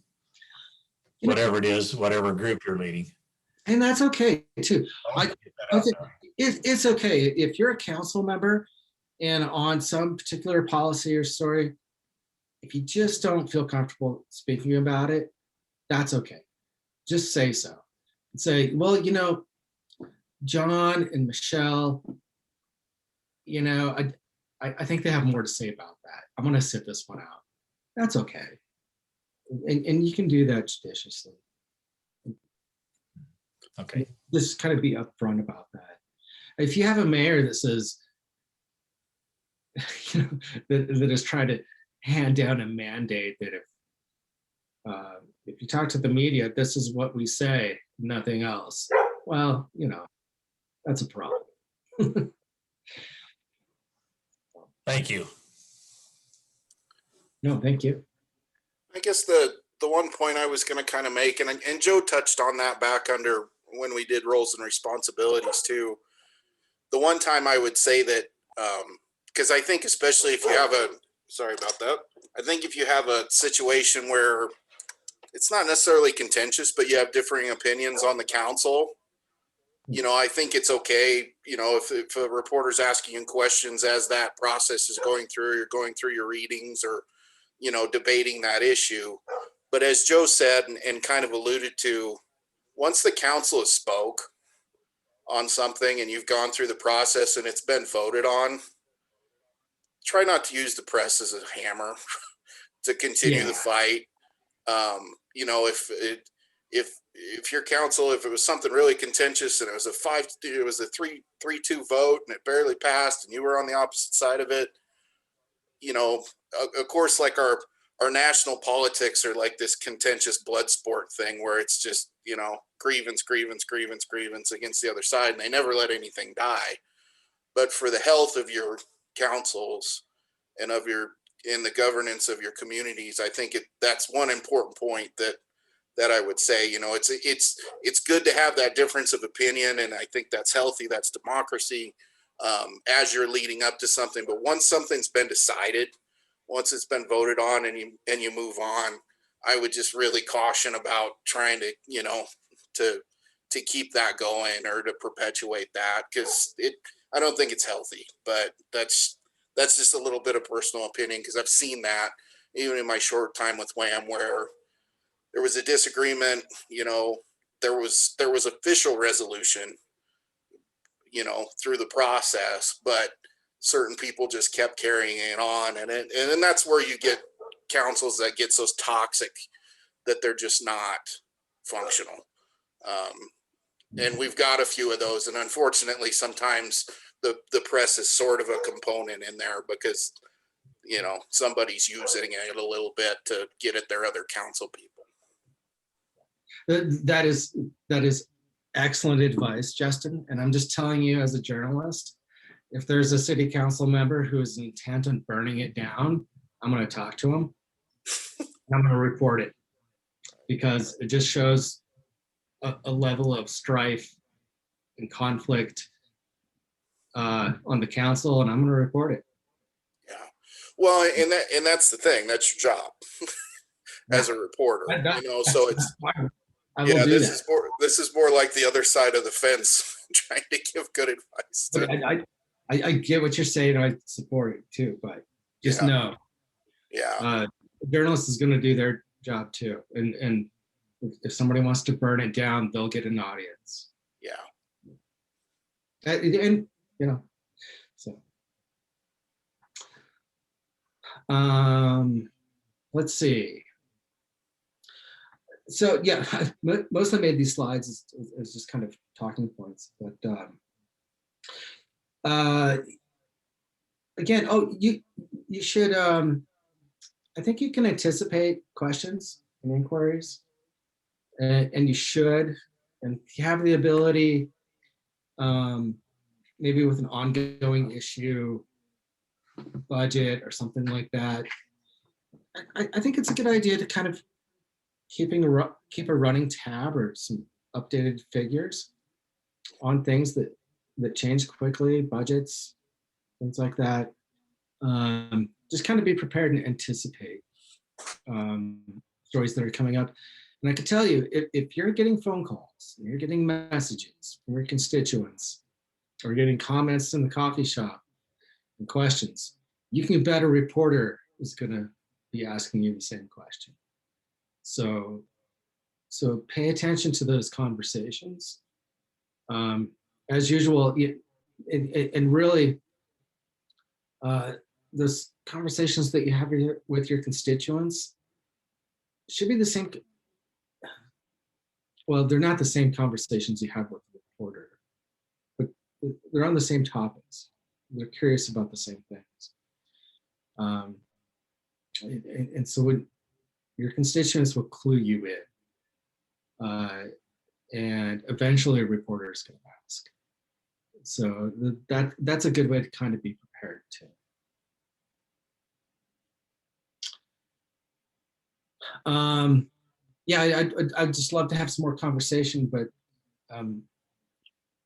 whatever it is, whatever group you're leading. And that's okay too. It's okay if you're a council member and on some particular policy or story, if you just don't feel comfortable speaking about it, that's okay. Just say so. And say, well, you know, John and Michelle, you know, I think they have more to say about that. I'm going to sit this one out. That's okay. And you can do that judiciously. Okay. Just kind of be upfront about that. If you have a mayor that says, you know, that is trying to hand down a mandate that if you talk to the media, this is what we say, nothing else. Well, you know, that's a problem. Thank you. No, thank you. I guess the one point I was going to kind of make, and Joe touched on that back under when we did roles and responsibilities too. The one time I would say that, because I think especially if you have sorry about that. I think if you have a situation where it's not necessarily contentious, but you have differing opinions on the council, you know, I think it's okay, you know, if a reporter's asking you questions as that process is going through, you're going through your readings or, you know, debating that issue. But as Joe said and kind of alluded to, once the council has spoke on something and you've gone through the process and it's been voted on, try not to use the press as a hammer to continue the fight. You know, if your council, if it was something really contentious and it was a 3-2 vote and it barely passed and you were on the opposite side of it, you know, of course, like our national politics are like this contentious blood sport thing where it's just, you know, grievance against the other side, and they never let anything die. But for the health of your councils and of in the governance of your communities, I think that's one important point that I would say. You know, it's good to have that difference of opinion, and I think that's healthy. That's democracy as you're leading up to something. But once something's been decided, once it's been voted on, and you move on, I would just really caution about trying to, you know, to keep that going or to perpetuate that, because I don't think it's healthy. But that's just a little bit of personal opinion, because I've seen that even in my short time with WAM where there was a disagreement, you know, there was official resolution, you know, through the process, but certain people just kept carrying it on. And then that's where you get councils that get so toxic that they're just not functional. And we've got a few of those. And unfortunately, sometimes the press is sort of a component in there because, you know, somebody's using it a little bit to get at their other council people. That is excellent advice, Justin. And I'm just telling you as a journalist, if there's a city council member who is intent on burning it down, I'm going to talk to him. I'm going to report it, because it just shows a level of strife and conflict on the council, and I'm going to report it. Yeah. Well, and that's the thing. That's your job as a reporter. You know, so it's this is more like the other side of the fence, trying to give good advice. I get what you're saying. I support it too, but just know, a journalist is going to do job too. And if somebody wants to burn it down, they'll get an audience. Yeah. And you know, so let's see. So yeah, mostly made these slides as just kind of talking points, but again, oh, you should, I think you can anticipate questions and inquiries, and you should, and if you have the ability, maybe with an ongoing issue, budget or something like that, I think it's a good idea to kind of keep a running tab or some updated figures on things that change quickly, budgets, things like that. Just kind of be prepared and anticipate stories that are coming up. And I can tell you, if you're getting phone calls, and you're getting messages from your constituents, or getting comments in the coffee shop and questions, you can bet a reporter is going to be asking you the same question. So pay attention to those conversations. As usual, and really, those conversations that you have with your constituents should be the same. Well, they're not the same conversations you have with the reporter, but they're on the same topics. They're curious about the same things. And so when your constituents will clue you in, and eventually a reporter is going to ask. So that's a good way to kind of be prepared too. Yeah, I'd just love to have some more conversation, but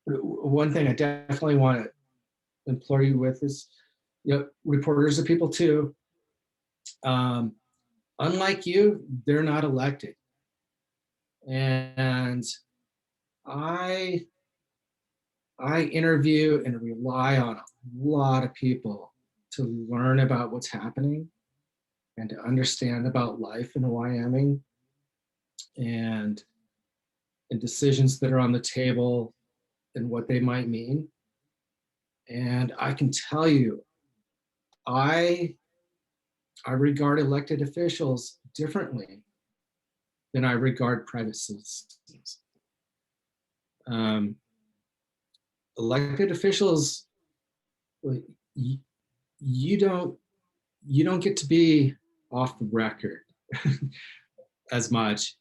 one thing I definitely want to implore you with is, you know, reporters are people too. Unlike you, they're not elected. And I interview and rely on a lot of people to learn about what's happening and to understand about life in Wyoming and decisions that are on the table and what they might mean. And I can tell you, I regard elected officials differently than I regard private citizens. Elected officials, you don't get to be off the record as much.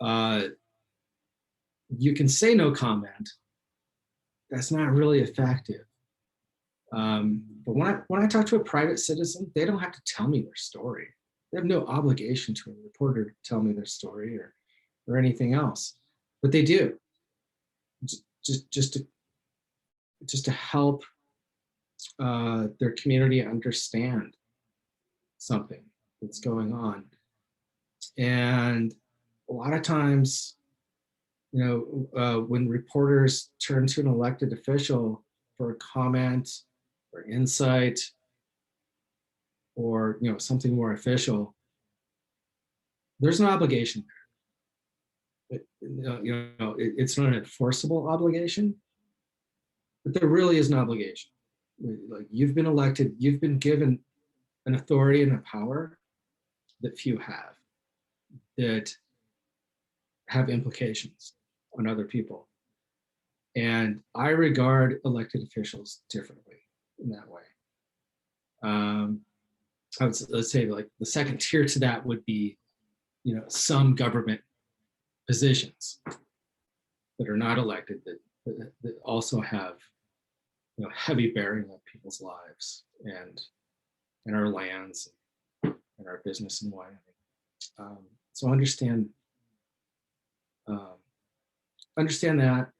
You can say no comment. That's not really effective. But when I talk to a private citizen, they don't have to tell me their story. They have no obligation to a reporter to tell me their story or anything else, but they do. Just to help their community understand something that's going on. And a lot of times, you know, when reporters turn to an elected official for a comment or insight or, you know, something more official, there's an obligation there. It's not an enforceable obligation, but there really is an obligation. Like, you've been elected, you've been given an authority and a power that few have, that have implications on other people. And I regard elected officials differently in that way. Let's say, like, the second tier to that would be, you know, some government positions that are not elected that also have, you know, heavy bearing on people's lives and our lands and our business in Wyoming. So understand that.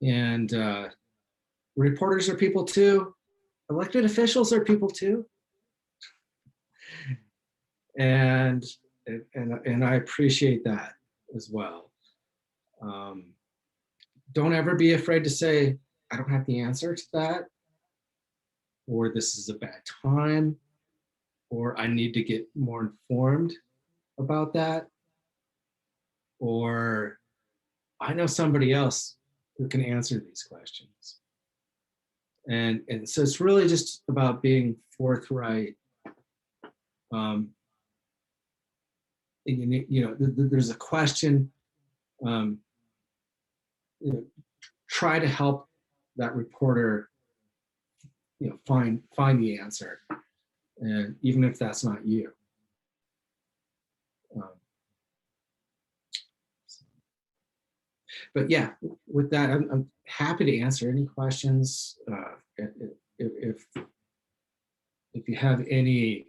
And reporters are people too. Elected officials are people too. And I appreciate that as well. Don't ever be afraid to say, I don't have the answer to that, or this is a bad time, or I need to get more informed about that, or I know somebody else who can answer these questions. And so it's really just about being forthright. There's a question, try to help that reporter, find the answer, and even if that's not you. But yeah, with that, I'm happy to answer any questions. If you have any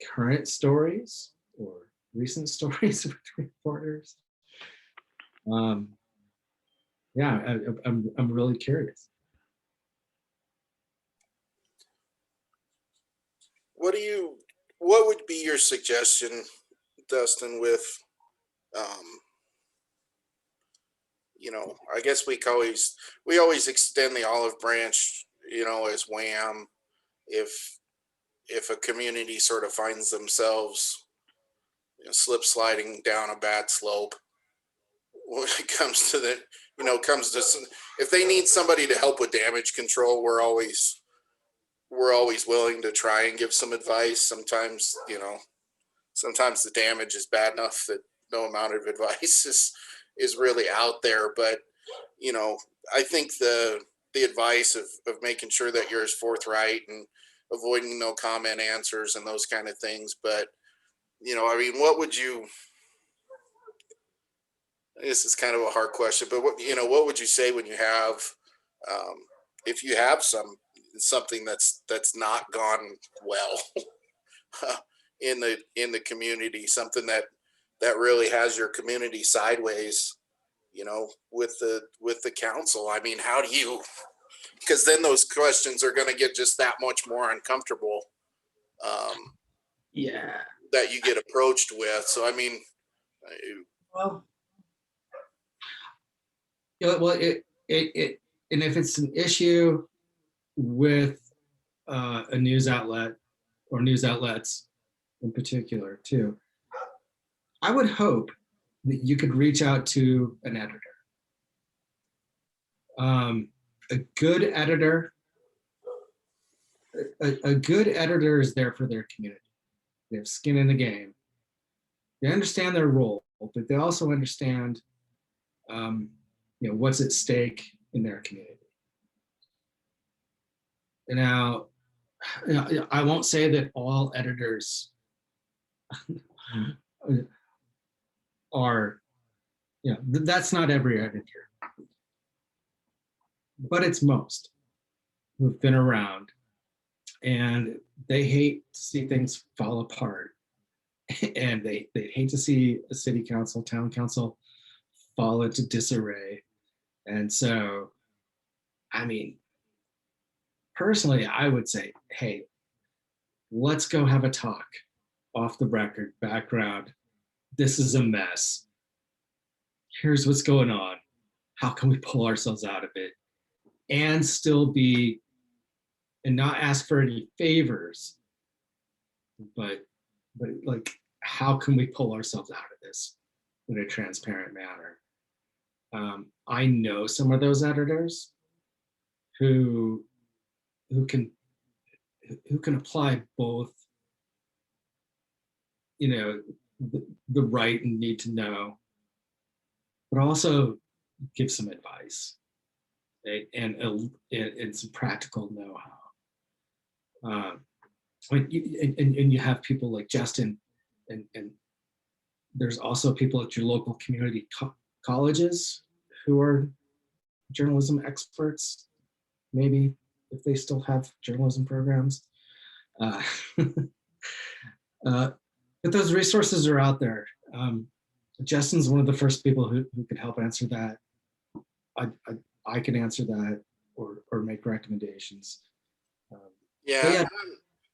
current stories or recent stories with reporters, yeah, I'm really curious. What would be your suggestion, Dustin, with, I guess we always extend the olive branch, as WAM, if a community sort of finds themselves, slip sliding down a bad slope when it comes to if they need somebody to help with damage control, we're always willing to try and give some advice. Sometimes the damage is bad enough that no amount of advice is really out there. But I think the advice of making sure that you're as forthright and avoiding no comment answers and those kind of things. But what would you? This is kind of a hard question, but what would you say when you have, if you have something that's not gone well in the community, something that really has your community sideways, with the council? I mean, how do you? Because then those questions are going to get just that much more uncomfortable. Yeah. That you get approached with. So I mean, well, and if it's an issue with a news outlet or news outlets in particular too, I would hope that you could reach out to an editor. A good editor is there for their community. They have skin in the game. They understand their role, but they also understand what's at stake in their community. And now, I won't say that all editors are, that's not every editor, but it's most who've been around, and they hate to see things fall apart. And they hate to see a city council, town council fall into disarray. And so, I mean, personally, I would say, hey, let's go have a talk off the record, background. This is a mess. Here's what's going on. How can we pull ourselves out of it and still be, and not ask for any favors, but like, how can we pull ourselves out of this in a transparent manner? I know some of those editors who can apply both, the right and need to know, but also give some advice, right? and some practical know-how. And you have people like Justin, and there's also people at your local community colleges who are journalism experts, maybe, if they still have journalism programs. But those resources are out there. Justin's one of the first people who could help answer that. I can answer that or make recommendations. Yeah.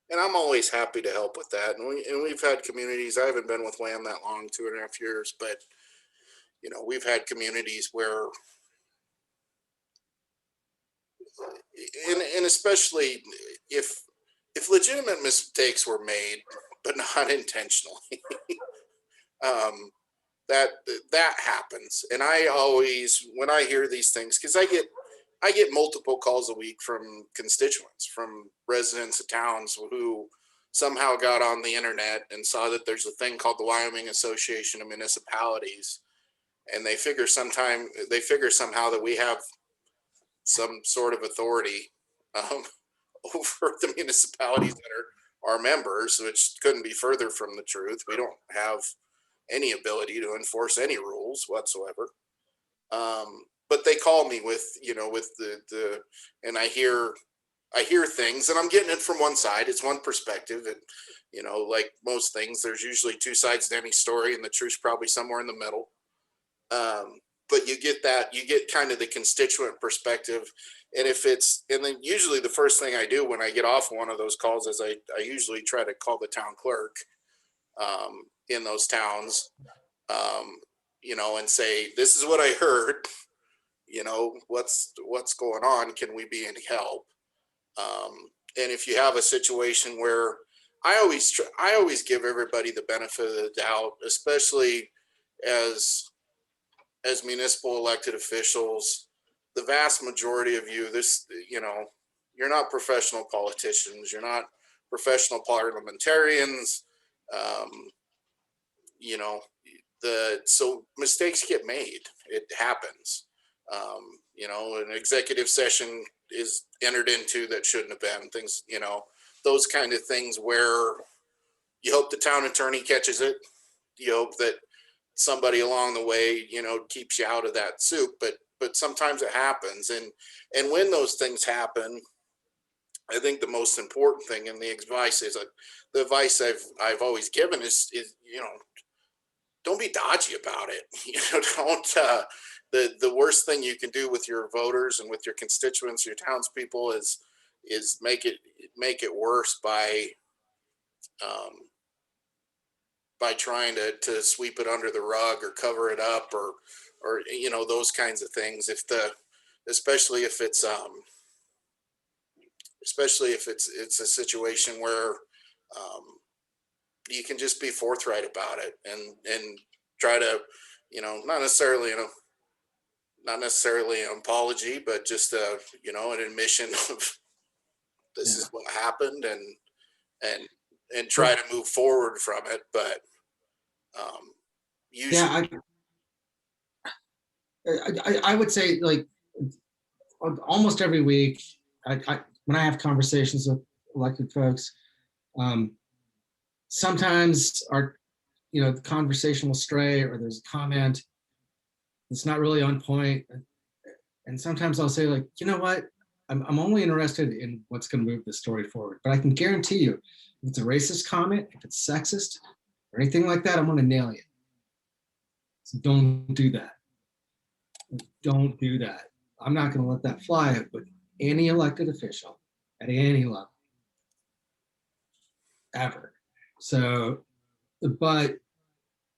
And I'm always happy to help with that. And we've had communities. I haven't been with WAM that long, 2.5 years, but we've had communities where, and especially if legitimate mistakes were made, but not intentionally, that that happens. And I always, when I hear these things, because I get multiple calls a week from constituents, from residents of towns who somehow got on the internet and saw that there's a thing called the Wyoming Association of Municipalities, and they figure somehow that we have some sort of authority over the municipalities that are our members, which couldn't be further from the truth. We don't have any ability to enforce any rules whatsoever. But they call me with, with the, and I hear things, and I'm getting it from one side. It's one perspective, and like most things, there's usually two sides to any story, and the truth's probably somewhere in the middle. But you get kind of the constituent perspective, and then usually the first thing I do when I get off one of those calls is I usually try to call the town clerk in those towns, and say, this is what I heard, what's going on? Can we be any help? And if you have a situation where I always give everybody the benefit of the doubt, especially as municipal elected officials, the vast majority of you, you're not professional politicians, you're not professional parliamentarians. So mistakes get made. It happens. An executive session is entered into that shouldn't have been. Things, those kind of things where you hope the town attorney catches it. You hope that somebody along the way, keeps you out of that soup. But sometimes it happens, and when those things happen, I think the most important thing, and the advice I've always given is don't be dodgy about it. Don't. The worst thing you can do with your voters and with your constituents, your townspeople, is make it worse by trying to sweep it under the rug or cover it up or those kinds of things. Especially if it's a situation where you can just be forthright about it and try to, not necessarily an apology, but just an admission of this is what happened, and try to move forward from it. But usually, I would say, like, almost every week, when I have conversations with elected folks, sometimes the conversation will stray, or there's a comment that's not really on point. And sometimes I'll say, like, you know what? I'm only interested in what's going to move the story forward. But I can guarantee you, if it's a racist comment, if it's sexist, or anything like that, I'm going to nail you. So don't do that. Don't do that. I'm not going to let that fly with any elected official at any level, ever. So, but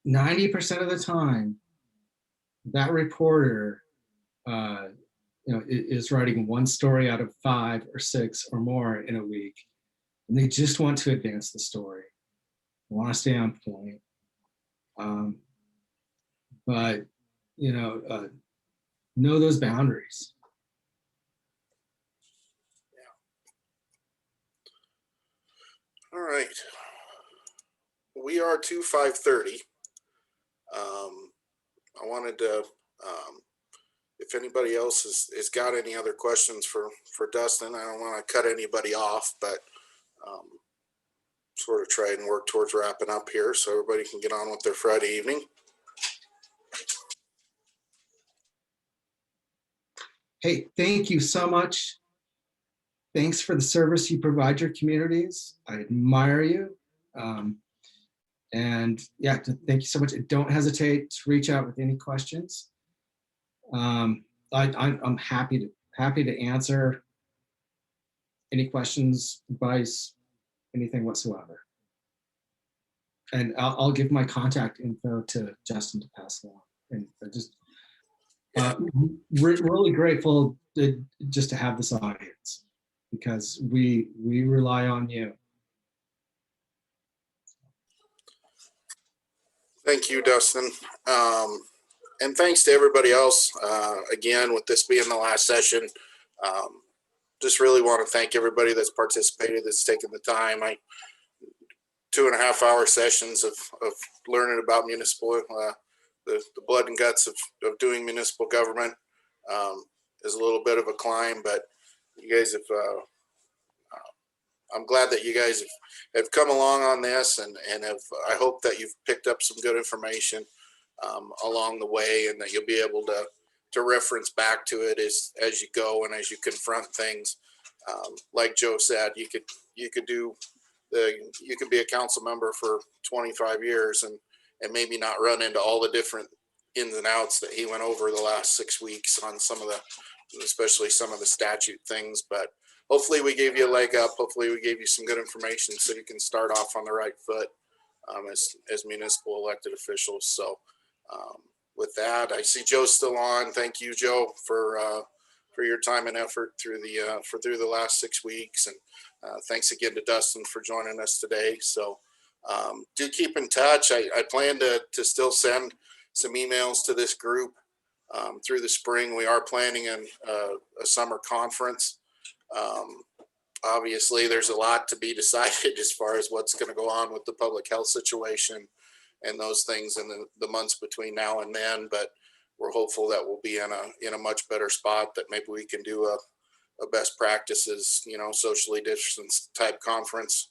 90% of the time, that reporter, is writing one story out of 5 or 6 or more in a week, and they just want to advance the story. They want to stay on point. But know those boundaries. All right. We are to 5:30. I wanted to, if anybody else has got any other questions for Dustin, I don't want to cut anybody off, but sort of try and work towards wrapping up here so everybody can get on with their Friday evening. Hey, thank you so much. Thanks for the service you provide your communities. I admire you. And yeah, thank you so much. Don't hesitate to reach out with any questions. I'm happy to answer any questions, advice, anything whatsoever. And I'll give my contact info to Justin to pass along. And just really grateful just to have this audience, because we rely on you. Thank you, Dustin. And thanks to everybody else. Again, with this being the last session, just really want to thank everybody that's participated, that's taken the time. 2.5-hour sessions of learning about municipal, the blood and guts of doing municipal government is a little bit of a climb, but you guys have, I'm glad that you guys have come along on this, and have, I hope that you've picked up some good information along the way, and that you'll be able to reference back to it as you go and as you confront things. Like Joe said, you could be a council member for 25 years and maybe not run into all the different ins and outs that he went over the last 6 weeks on especially some of the statute things. But hopefully we gave you a leg up. Hopefully we gave you some good information so you can start off on the right foot as municipal elected officials. So with that, I see Joe's still on. Thank you, Joe, for your time and effort through the last 6 weeks. And thanks again to Dustin for joining us today. So do keep in touch. I plan to still send some emails to this group through the spring. We are planning a summer conference. Obviously, there's a lot to be decided as far as what's going to go on with the public health situation and those things in the months between now and then. But we're hopeful that we'll be in a much better spot, that maybe we can do a best practices, socially distanced type conference,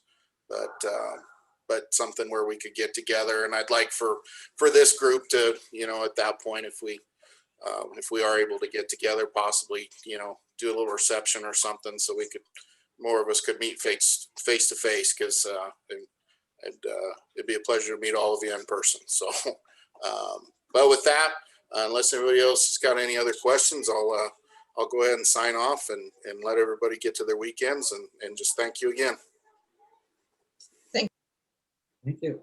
but something where we could get together. And I'd like for this group to, at that point, if we are able to get together, possibly, do a little reception or something, so more of us could meet face to face, because it'd be a pleasure to meet all of you in person. So, but with that, unless anybody else has got any other questions, I'll go ahead and sign off and let everybody get to their weekends, and just thank you again. Thank you.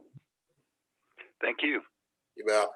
Thank you. You bet.